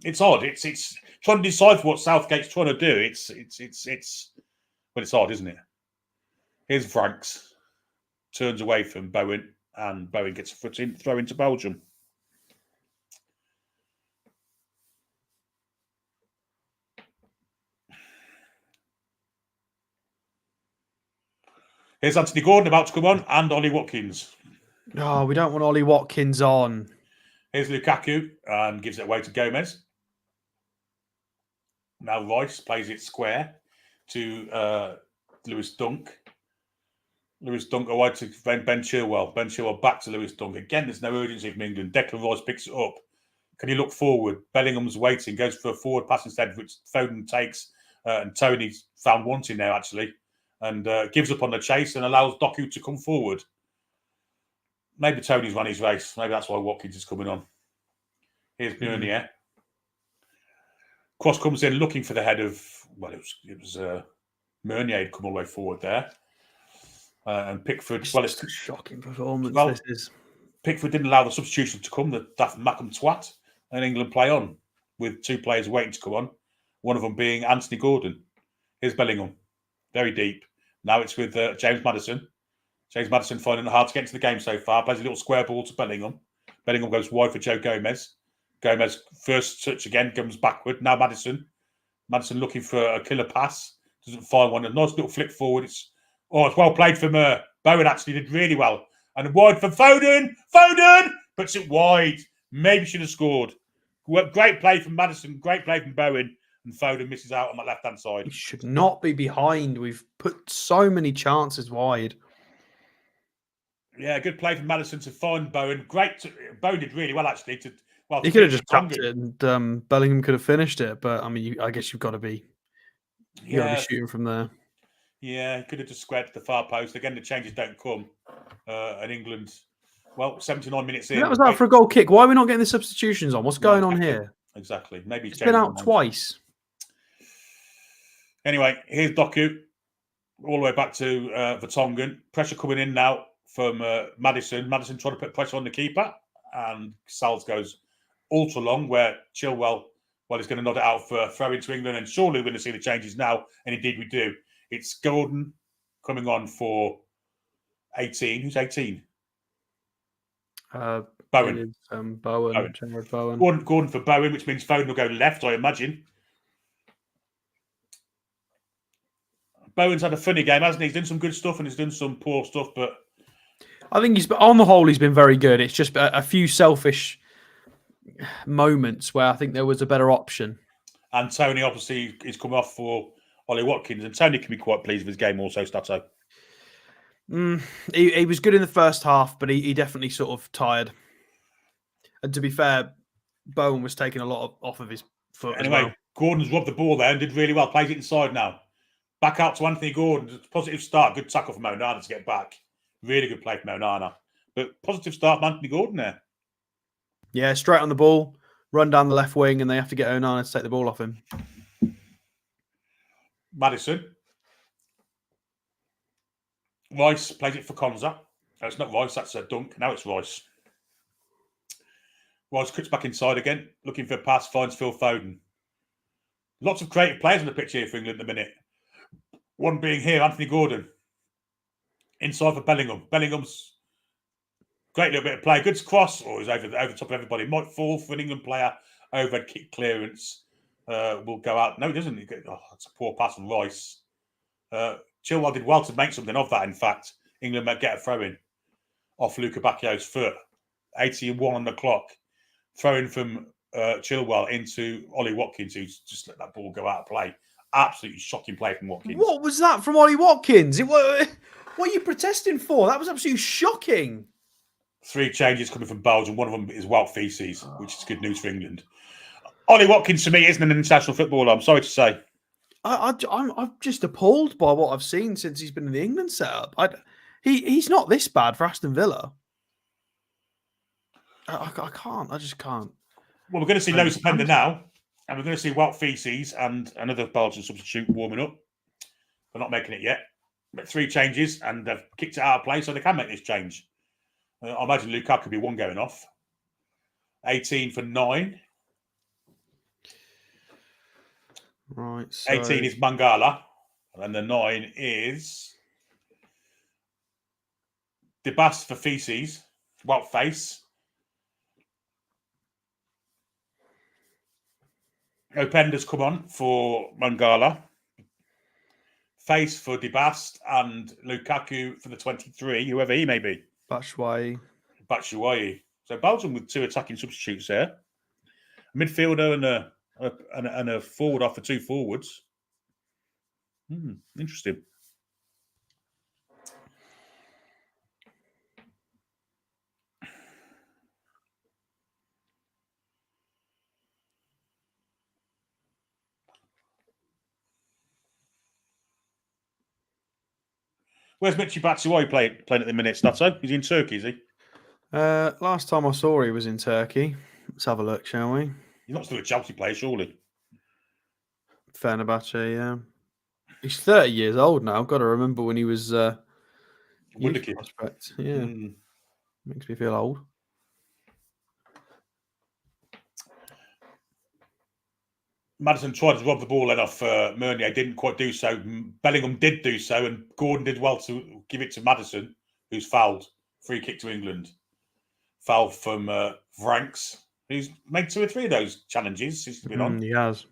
it's odd. It's trying to decipher what Southgate's trying to do. It's odd, isn't it? Here's Franks, turns away from Bowen, and Bowen gets a throw into Belgium. Here's Anthony Gordon about to come on, and Ollie Watkins. No, we don't want Ollie Watkins on. Here's Lukaku, and gives it away to Gomez. Now Rice plays it square to Lewis Dunk. Lewis Dunk away to Ben Chilwell. Ben Chilwell back to Lewis Dunk. Again, there's no urgency from England. Declan Rice picks it up. Can he look forward? Bellingham's waiting, goes for a forward pass instead, which Foden takes. And Tony's found wanting now, actually. And gives up on the chase and allows Doku to come forward. Maybe Tony's run his race. Maybe that's why Watkins is coming on. Here's Meunier. Cross comes in looking for the head of, it was Meunier had come all the way forward there. And Pickford, it's a shocking performance. Pickford didn't allow the substitution to come, the daft Mackham twat, and England play on with two players waiting to come on, one of them being Anthony Gordon. Here's Bellingham, very deep. Now it's with James Maddison. James Maddison finding it hard to get into the game so far. Plays a little square ball to Bellingham. Bellingham goes wide for Joe Gomez. Gomez, first touch again, comes backward. Now Maddison. Maddison looking for a killer pass. Doesn't find one. A nice little flick forward. It's well played from Bowen, actually did really well. And wide for Foden. Foden puts it wide. Maybe should have scored. Great play from Maddison. Great play from Bowen. And Foden misses out on that left-hand side. We should not be behind. We've put so many chances wide. Yeah, good play from Maddison to find Bowen. Bowen did really well, actually. He could have just tapped it and Bellingham could have finished it. But, I mean, I guess you've got to be shooting from there. Yeah, he could have just squared to the far post. Again, the changes don't come. And England, 79 minutes in. That was out for a goal kick. Why are we not getting the substitutions on? What's going on here? Exactly. Maybe it's been out twice. Anyway, here's Doku. All the way back to Vertonghen. Pressure coming in now from Maddison. Maddison trying to put pressure on the keeper. And Salz goes ultra long where Chilwell, he's going to nod it out for a throw into England. And surely we're going to see the changes now. And indeed we do. It's Gordon coming on for 18. Who's 18? Bowen. Bowen. Jared Bowen. Gordon for Bowen, which means Foden will go left, I imagine. Bowen's had a funny game, hasn't he? He's done some good stuff and he's done some poor stuff, but I think on the whole, he's been very good. It's just a few selfish moments where I think there was a better option. And Tony, obviously, is coming off for Ollie Watkins, and Tony can be quite pleased with his game also, Stato. He was good in the first half, but he definitely sort of tired. And to be fair, Bowen was taking a lot off of his foot anyway, as well. Gordon's robbed the ball there and did really well. Plays it inside now. Back out to Anthony Gordon. Positive start. Good tackle from Onana to get back. Really good play from Onana. But positive start from Anthony Gordon there. Yeah, straight on the ball, run down the left wing, and they have to get Onana to take the ball off him. Maddison. Rice plays it for Konza. No, it's not Rice, that's a Dunk. Now it's Rice. Rice cuts back inside again, looking for a pass, finds Phil Foden. Lots of creative players on the pitch here for England at the minute. One being here, Anthony Gordon. Inside for Bellingham. Bellingham's great little bit of play. Good cross, or is over the top of everybody. Might fall for an England player. Overhead kick clearance will go out. No, it doesn't. It's a poor pass from Rice. Chilwell did well to make something of that, in fact. England might get a throw-in off Luca Bacchio's foot. 81 on the clock. Throw-in from Chilwell into Ollie Watkins, who's just let that ball go out of play. Absolutely shocking play from Watkins. What was that from Ollie Watkins? What are you protesting for? That was absolutely shocking. 3 changes coming from Belgium. One of them is Wout Feces, which is good news for England. Ollie Watkins, to me, isn't an international footballer. I'm sorry to say. I'm just appalled by what I've seen since he's been in the England setup. He's not this bad for Aston Villa. I can't. I just can't. Well, we're going to see Lois Pender now, and we're going to see Walt Feces and another Belgian substitute warming up. They're not making it yet. But 3 changes, and they've kicked it out of play, so they can make this change. I imagine Lukaku could be one going off. 18 for 9. Right. So... 18 is Mangala, and the 9 is Debast for Feces. Walt Face. Openda's come on for Mangala. Face for Debast and Lukaku for the 23, whoever he may be. Batshuayi. So Belgium with 2 attacking substitutes there. A midfielder and a forward off for 2 forwards. Interesting. Where's Michy Batshuayi playing at the minute, Stato? He's in Turkey, is he? Last time I saw he was in Turkey. Let's have a look, shall we? He's not still a Chelsea player, surely. Fenerbahce, yeah. He's 30 years old now. Got to remember when he was Wonderkid. Prospect. Yeah. Makes me feel old. Maddison tried to rob the ball then off Meunier, didn't quite do so. Bellingham did do so, and Gordon did well to give it to Maddison, who's fouled. Free kick to England. Foul from Franks, who's made 2 or 3 of those challenges since he's been on. He has.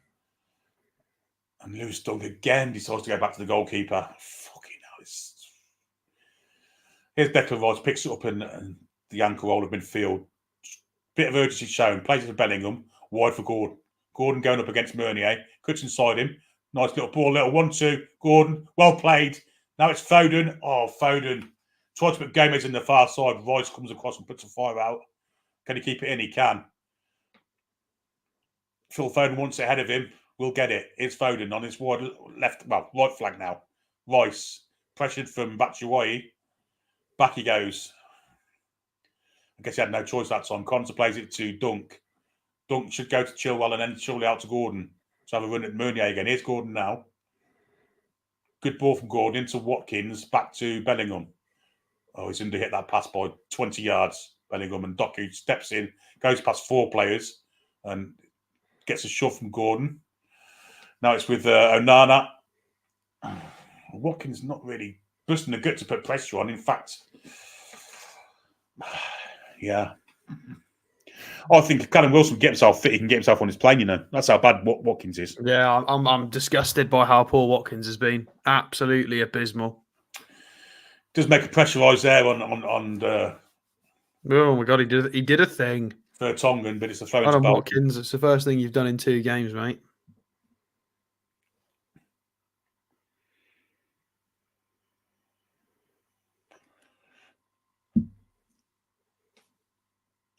And Lewis Dunk again decides to go back to the goalkeeper. Fucking hell. Here's Declan Rice, picks it up and the ankle roll of midfield. Bit of urgency shown. Plays it for Bellingham. Wide for Gordon. Gordon going up against Meunier. Cuts inside him. Nice little ball. Little 1-2. Gordon. Well played. Now it's Foden. Oh, Foden. Tries to put Gomez in the far side. Rice comes across and puts a fire out. Can he keep it in? He can. Phil Foden wants it ahead of him. We'll get it. It's Foden on his wide left, right flag now. Rice. Pressured from Batshuayi. Back he goes. I guess he had no choice that time. Conser plays it to Dunk. Dunk should go to Chilwell and then surely out to Gordon. So have a run at Meunier again. Here's Gordon now. Good ball from Gordon into Watkins. Back to Bellingham. Oh, he's under hit that pass by 20 yards. Bellingham and Doku steps in, goes past 4 players and gets a shove from Gordon. Now it's with Onana. Watkins not really busting the gut to put pressure on. In fact, yeah. I think if Callum Wilson gets himself fit, he can get himself on his plane, you know. That's how bad Watkins is. Yeah, I'm disgusted by how poor Watkins has been. Absolutely abysmal. Does make a pressurise there on the... Oh my God, he did a thing. For Tongan, but it's a throw into Callum Belgium. Watkins, it's the first thing you've done in 2 games, mate.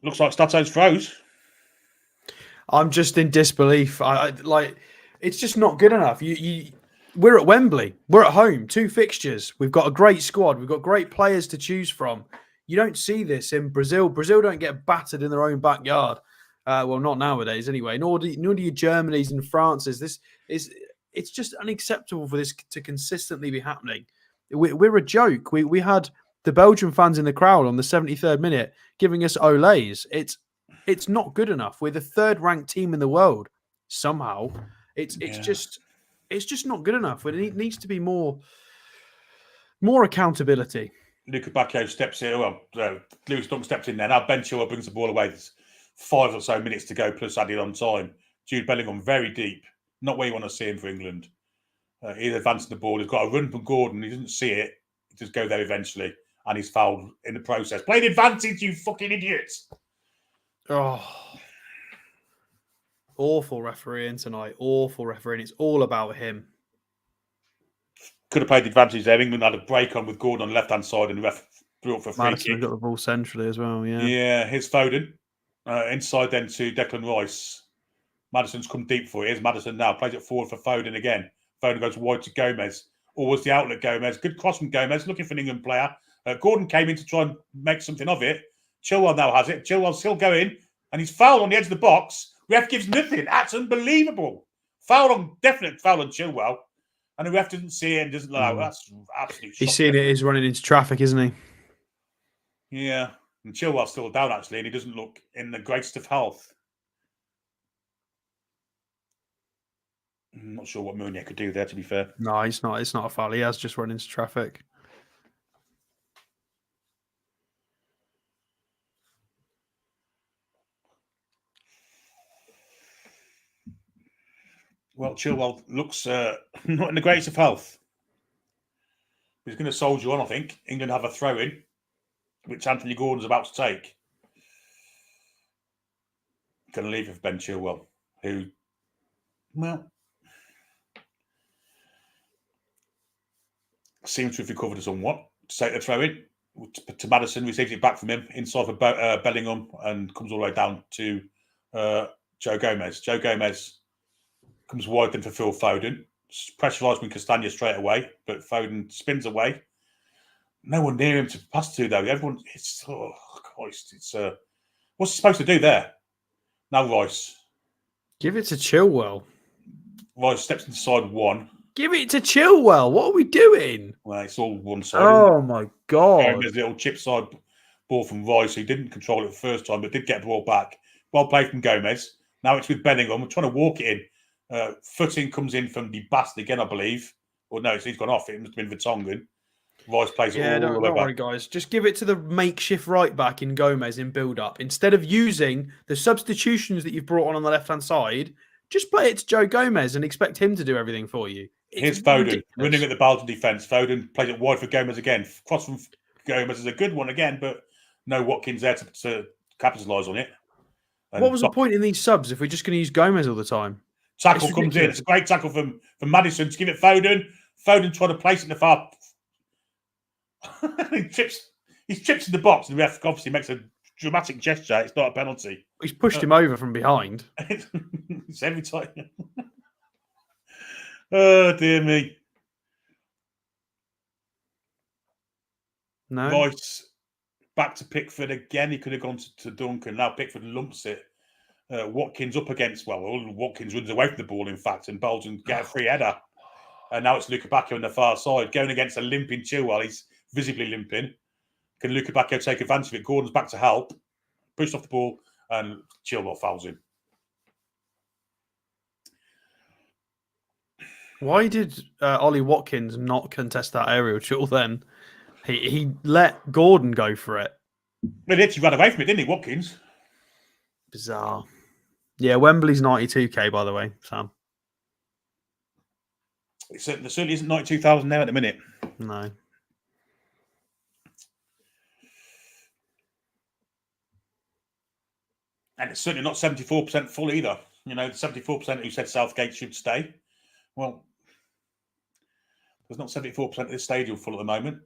Looks like Stato's froze. I'm just in disbelief. It's just not good enough. We're at Wembley. We're at home. 2 fixtures. We've got a great squad. We've got great players to choose from. You don't see this in Brazil. Brazil don't get battered in their own backyard. Well, not nowadays anyway. Nor do your Germanys and Frances. It's just unacceptable for this to consistently be happening. We're a joke. We had the Belgian fans in the crowd on the 73rd minute giving us olays. It's not good enough. We're the 3rd ranked team in the world. Somehow, it's just not good enough. It needs to be more accountability. Luka Bacchio steps in. Well, Lewis Dunk steps in there. Now Ben Chilwell brings the ball away. There's 5 or so minutes to go, plus added on time. Jude Bellingham very deep. Not where you want to see him for England. He's advancing the ball. He's got a run from Gordon. He doesn't see it. He just go there eventually. And he's fouled in the process. Played advantage, you fucking idiots. Oh. Awful refereeing tonight. Awful refereeing. It's all about him. Could have played the advantage there. England had a break on with Gordon on the left-hand side and the ref blew up for a free Maddison kick. got the ball centrally as well, yeah. Yeah, here's Foden. Inside then to Declan Rice. Maddison's come deep for it. Here's Maddison now. Plays it forward for Foden again. Foden goes wide to Gomez. Always the outlet Gomez. Good cross from Gomez. Looking for an England player. Gordon came in to try and make something of it. Chilwell now has it. Chilwell's still going. And he's fouled on the edge of the box. Ref gives nothing. That's unbelievable. Definite foul on Chilwell. And the ref doesn't see it and doesn't allow. That's absolutely He's seeing it. He's running into traffic, isn't he? Yeah. And Chilwell's still down, actually, and he doesn't look in the greatest of health. I'm not sure what Mounier could do there, to be fair. No, he's not. It's not a foul. He has just run into traffic. Well, Chilwell looks not in the greatest of health. He's going to soldier on, I think. England have a throw-in, which Anthony Gordon's about to take. Going to leave it for Ben Chilwell, who, well, seems to have recovered somewhat. To take the throw-in to Maddison, receives it back from him inside for Bellingham and comes all the way down to Joe Gomez. Joe Gomez comes wide then for Phil Foden. Pressurised with Castagna straight away, but Foden spins away. No one near him to pass to, though. Everyone, it's, oh, Christ, it's, what's he supposed to do there? Now Rice. Give it to Chilwell. Rice steps inside one. Give it to Chilwell. What are we doing? Well, it's all one side. Oh, my God. There's a little chip side ball from Rice, who didn't control it the first time, but did get the ball back. Well played from Gomez. Now it's with Bellingham. We're trying to walk it in. Footing comes in from the Bastard again, I believe. Or no, he's gone off. It must have been Vertonghen. Rice plays it all the way don't back. worry, guys. Just give it to the makeshift right back in Gomez in build-up. Instead of using the substitutions that you've brought on the left-hand side, just play it to Joe Gomez and expect him to do everything for you. Here's Foden running at the Belgian defence. Foden plays it wide for Gomez again. Cross from Gomez is a good one again, but no Watkins there to capitalise on it. And what was the point in these subs if we're just going to use Gomez all the time? Tackle comes in. It's a great tackle from Maddison to give it Foden. Foden tried to place it in the far. he trips in the box, and the ref obviously makes a dramatic gesture. It's not a penalty. He's pushed him over from behind. It's every time. Oh, dear me. No. Rice back to Pickford again. He could have gone to Duncan. Now Pickford lumps it. Watkins up against, Watkins runs away from the ball, in fact, and Belgium get a free header. And now it's Luka Bacchio on the far side, going against a limping Chilwell. He's visibly limping. Can Luka Bacchio take advantage of it? Gordon's back to help. Pushed off the ball, and Chilwell fouls him. Why did Ollie Watkins not contest that aerial duel then? He let Gordon go for it. But he actually ran away from it, didn't he, Watkins? Bizarre. Yeah, Wembley's 92k, by the way, Sam. There certainly isn't 92,000 there at the minute. No. And it's certainly not 74% full either. You know, the 74% who said Southgate should stay. Well, there's not 74% of this stadium full at the moment.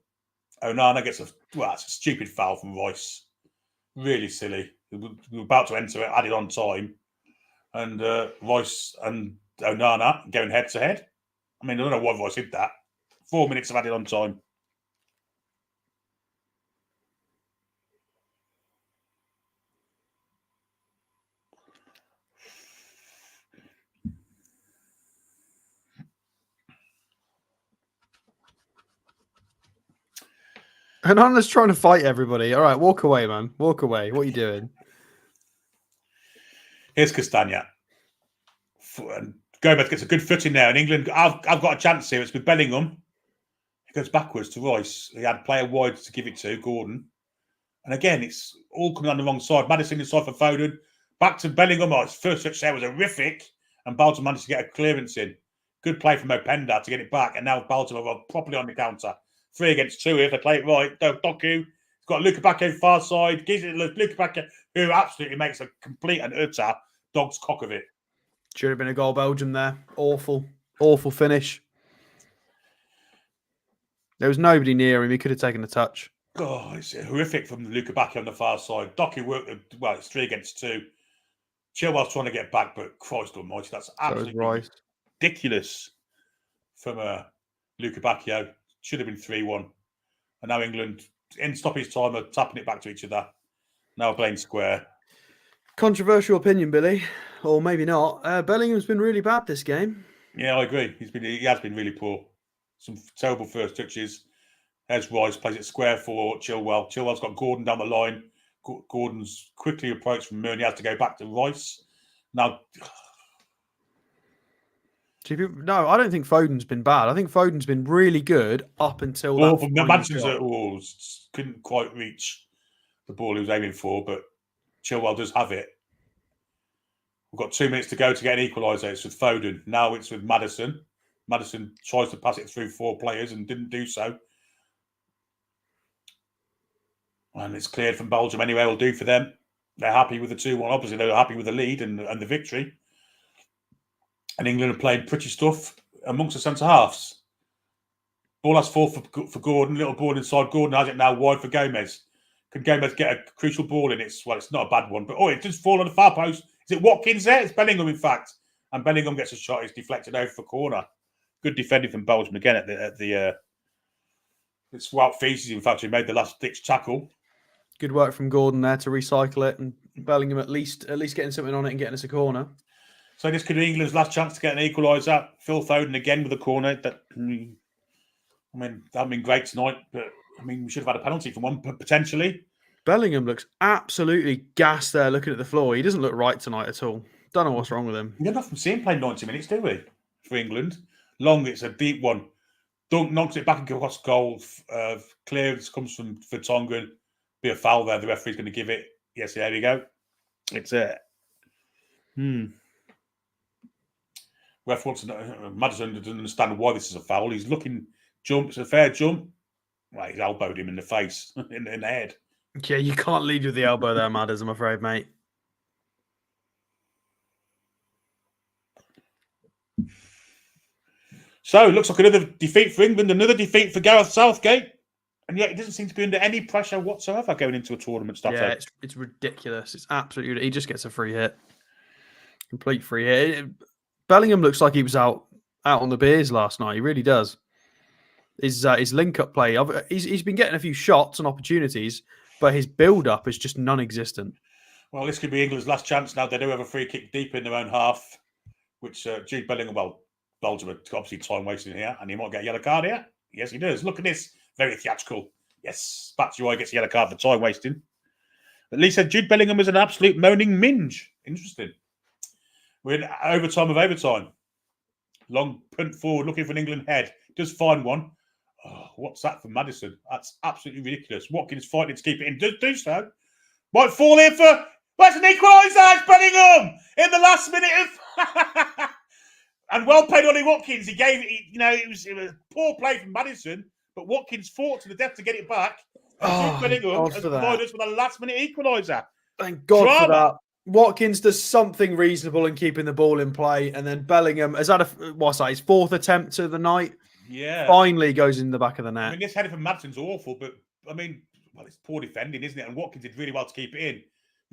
Onana gets it's a stupid foul from Rice. Really silly. We were about to enter it, added on time. And Rice and Onana going head to head. I mean, I don't know why Rice did that. 4 minutes of added on time. Onana's trying to fight everybody. All right, walk away, man. Walk away. What are you doing? Here's Castagna. And Gomez gets a good footing there. In England, I've got a chance here. It's with Bellingham. He goes backwards to Rice. He had player wide to give it to, Gordon. And again, it's all coming on the wrong side. Madison inside for Foden. Back to Bellingham. Oh, his first touch there was horrific. And Belgium managed to get a clearance in. Good play from Openda to get it back. And now Belgium are properly on the counter. 3 against 2 if they play it right. Doku. He's got Luka Bacchio far side. Gives it to Luka Bacchio, who absolutely makes a complete and utter dog's cock of it. Should have been a goal, Belgium there. Awful. Awful finish. There was nobody near him. He could have taken a touch. Oh, it's horrific from Luka Bacchio on the far side. Doku worked, it's 3 against 2. Chilwell's trying to get back, but Christ almighty, that's absolutely ridiculous from Luca Bacchio. Should have been 3-1. And now England, in stoppage time, are tapping it back to each other. Now playing square. Controversial opinion, Billy, or maybe not. Bellingham's been really bad this game. Yeah, I agree. He has been really poor. Some terrible first touches. There's Rice, plays it square for Chilwell. Chilwell's got Gordon down the line. Gordon's quickly approached from Mooney. He has to go back to Rice. Now, no, I don't think Foden's been bad. I think Foden's been really good up until Madison's couldn't quite reach the ball he was aiming for, but Chilwell does have it. We've got 2 minutes to go to get an equaliser. It's with Foden. Now it's with Maddison. Maddison tries to pass it through 4 players and didn't do so. And it's cleared from Belgium anyway. Will do for them. They're happy with the 2-1. Obviously, they're happy with the lead and the victory. And England are playing pretty stuff amongst the centre-halves. Ball has fall for Gordon. Little ball inside. Gordon has it now wide for Gomez. Can Gomez get a crucial ball in? It's not a bad one. But, it does fall on the far post. Is it Watkins there? It's Bellingham, in fact. And Bellingham gets a shot. It's deflected over for corner. Good defending from Belgium again at the it's Wout Feces, in fact, who made the last-ditch tackle. Good work from Gordon there to recycle it, and Bellingham at least getting something on it and getting us a corner. So this could be England's last chance to get an equaliser. Phil Foden again with a corner. That been great tonight, but we should have had a penalty from one potentially. Bellingham looks absolutely gassed there, looking at the floor. He doesn't look right tonight at all. Don't know what's wrong with him. We don't often see him play 90 minutes, do we? For England, Long. It's a deep one. Dunk knocks it back across goal. Clearance comes from Vertonghen. Be a foul there. The referee's going to give it. Yes, there we go. It's Ref wants to know. Maddison doesn't understand why this is a foul. He's looking jump. It's a fair jump. Well, he's elbowed him in the face, in the head. Yeah, you can't lead with the elbow there, Madders, I'm afraid, mate. So it looks like another defeat for England, another defeat for Gareth Southgate. And yet he doesn't seem to be under any pressure whatsoever going into a tournament. Yeah, it's ridiculous. It's absolutely ridiculous. He just gets a free hit. Complete free hit. Bellingham looks like he was out on the beers last night. He really does. His link-up play, he's been getting a few shots and opportunities, but his build-up is just non-existent. Well, this could be England's last chance now. They do have a free kick deep in their own half, which Jude Bellingham, Belgium are obviously time wasting here, and he might get a yellow card here. Yes, he does. Look at this. Very theatrical. Yes, Batshuayi gets a yellow card for time wasting. But Lee said Jude Bellingham was an absolute moaning minge. Interesting. We're in overtime of overtime. Long punt forward, looking for an England head. Does find one. Oh, what's that for Maddison? That's absolutely ridiculous. Watkins fighting to keep it in. Does do so. Might fall in for... That's an equaliser. It's Bellingham in the last minute of... And well played Ollie Watkins. He gave it, it was poor play from Maddison, but Watkins fought to the death to get it back. And Bellingham has provided us with a last minute equaliser. Thank God for that. Watkins does something reasonable in keeping the ball in play, and then Bellingham has had his fourth attempt of the night. Yeah. Finally goes in the back of the net. This header from Maddison's awful, but it's poor defending, isn't it? And Watkins did really well to keep it in.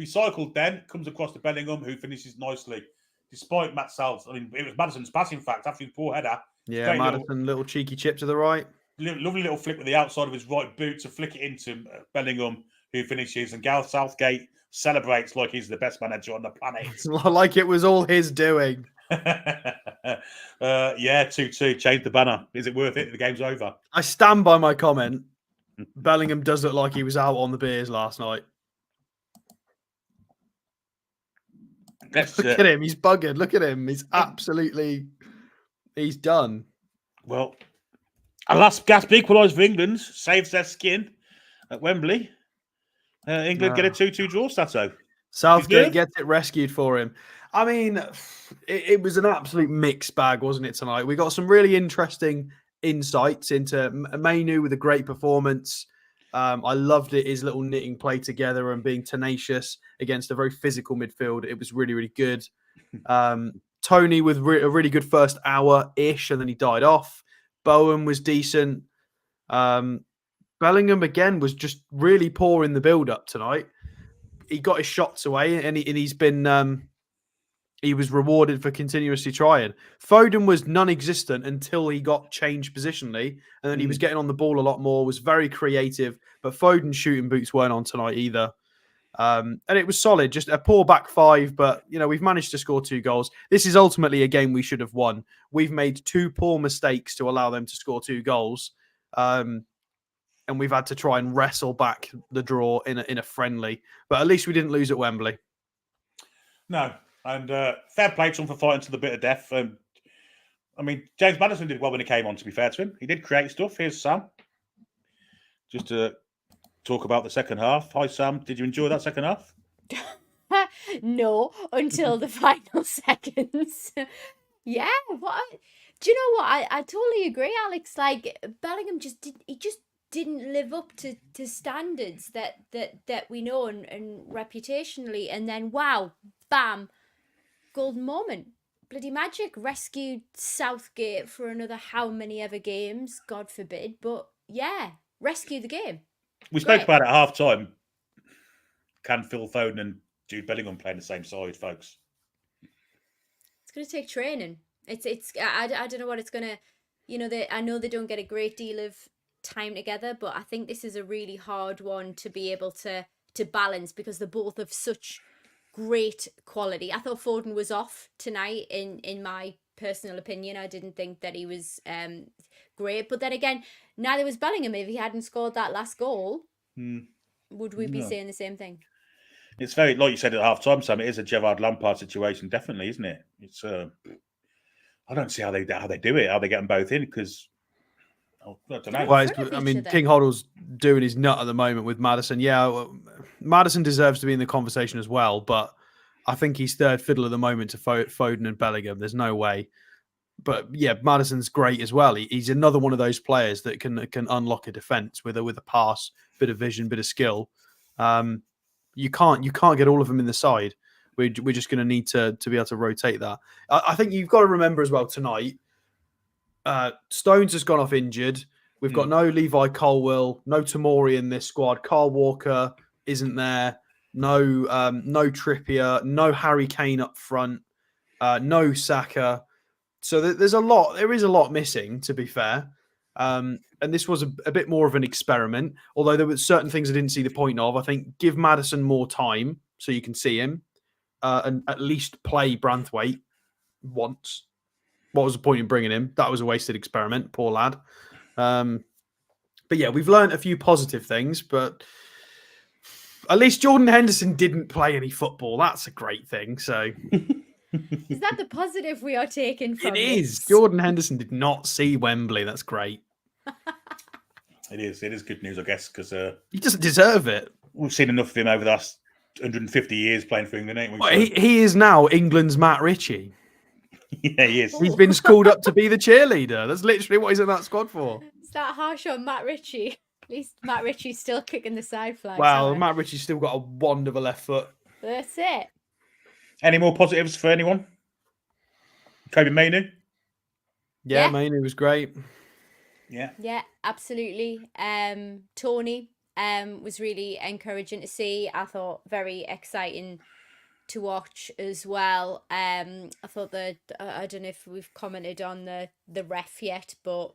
Recycled then, comes across to Bellingham, who finishes nicely. Despite Matt Sal's, it was Maddison's pass, in fact, after his poor header. Yeah, Maddison, little cheeky chip to the right. Lovely little flick with the outside of his right boot to flick it into Bellingham, who finishes. And Gareth Southgate celebrates like he's the best manager on the planet. Like it was all his doing. 2-2. Change the banner. Is it worth it? The game's over. I stand by my comment. Bellingham does look like he was out on the beers last night. Look at him. He's buggered. Look at him. He's absolutely... He's done. Well, a last gasp equaliser for England. Saves their skin at Wembley. England get a 2-2 draw, Stato. Southgate gets it rescued for him. It was an absolute mixed bag, wasn't it, tonight? We got some really interesting insights into Mainu with a great performance. I loved it, his little knitting play together and being tenacious against a very physical midfield. It was really, really good. Tony with a really good first hour-ish, and then he died off. Bowen was decent. Bellingham, again, was just really poor in the build-up tonight. He got his shots away, and he's been he was rewarded for continuously trying. Foden was non-existent until he got changed positionally, and then he was getting on the ball a lot more, was very creative, but Foden's shooting boots weren't on tonight either. And it was solid, just a poor back five, but we've managed to score 2 goals. This is ultimately a game we should have won. We've made 2 poor mistakes to allow them to score 2 goals. And we've had to try and wrestle back the draw in a friendly, but at least we didn't lose at Wembley. No. And fair play to him for fighting to the bitter death. James Maddison did well when he came on, to be fair to him. He did create stuff. Here's Sam. Just to talk about the second half. Hi, Sam. Did you enjoy that second half? No, until the final seconds. Yeah. Do you know what? I totally agree, Alex. Like, Bellingham just didn't live up to standards that we know and reputationally. And then, wow, bam. Golden moment. Bloody magic. Rescued Southgate for another how many ever games, God forbid. But yeah, rescue the game. We spoke about it at half time. Can Phil Foden and Jude Bellingham play on the same side, folks? It's going to take training. I don't know what it's going to, I know they don't get a great deal of time together, but I think this is a really hard one to be able to balance because they're both of such great quality. I thought Foden was off tonight in my personal opinion. I didn't think that he was great, but then again, neither was Bellingham. If he hadn't scored that last goal, would we be saying the same thing? It's very, like you said at half time, Sam, it is a Gerrard Lampard situation, definitely, isn't it? It's I don't see how they do it, how they get them both in, because I don't know. Well, King Hoddle's doing his nut at the moment with Maddison. Yeah, well, Maddison deserves to be in the conversation as well, but I think he's third fiddle at the moment to Foden and Bellingham. There's no way. But yeah, Maddison's great as well. He's another one of those players that can unlock a defense with a pass, bit of vision, bit of skill. You can't get all of them in the side. We're just going to need to be able to rotate that. I think you've got to remember as well tonight. Stones has gone off injured. We've got no Levi Colwill, no Tomori in this squad. Carl Walker isn't there. No Trippier, no Harry Kane up front, no Saka. So there is a lot missing, to be fair. And this was a bit more of an experiment, although there were certain things I didn't see the point of. I think give Maddison more time so you can see him and at least play Branthwaite once. What was the point in bringing him? That was a wasted experiment. Poor lad. But yeah, we've learned a few positive things, but at least Jordan Henderson didn't play any football. That's a great thing. So is that the positive we are taking from it? Is this? Jordan Henderson did not see Wembley. That's great. It is good news, I guess, because he doesn't deserve it. We've seen enough of him over the last 150 years playing for England, ain't we? Well, he is now England's Matt Ritchie. Yeah, he is. He's been called up to be the cheerleader. That's literally what he's in that squad for. Is that harsh on Matt Ritchie? At least Matt Ritchie's still kicking the side flag. Well, Matt Ritchie's still got a wand of a left foot. That's it. Any more positives for anyone? Kobe Mainoo? Yeah, Mainoo was great. Yeah, absolutely. Tony was really encouraging to see. I thought very exciting to watch as well. I thought that I don't know if we've commented on the ref yet, but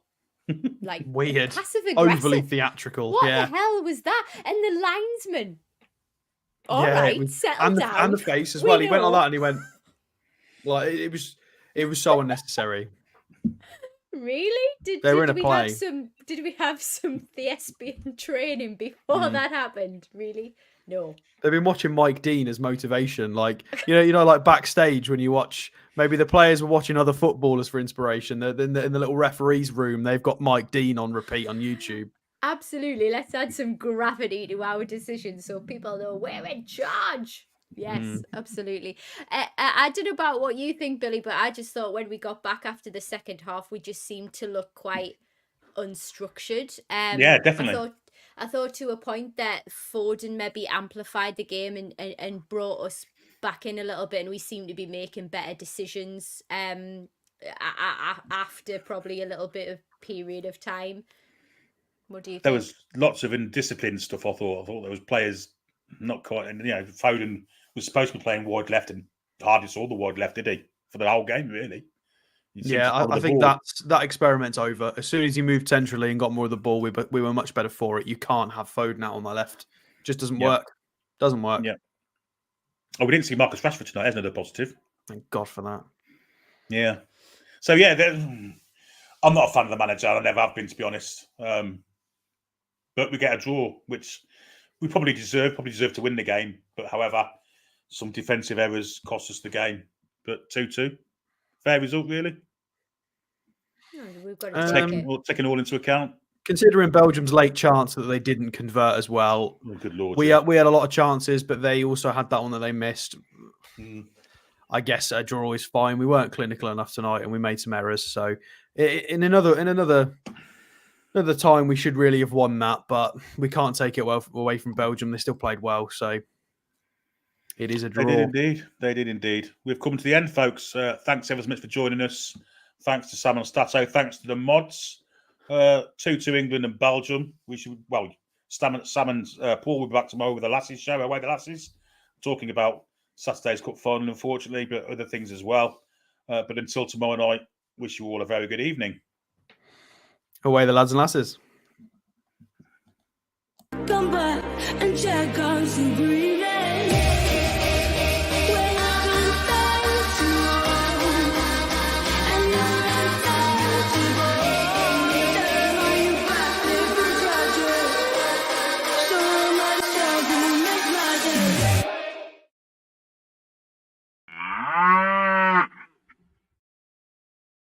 like weird, passive aggressive, overly theatrical. What the hell was that? And the linesman. All right, settle down. And the face as well. He went like that, and he went like it was so unnecessary. Really? Did we have some thespian training before that happened? Really? No. They've been watching Mike Dean as motivation, like like backstage when you watch. Maybe the players were watching other footballers for inspiration. They're in the little referees' room. They've got Mike Dean on repeat on YouTube. Absolutely. Let's add some gravity to our decisions so people know we're in charge. Yes, absolutely. I don't know about what you think, Billy, but I just thought when we got back after the second half, we just seemed to look quite unstructured. Yeah, definitely. I thought to a point that Foden maybe amplified the game and brought us back in a little bit, and we seemed to be making better decisions after probably a little bit of period of time. What do you think? There was lots of indisciplined stuff, I thought. There was players not quite, and Foden was supposed to be playing wide left, and hardly saw the wide left, did he? For the whole game, really. Yeah, I think that experiment's over. As soon as he moved centrally and got more of the ball, we were much better for it. You can't have Foden out on the left. Just doesn't work. Doesn't work. Yeah. Oh, we didn't see Marcus Rashford tonight, isn't it? A positive. Thank God for that. Yeah. So yeah, I'm not a fan of the manager. I never have been, to be honest. But we get a draw, which we probably deserve to win the game. But however, some defensive errors cost us the game. But 2-2, fair result, really. We've got to take it. Taking all into account. Considering Belgium's late chance that they didn't convert as well, oh, good Lord, we had a lot of chances, but they also had that one that they missed. I guess a draw is fine. We weren't clinical enough tonight, and we made some errors. So, in another time, we should really have won that, but we can't take it away from Belgium. They still played well, so it is a draw. They did indeed. We've come to the end, folks. Thanks ever so much for joining us. Thanks to Sam and Stato. Thanks to the mods. 2-2 England and Belgium. Sam and Paul will be back tomorrow with the Lassies show, Away the Lassies, talking about Saturday's Cup final, unfortunately, but other things as well. But until tomorrow night, wish you all a very good evening. Away the lads and lasses. Come back and check out